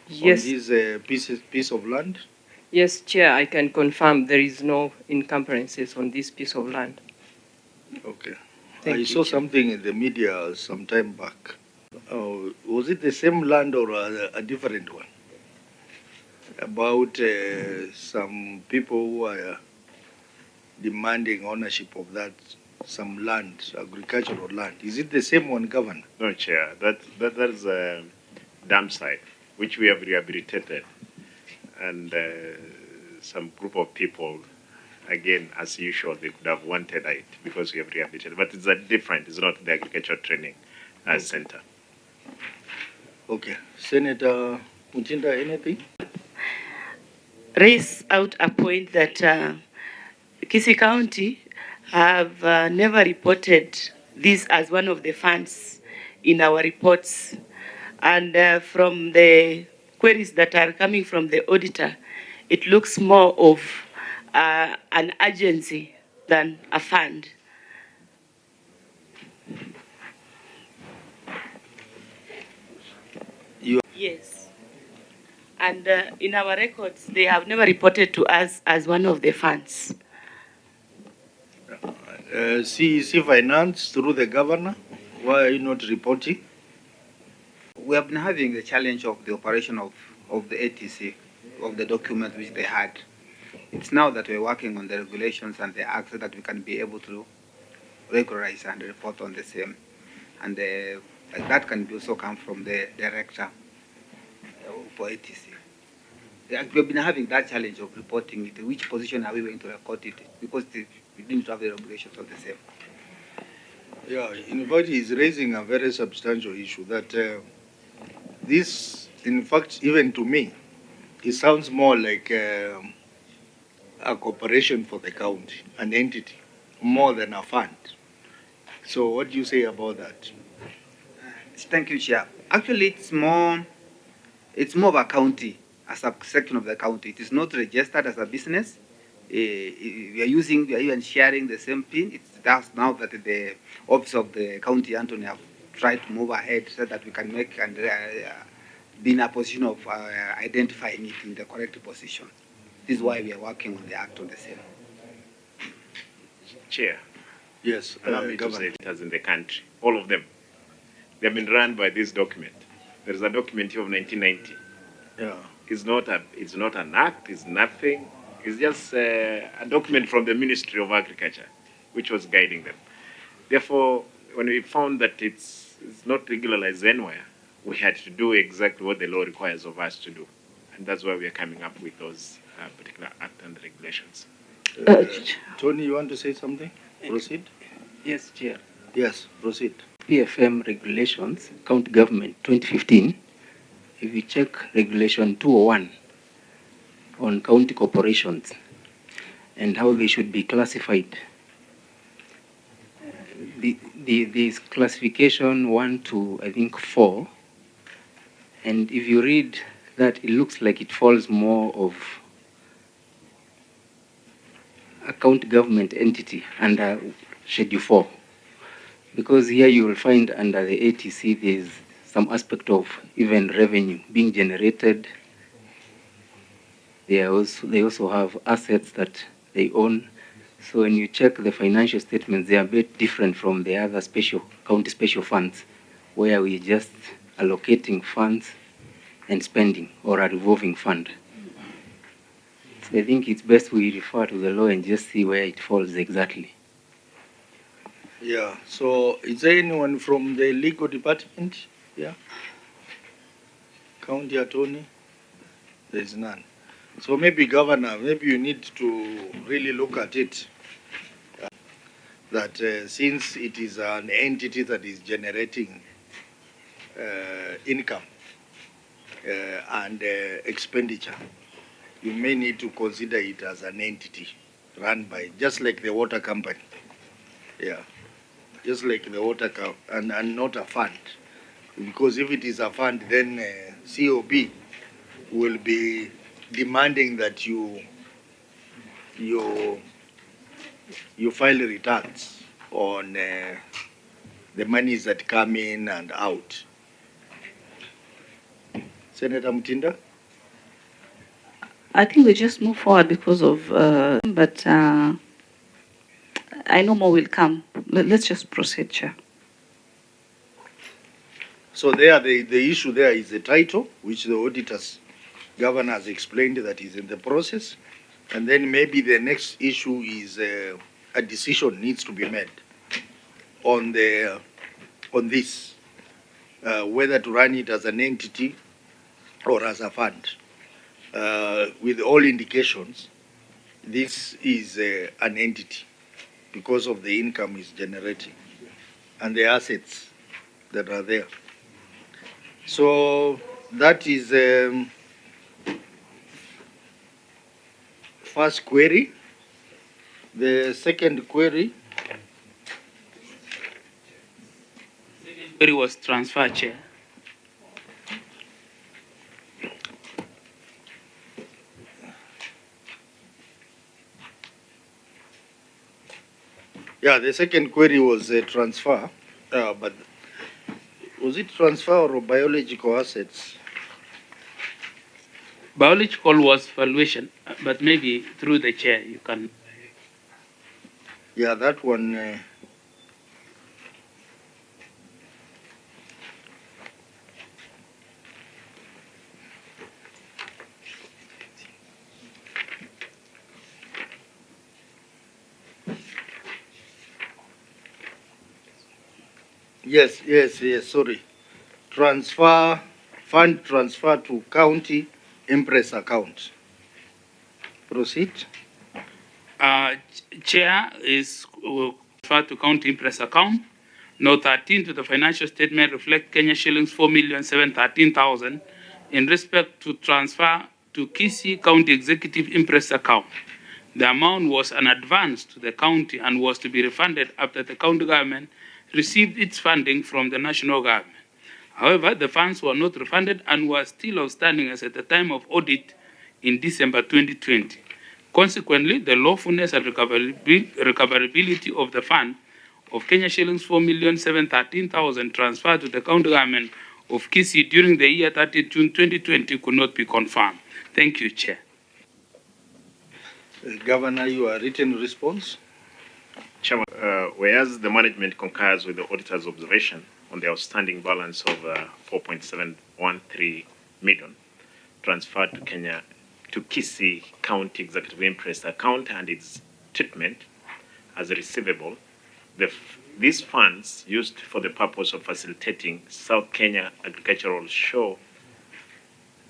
Yes. on this piece of land? Yes, Chair, I can confirm there is no encumbrances on this piece of land. Okay. Thank I you, saw Chair. something in the media some time back. Was it the same land or a different one? About some people who are demanding ownership of that, some land, agricultural land. Is it the same one, Governor? No, Chair. That is a dam site, which we have rehabilitated. And some group of people, again, as usual, they could have wanted it because we have rehabilitated. But it's different. It's not the agricultural training center. Okay. Senator Mutinda, anything? Raise out a point that Kisii County have never reported this as one of the funds in our reports. And from the queries that are coming from the auditor, it looks more of an agency than a fund. Yes. And in our records, they have never reported to us as one of the funds. CEC Finance through the governor, why are you not reporting? We have been having the challenge of the operation of the ATC, of the document which they had. It's now that we're working on the regulations and the acts so that we can be able to regularize and report on the same. And that can also come from the director for ATC. We've been having that challenge of reporting it. Which position are we going to record it? Because we didn't have the regulations on the same. Yeah, in fact, he's raising a very substantial issue that this, in fact, even to me, it sounds more like a corporation for the county, an entity, more than a fund. So what do you say about that? Thank you, Chair. Actually, it's more of a county, a subsection of the county. It is not registered as a business. We are even sharing the same PIN. It's just now that the office of the county Anthony have tried to move ahead so that we can make and be in a position of identifying it in the correct position. This is why we are working on the act on the same. Chair, Yes, allow me to say it as in the country, all of them. They have been run by this document. There is a document here of 1990. Yeah. It's not an act, it's nothing. It's just a document from the Ministry of Agriculture, which was guiding them. Therefore, when we found that it's not regularized anywhere, we had to do exactly what the law requires of us to do. And that's why we are coming up with those particular act and regulations. Tony, you want to say something? Proceed. Yes, Chair. Yes, proceed. PFM regulations, County Government 2015, if you check Regulation 201 on county corporations and how they should be classified, this classification 1 to, I think, 4, and if you read that, it looks like it falls more of a county government entity under Schedule 4. Because here you will find under the ATC there's some aspect of even revenue being generated. They also have assets that they own. So when you check the financial statements, they are a bit different from the other county special funds, where we're just allocating funds and spending, or a revolving fund. So I think it's best we refer to the law and just see where it falls exactly. Yeah, so is there anyone from the legal department? Yeah. County attorney? There is none. So maybe Governor, maybe you need to really look at it. That since it is an entity that is generating income and expenditure, you may need to consider it as an entity run by, just like the water company. Yeah. Just like the water company, and not a fund. Because if it is a fund, then COB will be demanding that you file returns on the monies that come in and out. Senator Mutinda? I think we just move forward because of, but I know more will come. Let's just proceed, Chair. So there, the issue there is the title, which the auditors, Governor has explained that is in the process. And then maybe the next issue is a decision needs to be made on this, whether to run it as an entity or as a fund. With all indications, this is an entity because of the income it's generating and the assets that are there. So that is first query. The second query. Query was transfer, Chair. Yeah, the second query was a transfer, but was it transfer or biological assets? Biological was valuation, but maybe through the chair you can. Yeah, that one. Yes, sorry. Fund transfer to county Impress account. Proceed. Chair is transferred to county Impress account. Note 13 to the financial statement reflect Kenya shillings 4,713,000 in respect to transfer to Kisii County Executive Impress account. The amount was an advance to the county and was to be refunded after the county government received its funding from the national government. However, the funds were not refunded and were still outstanding as at the time of audit in December 2020. Consequently, the lawfulness and recoverability of the fund of Kenya shillings 4,713,000 transferred to the county government of Kisii during the year 30 June 2020 could not be confirmed. Thank you, Chair. Governor, your written response. Chairman, whereas the management concurs with the auditor's observation on the outstanding balance of 4.713 million transferred to Kisii County Executive Interest Account and its treatment as a receivable, these funds used for the purpose of facilitating South Kenya Agricultural Show,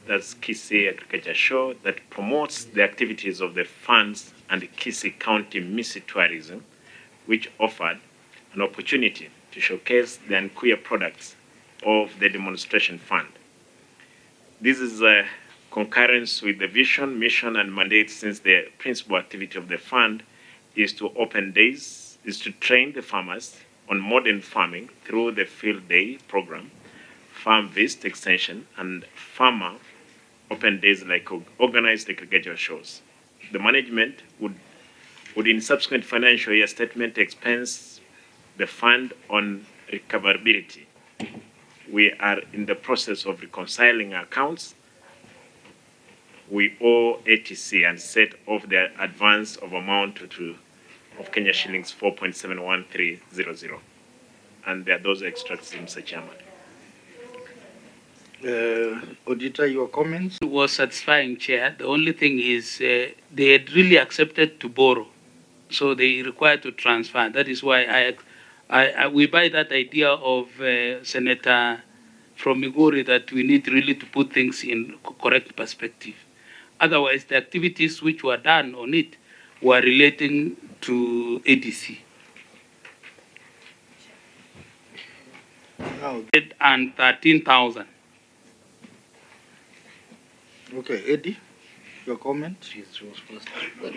that's Kisii Agriculture Show, that promotes the activities of the funds and the Kisii County Misuse Tourism, which offered an opportunity to showcase the Ongwae products of the demonstration fund. This is a concurrence with the vision, mission, and mandate, since the principal activity of the fund is to train the farmers on modern farming through the field day program, farm visit extension, and farmer open days like organized agricultural shows. The management would in subsequent financial year statement expense the fund on recoverability. We are in the process of reconciling accounts. We owe EACC and set off the advance of amount of Kenya shillings 4.71300. And there are those extracts, Mr. Chairman. Auditor, your comments? It was satisfying, Chair. The only thing is they had really accepted to borrow, so they required to transfer. That is why we buy that idea of Senator from Migori that we need really to put things in correct perspective. Otherwise, the activities which were done on it were relating to ADC. And 13,000. Okay, Eddie, your comment?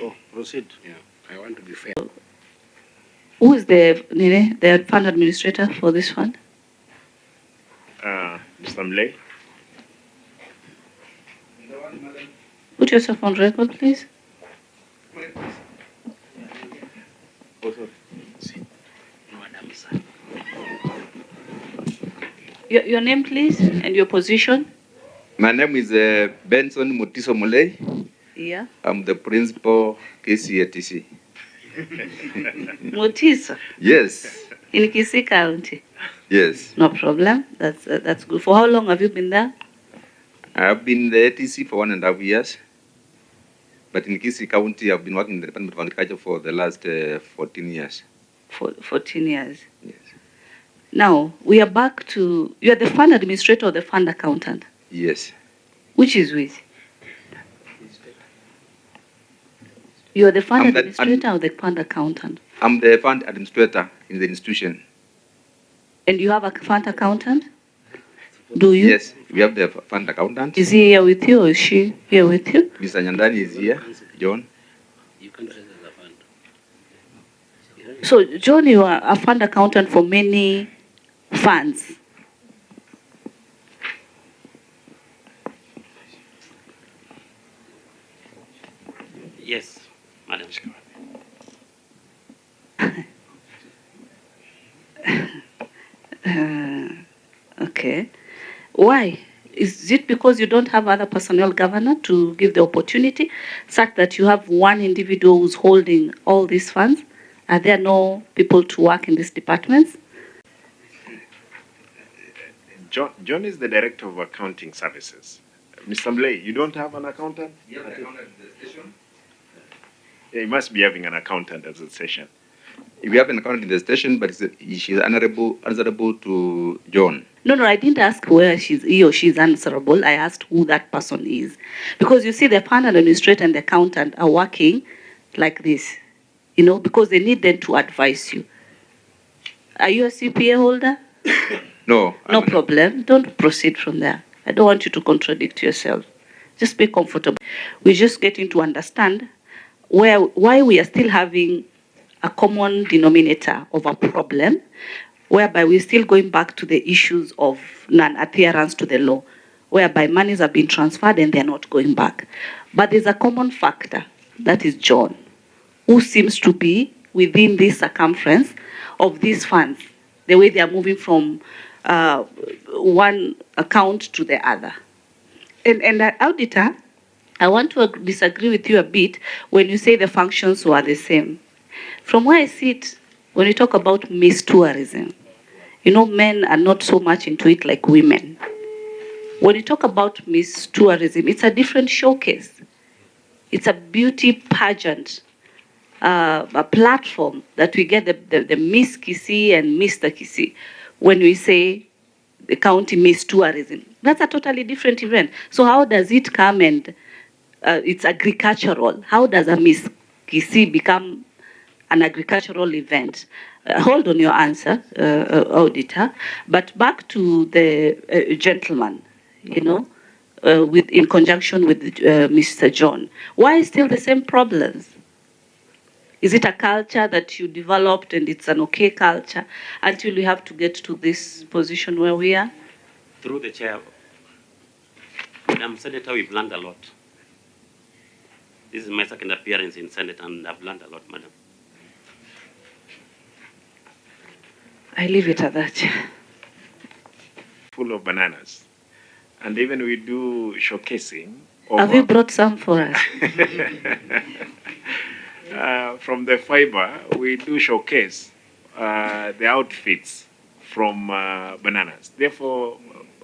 Oh, proceed. Yeah, I want to be fair. Who is the fund administrator for this fund? Mr. Mlay. Put yourself on record, please. Your name, please, and your position. My name is Benson Mutiso Muley. Yeah. I'm the principal KCATC. Mutiso? Yes. In Kisii County? Yes. No problem. That's good. For how long have you been there? I've been in the ATC for 1.5 years. But in Kisii County, I've been working in the Department of Agriculture for the last 14 years. 14 years. Yes. Now, we are back to, you are the fund administrator or the fund accountant? Yes. Which is which? You are the fund administrator or the fund accountant? I'm the fund administrator in the institution. And you have a fund accountant? Do you? Yes, we have the fund accountant. Is he here with you or is she here with you? Mr. Nyandani is here, John. So, John, you are a fund accountant for many funds. Yes, Madam. Okay. Why? Is it because you don't have other personnel governor to give the opportunity, such that you have one individual who's holding all these funds? Are there no people to work in these departments? John is the director of accounting services. Mr. Mlay, you don't have an accountant? You have an accountant at the station? Yeah, you must be having an accountant at the station. We have an accountant in the station, but she's answerable to John. No, I didn't ask where he or she's answerable. I asked who that person is. Because you see, the fund administrator and the accountant are working like this, because they need them to advise you. Are you a CPA holder? No. No problem. Don't proceed from there. I don't want you to contradict yourself. Just be comfortable. We're just getting to understand why we are still having a common denominator of a problem, whereby we're still going back to the issues of non-adherence to the law, whereby monies have been transferred and they're not going back. But there's a common factor, that is John, who seems to be within this circumference of these funds, the way they are moving from one account to the other. And auditor, I want to disagree with you a bit when you say the functions were the same. From where I sit, when we talk about Miss Tourism, you know, men are not so much into it like women. When you talk about Miss Tourism, it's a different showcase. It's a beauty pageant, a platform that we get the Miss Kisii and Mr. Kisii when we say the county Miss Tourism. That's a totally different event. So how does it come and it's agricultural? How does a Miss Kisii become an agricultural event? Hold on your answer, auditor. But back to the gentleman, you know, in conjunction with Mr. John. Why still the same problems? Is it a culture that you developed and it's an okay culture until we have to get to this position where we are? Through the chair, Madam Senator, we've learned a lot. This is my second appearance in Senate and I've learned a lot, Madam. I leave it at that. Full of bananas. And even we do showcasing. Have you brought some for us? From the fiber, we do showcase the outfits from bananas. Therefore,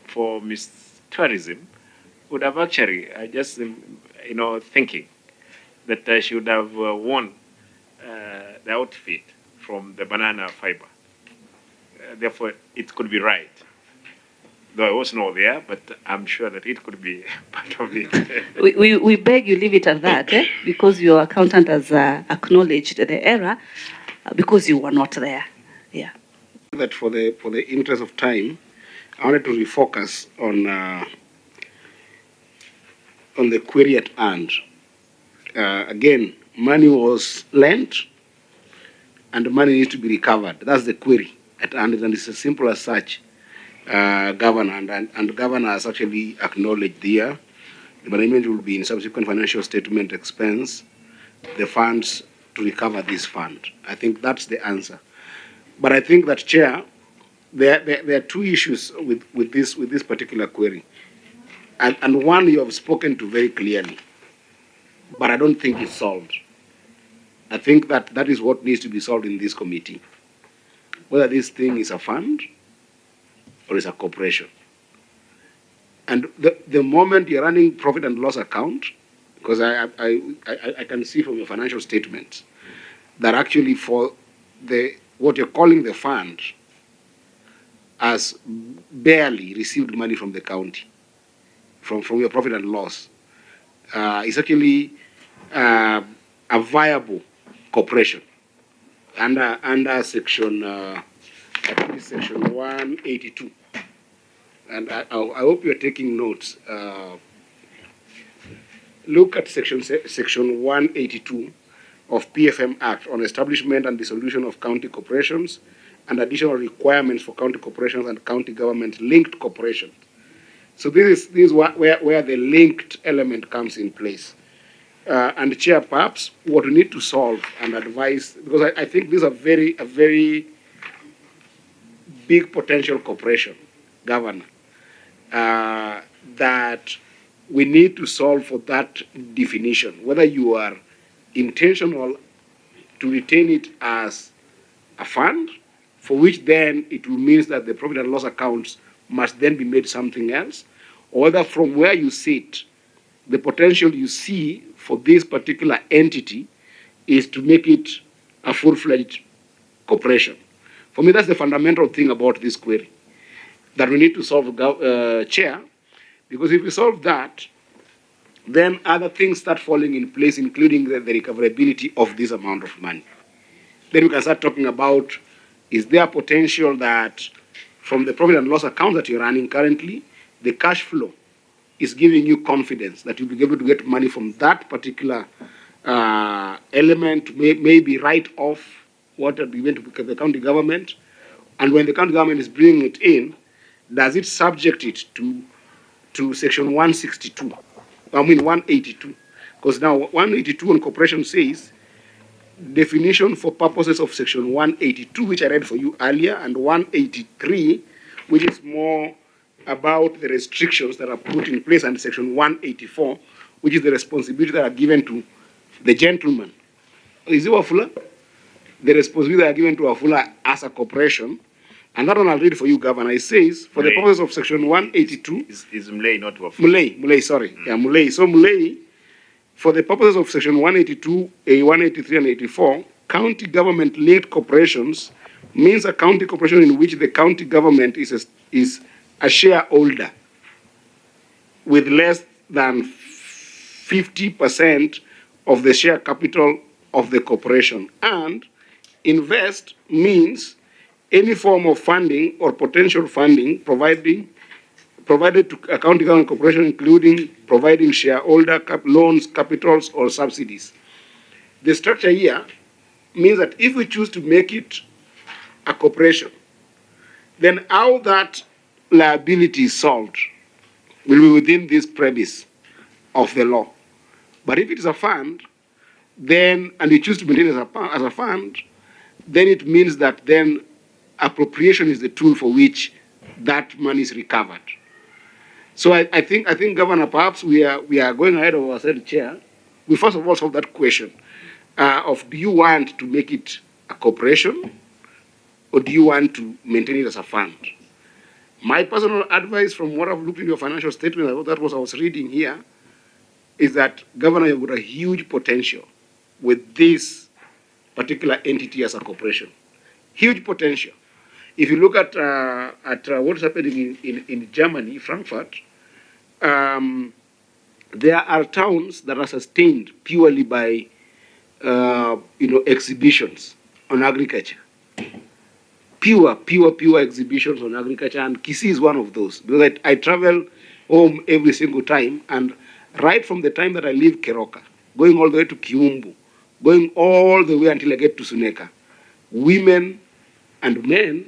for Miss Tourism, would have actually just, you know, thinking that I should have worn the outfit from the banana fiber. Therefore, it could be right. Though I was not there, but I'm sure that it could be part of it. we beg you leave it at that, because your accountant has acknowledged the error because you were not there. Yeah. That for the interest of time, I wanted to refocus on the query at hand. Again, money was lent, and the money needs to be recovered. That's the query at hand, and it's as simple as such. Governor and governor has actually acknowledged there. The management will be in subsequent financial statement expense the funds to recover this fund. I think that's the answer. But I think that, Chair, there are two issues with this particular query, and one you have spoken to very clearly, but I don't think it's solved. I think that is what needs to be solved in this committee, whether this thing is a fund or is a corporation. And the moment you're running profit and loss account, because I can see from your financial statements that actually for what you're calling the fund has barely received money from the county, from your profit and loss. It's actually a viable corporation under section, I think it's section 182. And I hope you're taking notes. Look at section 182 of PFM Act on establishment and dissolution of county corporations and additional requirements for county corporations and county government linked corporations. So this is where the linked element comes in place. And Chair, perhaps what we need to solve and advise, because I think this is a very big potential corporation, Governor, that we need to solve for that definition, whether you are intentional to retain it as a fund, for which then it will mean that the profit and loss accounts must then be made something else, or whether from where you sit, the potential you see for this particular entity is to make it a full-fledged corporation. For me, that's the fundamental thing about this query that we need to solve, Chair, because if we solve that, then other things start falling in place, including the recoverability of this amount of money. Then we can start talking about, is there potential that from the profit and loss account that you're running currently, the cash flow is giving you confidence that you'll be able to get money from that particular element, maybe write off what are given to the county government, and when the county government is bringing it in, does it subject it to section 162? I mean 182, because now 182 on corporation says definition for purposes of section 182, which I read for you earlier, and 183, which is more about the restrictions that are put in place, and section 184, which is the responsibility that are given to the gentleman. Is it Wafula? the responsibility are given to Afula as a corporation. And that one I'll read for you, Governor. It says, for the purpose of Section 182... Is Mulei not Wafula? Mulei, sorry. Yeah, Mulei. So Mulei, for the purposes of Section 182, 183, and 84, county government-linked corporations means a county corporation in which the county government is a shareholder with less than 50% of the share capital of the corporation. And invest means any form of funding or potential funding provided to a county government corporation, including providing shareholder loans, capitals, or subsidies. The structure here means that if we choose to make it a corporation, then how that liability is solved will be within this premise of the law. But if it is a fund, then, and we choose to maintain it as a fund, then it means that then appropriation is the tool for which that money is recovered. So I think, Governor, perhaps we are going ahead of ourselves, Chair. We first of all solve that question of, do you want to make it a corporation or do you want to maintain it as a fund? My personal advice from what I've looked in your financial statement, that was I was reading here, is that, Governor, you've got a huge potential with this particular entity as a corporation. Huge potential. If you look at what's happening in Germany, Frankfurt, there are towns that are sustained purely by exhibitions on agriculture. Pure exhibitions on agriculture, and Kisii is one of those. Because I travel home every single time, and right from the time that I leave Keroka, going all the way to Kiumbu, going all the way until I get to Suneka, women and men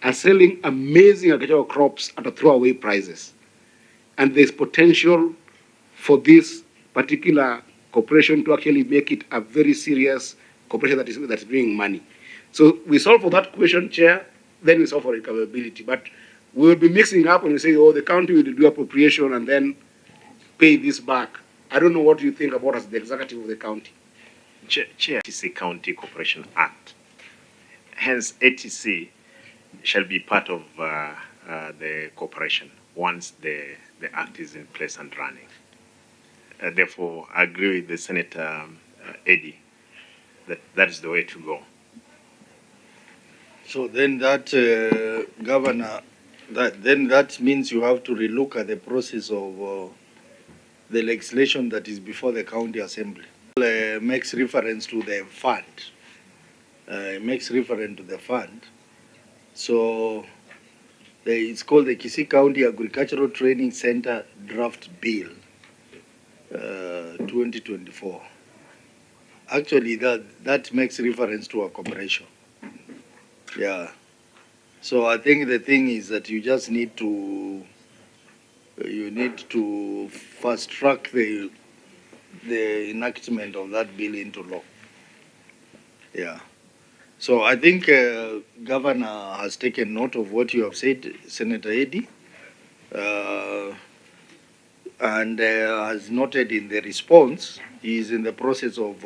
are selling amazing agricultural crops at a throwaway prices. And there's potential for this particular corporation to actually make it a very serious corporation that's bringing money. So we solve for that question, Chair, then we solve for recoverability. But we will be mixing up when we say, oh, the county will do appropriation and then pay this back. I don't know what you think about as the executive of the county. Chair, Kisii County Corporation Act. Hence, ATC shall be part of the corporation once the act is in place and running. Therefore, I agree with the Senator Eddie that is the way to go. So then that, Governor, that means you have to relook at the process of the legislation that is before the county assembly. Makes reference to the fund. Makes reference to the fund. So it's called the Kisii County Agricultural Training Center Draft Bill 2024. Actually, that makes reference to a corporation. Yeah. So I think the thing is that you just need to fast track the enactment of that bill into law. Yeah. So I think Governor has taken note of what you have said, Senator Eddy, and has noted in the response, he is in the process of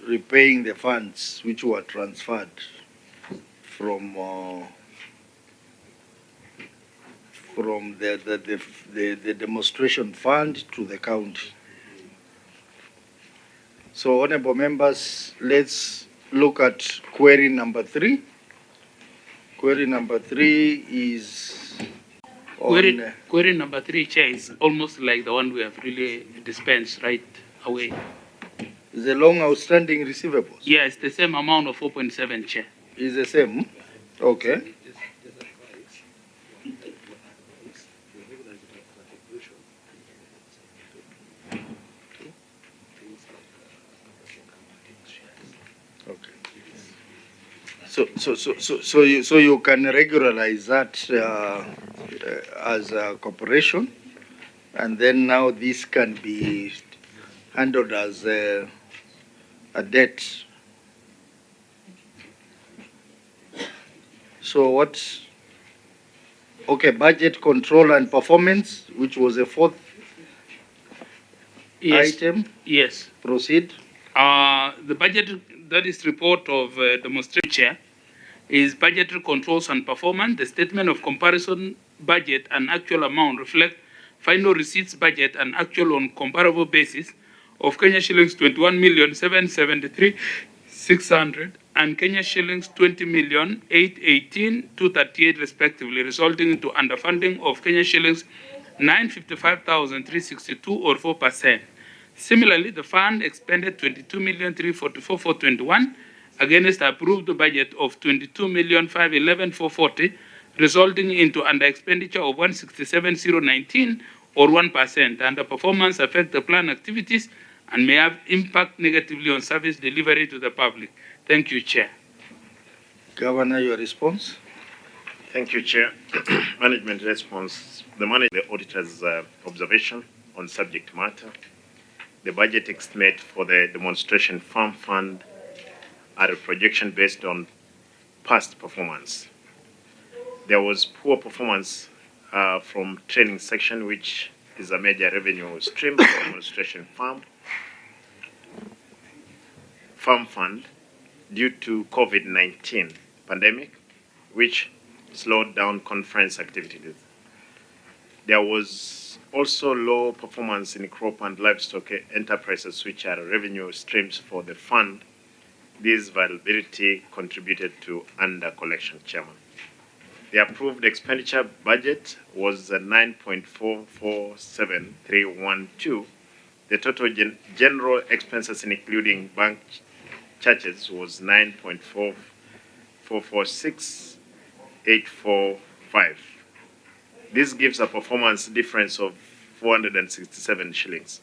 repaying the funds which were transferred from the demonstration fund to the county. So, honorable members, let's look at query number 3. Query number 3 is query number 3, Chair, is almost like the one we have really dispensed right away. The long outstanding receivables? Yeah, it's the same amount of 4.7, Chair. Is the same? Okay. So you can regularize that as a corporation, and then now this can be handled as a debt. So what? Okay, budget control and performance, which was a 4th item. Yes. Proceed. The budget, that is report of demonstration chair, is budgetary controls and performance. The statement of comparison budget and actual amount reflect final receipts budget and actual on comparable basis of Kenya shillings 21,773,600 and Kenya shillings 20,818,238 respectively, resulting into underfunding of Kenya shillings 955,362 or 4%. Similarly, the fund expended 22,344,421 against the approved budget of 22,511,440, resulting into under expenditure of 167,019 or 1%. And the performance affect the plan activities and may have impact negatively on service delivery to the public. Thank you, Chair. Governor, your response? Thank you, Chair. Management response. The auditor's observation on subject matter. The budget estimate for the demonstration farm fund are a projection based on past performance. There was poor performance from training section, which is a major revenue stream for demonstration farm fund due to COVID-19 pandemic, which slowed down conference activities. There was also low performance in crop and livestock enterprises, which are revenue streams for the fund. This vulnerability contributed to under collection, Chairman. The approved expenditure budget was 9.447312. The total general expenses, including bank charges, was 9.446845. This gives a performance difference of 467 shillings.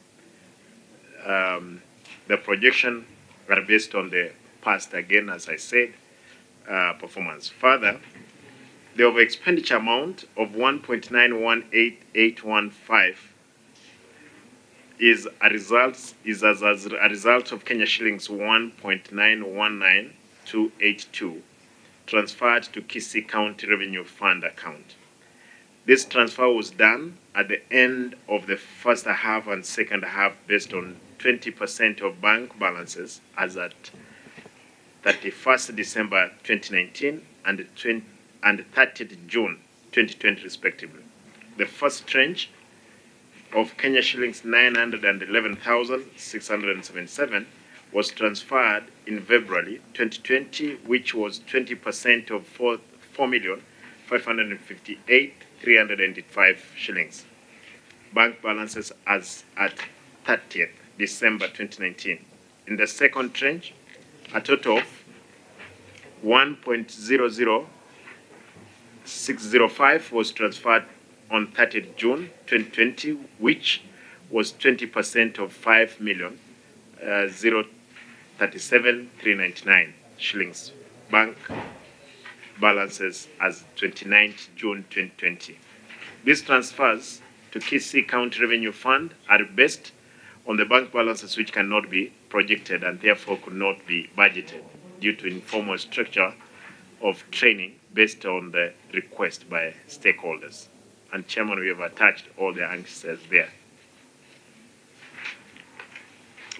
The projection are based on the past, again, as I said, performance. Further, the over expenditure amount of 1.918815 is as a result of Kenya shillings 1.919282 transferred to Kisii County Revenue Fund account. This transfer was done at the end of the first half and second half based on 20% of bank balances as at 31st December 2019 and 30th June 2020 respectively. The first tranche of Kenya shillings 911,677 was transferred in February 2020, which was 20% of 4,558,385 shillings. Bank balances as at 30th December 2019. In the second tranche, a total of 1.00605 was transferred on 30th June 2020, which was 20% of 5,037,399 shillings. Bank balances as 29th June 2020. These transfers to Kisii County Revenue Fund are based on the bank balances which cannot be projected and therefore could not be budgeted due to informal structure of training based on the request by stakeholders. And Chairman, we have attached all the answers there.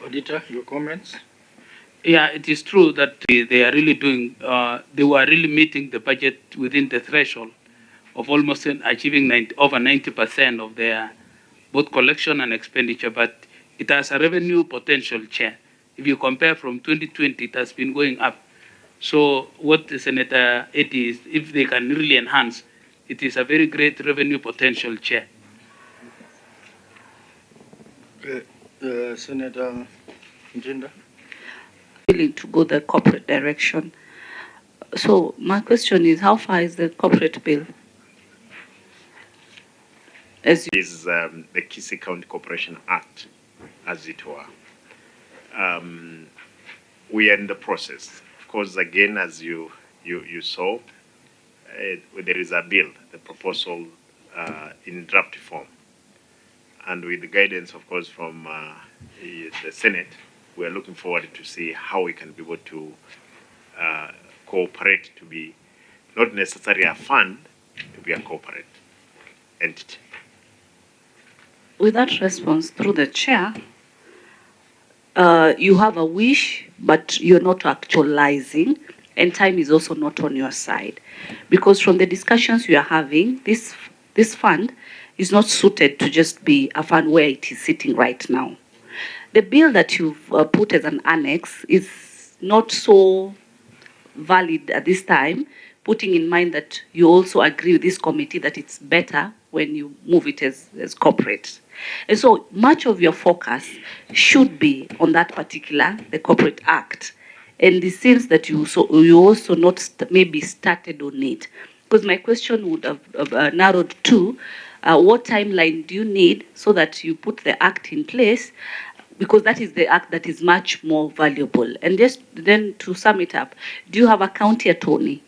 Auditor, your comments? Yeah, it is true that they are really doing, they were really meeting the budget within the threshold of almost achieving over 90% of their both collection and expenditure, but it has a revenue potential, Chair. If you compare from 2020, it has been going up. So what Senator Eddie is, if they can really enhance, it is a very great revenue potential, Chair. Senator Njinda? Willing to go the corporate direction. So my question is, how far is the corporate bill? Is the Kisii County Corporation Act, as it were. We are in the process. Of course, again, as you saw, there is a bill, the proposal in draft form. And with the guidance, of course, from the Senate, we are looking forward to see how we can be able to cooperate to be not necessarily a fund, to be a corporate entity. With that response through the chair, you have a wish, but you're not actualizing, and time is also not on your side. Because from the discussions we are having, this fund is not suited to just be a fund where it is sitting right now. The bill that you've put as an annex is not so valid at this time, putting in mind that you also agree with this committee that it's better when you move it as corporate. And so much of your focus should be on that particular, the Corporate Act. And it seems that you also not maybe started on it. Because my question would have narrowed to what timeline do you need so that you put the act in place, because that is the act that is much more valuable. And just then to sum it up, do you have a county attorney?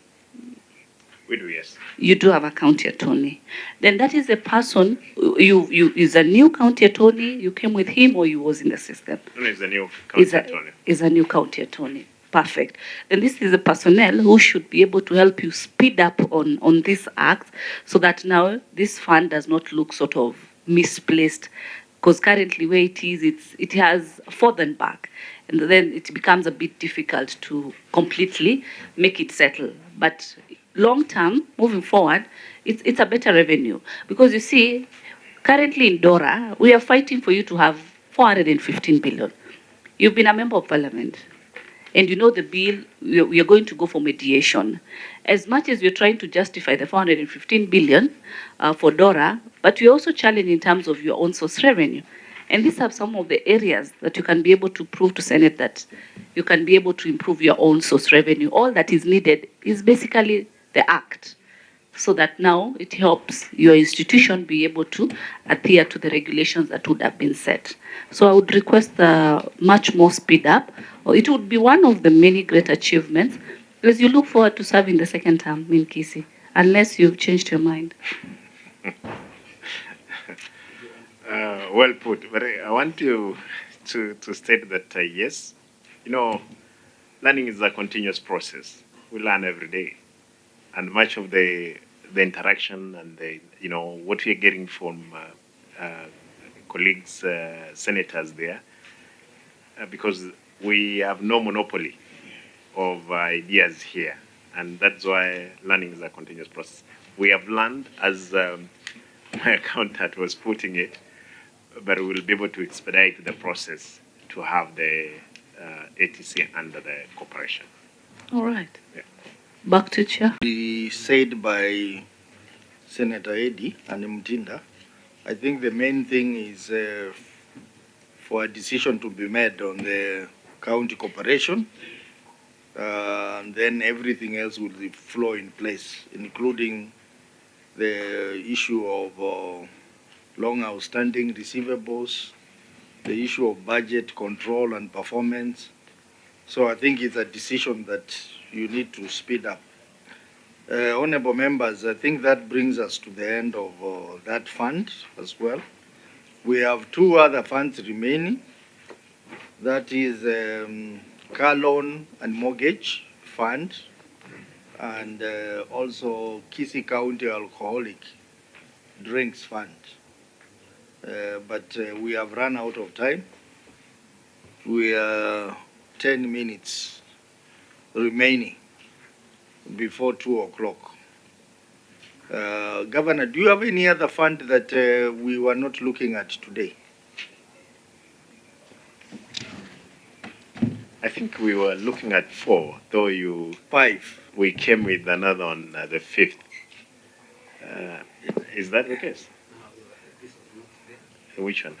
We do, yes. You do have a county attorney. Then that is a person, you is a new county attorney, you came with him or you was in the system? No, he's a new county attorney. Is a new county attorney. Perfect. Then this is a personnel who should be able to help you speed up on this act so that now this fund does not look sort of misplaced, because currently where it is, it has fallen back, and then it becomes a bit difficult to completely make it settle. But long term, moving forward, it's a better revenue, because you see, currently in DORA, we are fighting for you to have 415 billion. You've been a member of parliament, and you know the bill, we are going to go for mediation. As much as we're trying to justify the 415 billion for DORA, but we're also challenged in terms of your own source revenue. And these are some of the areas that you can be able to prove to Senate that you can be able to improve your own source revenue. All that is needed is basically the act, so that now it helps your institution be able to adhere to the regulations that would have been set. So I would request much more speed up, or it would be one of the many great achievements as you look forward to serving the second term in Kisii, unless you've changed your mind. Well put, but I want to state that yes, learning is a continuous process. We learn every day, and much of the interaction and what we're getting from colleagues, senators there, because we have no monopoly of ideas here, and that's why learning is a continuous process. We have learned, as my accountant was putting it, but we will be able to expedite the process to have the ATC under the corporation. All right. Yeah. Back to Chair. Said by Senator Eddy and Mtinda, I think the main thing is for a decision to be made on the county corporation, and then everything else will flow in place, including the issue of long outstanding receivables, the issue of budget control and performance. So I think it's a decision that you need to speed up. Honorable members, I think that brings us to the end of that fund as well. We have two other funds remaining. That is car loan and mortgage fund, and also Kisii County Alcoholic Drinks Fund. But we have run out of time. We are 10 minutes remaining before 2 o'clock. Governor, do you have any other fund that we were not looking at today? I think we were looking at 4, though 5. We came with another on the 5th. Is that the case? Which one?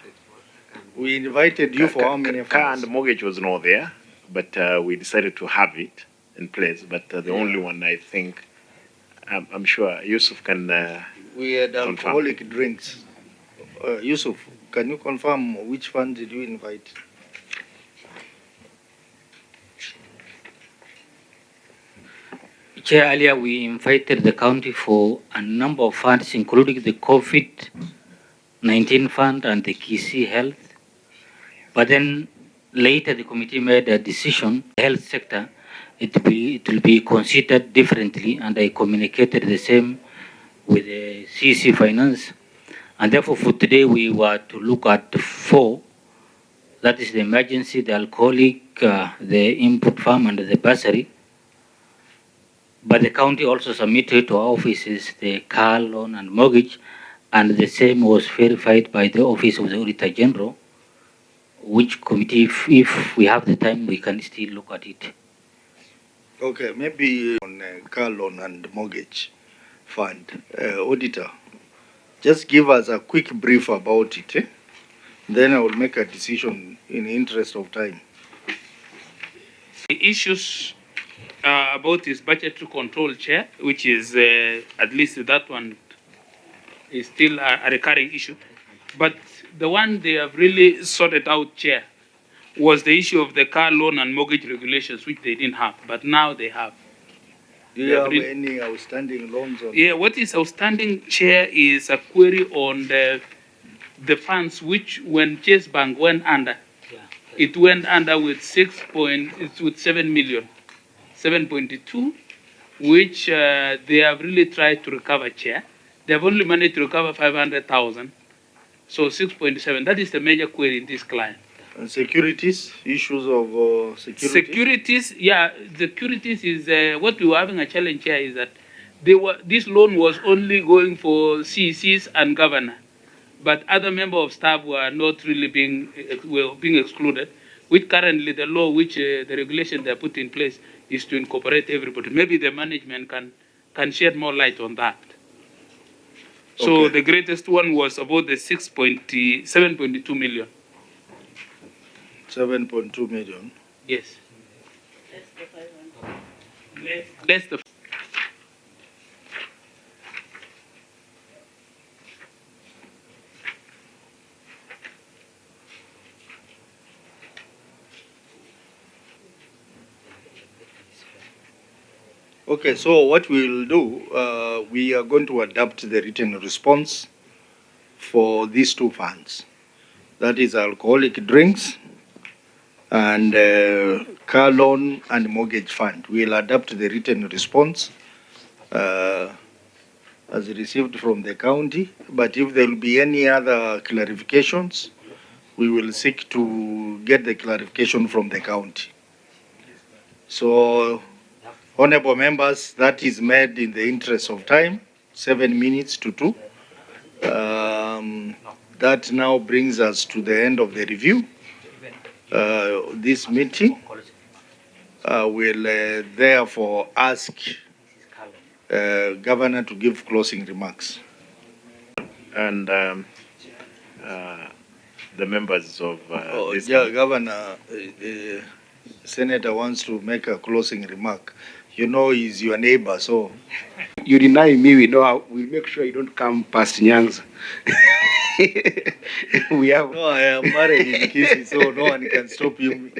We invited you for how many funds? Car and mortgage was not there, but we decided to have it in place. But the only one, I think, I'm sure Yusuf can we had confirm. Alcoholic drinks. Yusuf, can you confirm which fund did you invite? Chair, earlier we invited the county for a number of funds, including the COVID-19 fund and the Kisii Health. But then later the committee made a decision, the health sector, it will be considered differently, and I communicated the same with the CC Finance. And therefore for today we were to look at 4 That is the emergency, the alcoholic, the input farm, and the bursary. But the county also submitted to our offices the car loan and mortgage, and the same was verified by the Office of the Auditor General, which committee, if we have the time, we can still look at it. Okay, maybe on car loan and mortgage fund. Auditor, just give us a quick brief about it. Then I will make a decision in the interest of time. The issues about this budgetary control, Chair, which is at least that one is still a recurring issue. But the one they have really sorted out, Chair, was the issue of the car loan and mortgage regulations, which they didn't have, but now they have. Do you have any outstanding loans on? Yeah, what is outstanding, Chair, is a query on the funds which, when Chase Bank went under, it went under with 7 million, 7.2, which they have really tried to recover, Chair. They have only managed to recover 500,000, so 6.7. That is the major query in this client. And securities, issues of security? Securities, yeah, securities is what we were having a challenge here is that this loan was only going for CECs and governor, but other members of staff were not really being excluded, which currently the law, which the regulation they put in place is to incorporate everybody. Maybe the management can shed more light on that. So the greatest one was about the 7.2 million. 7.2 million. Yes. Less the Okay, so what we will do, we are going to adapt the written response for these two funds. That is alcoholic drinks and car loan and mortgage fund. We will adapt the written response as received from the county. But if there will be any other clarifications, we will seek to get the clarification from the county. So, honorable members, that is made in the interest of time, 7 minutes to 2. That now brings us to the end of the review. This meeting will therefore ask Governor to give closing remarks. And the members of this Governor, Senator wants to make a closing remark. You know he's your neighbor, so. You deny me, we'll make sure you don't come past Nyanza. We have. No, I am married in Kisii, so no one can stop you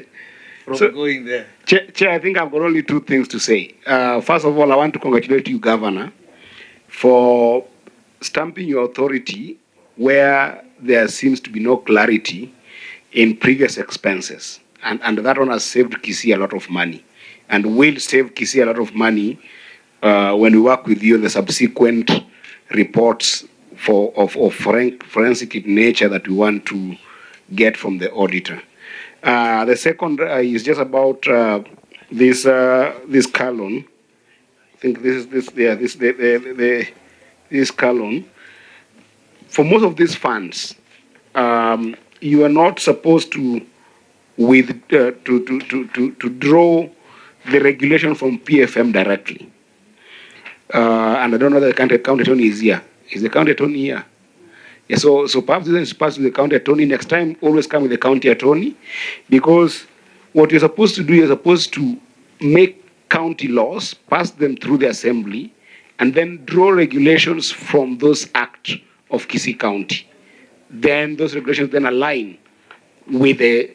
from going there. Chair, I think I've got only two things to say. First of all, I want to congratulate you, Governor, for stamping your authority where there seems to be no clarity in previous expenses. And that one has saved Kisii a lot of money and will save Kisii a lot of money when we work with you on the subsequent reports of forensic nature that we want to get from the auditor. The second is just about this car loan. I think this car loan. For most of these funds, you are not supposed to draw the regulation from PFM directly. And I don't know that the county attorney is here. Is the county attorney here? Yeah, so perhaps this is passed to the county attorney. Next time, always come with the county attorney, because what you're supposed to do, you're supposed to make county laws, pass them through the assembly, and then draw regulations from those acts of Kisii County. Then those regulations then align with the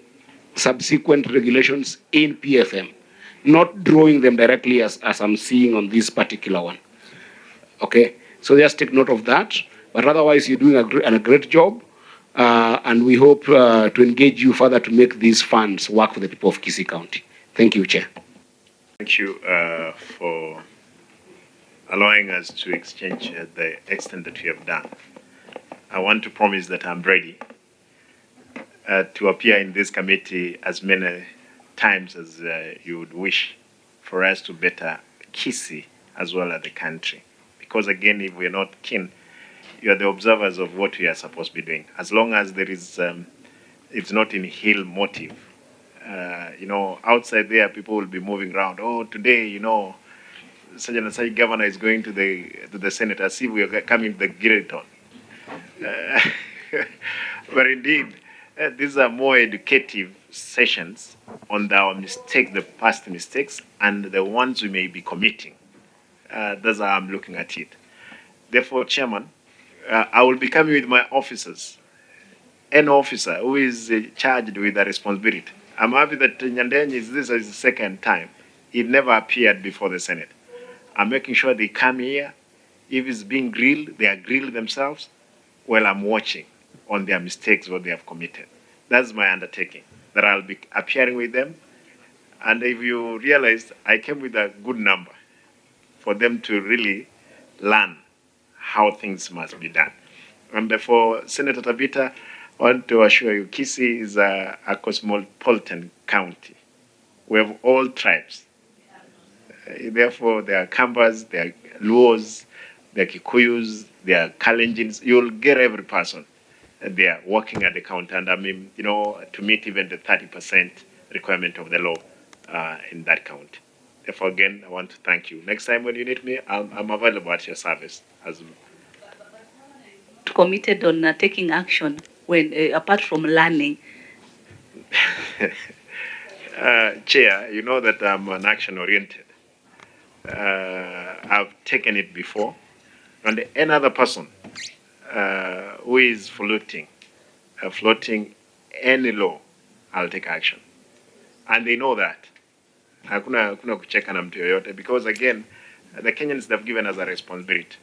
subsequent regulations in PFM, not drawing them directly as I'm seeing on this particular one. Okay, so just take note of that. But otherwise, you're doing a great job, and we hope to engage you further to make these funds work for the people of Kisii County. Thank you, Chair. Thank you for allowing us to exchange the extent that we have done. I want to promise that I'm ready to appear in this committee as many times as you would wish for us to better Kisii as well as the country. Because again, if we're not keen, you are the observers of what we are supposed to be doing. As long as there is, it's not in ill motive. Outside there, people will be moving around. Oh, today, such and such governor is going to the Senate as if we are coming to the Giraton. But indeed, these are more educative sessions on our mistakes, the past mistakes, and the ones we may be committing. That's how I'm looking at it. Therefore, Chairman, I will be coming with my officers. An officer who is charged with the responsibility. I'm happy that Nyandeng is this is the second time. He never appeared before the Senate. I'm making sure they come here. If it's being grilled, they are grilled themselves while I'm watching on their mistakes, what they have committed. That's my undertaking, that I'll be appearing with them. And if you realize, I came with a good number for them to really learn how things must be done. And for Senator Tabita, I want to assure you, Kisii is a cosmopolitan county. We have all tribes. Therefore, there are Kambas, there are Luos, there are Kikuyus, there are Kalenjins. You'll get every person there working at the county. And I mean, to meet even the 30% requirement of the law in that county. Therefore, again, I want to thank you. Next time when you need me, I'm available at your service. Committed on taking action when, apart from learning? Chair, you know that I'm an action-oriented. I've taken it before. And any other person who is floating any law, I'll take action. And they know that. Hakuna kucheka na mtu yoyote, because again, the Kenyans have given us a responsibility.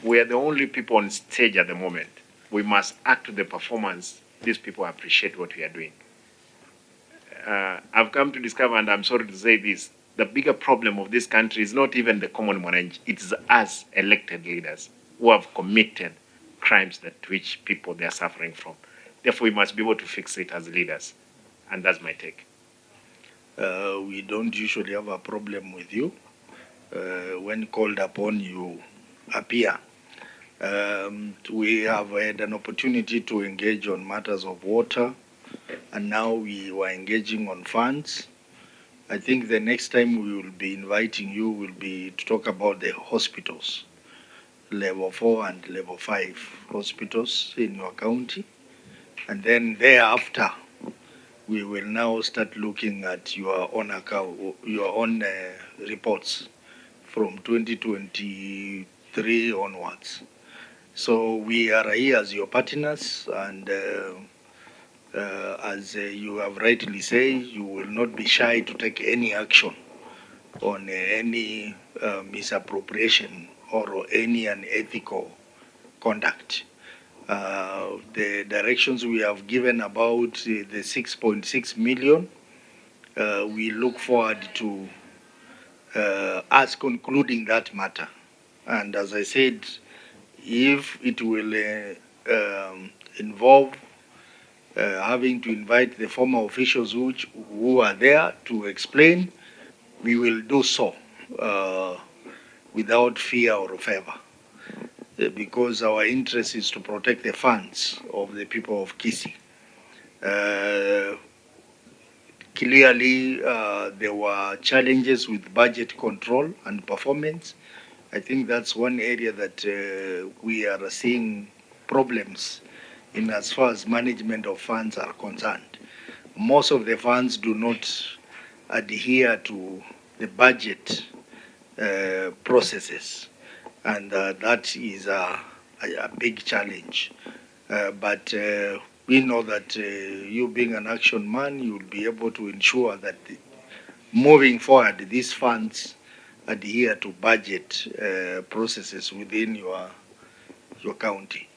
We are the only people on stage at the moment. We must act to the performance. These people appreciate what we are doing. I've come to discover, and I'm sorry to say this, the bigger problem of this country is not even the common mwananchi. It's us elected leaders who have committed crimes that which people they are suffering from. Therefore, we must be able to fix it as leaders. And that's my take. We don't usually have a problem with you. When called upon, you appear. We have had an opportunity to engage on matters of water, and now we were engaging on funds. I think the next time we will be inviting you will be to talk about the hospitals, level 4 and level 5 hospitals in your county. And then thereafter, we will now start looking at your own account, your own reports from 2023 onwards. So we are here as your partners, and as you have rightly said, you will not be shy to take any action on any misappropriation or any unethical conduct. The directions we have given about the 6.6 million, we look forward to us concluding that matter. And as I said, if it will involve having to invite the former officials who are there to explain, we will do so without fear or favor, because our interest is to protect the funds of the people of Kisii. Clearly, there were challenges with budget control and performance. I think that's one area that we are seeing problems in as far as management of funds are concerned. Most of the funds do not adhere to the budget processes, and that is a big challenge. But we know that you being an action man, you will be able to ensure that moving forward, these funds adhere to budget processes within your county.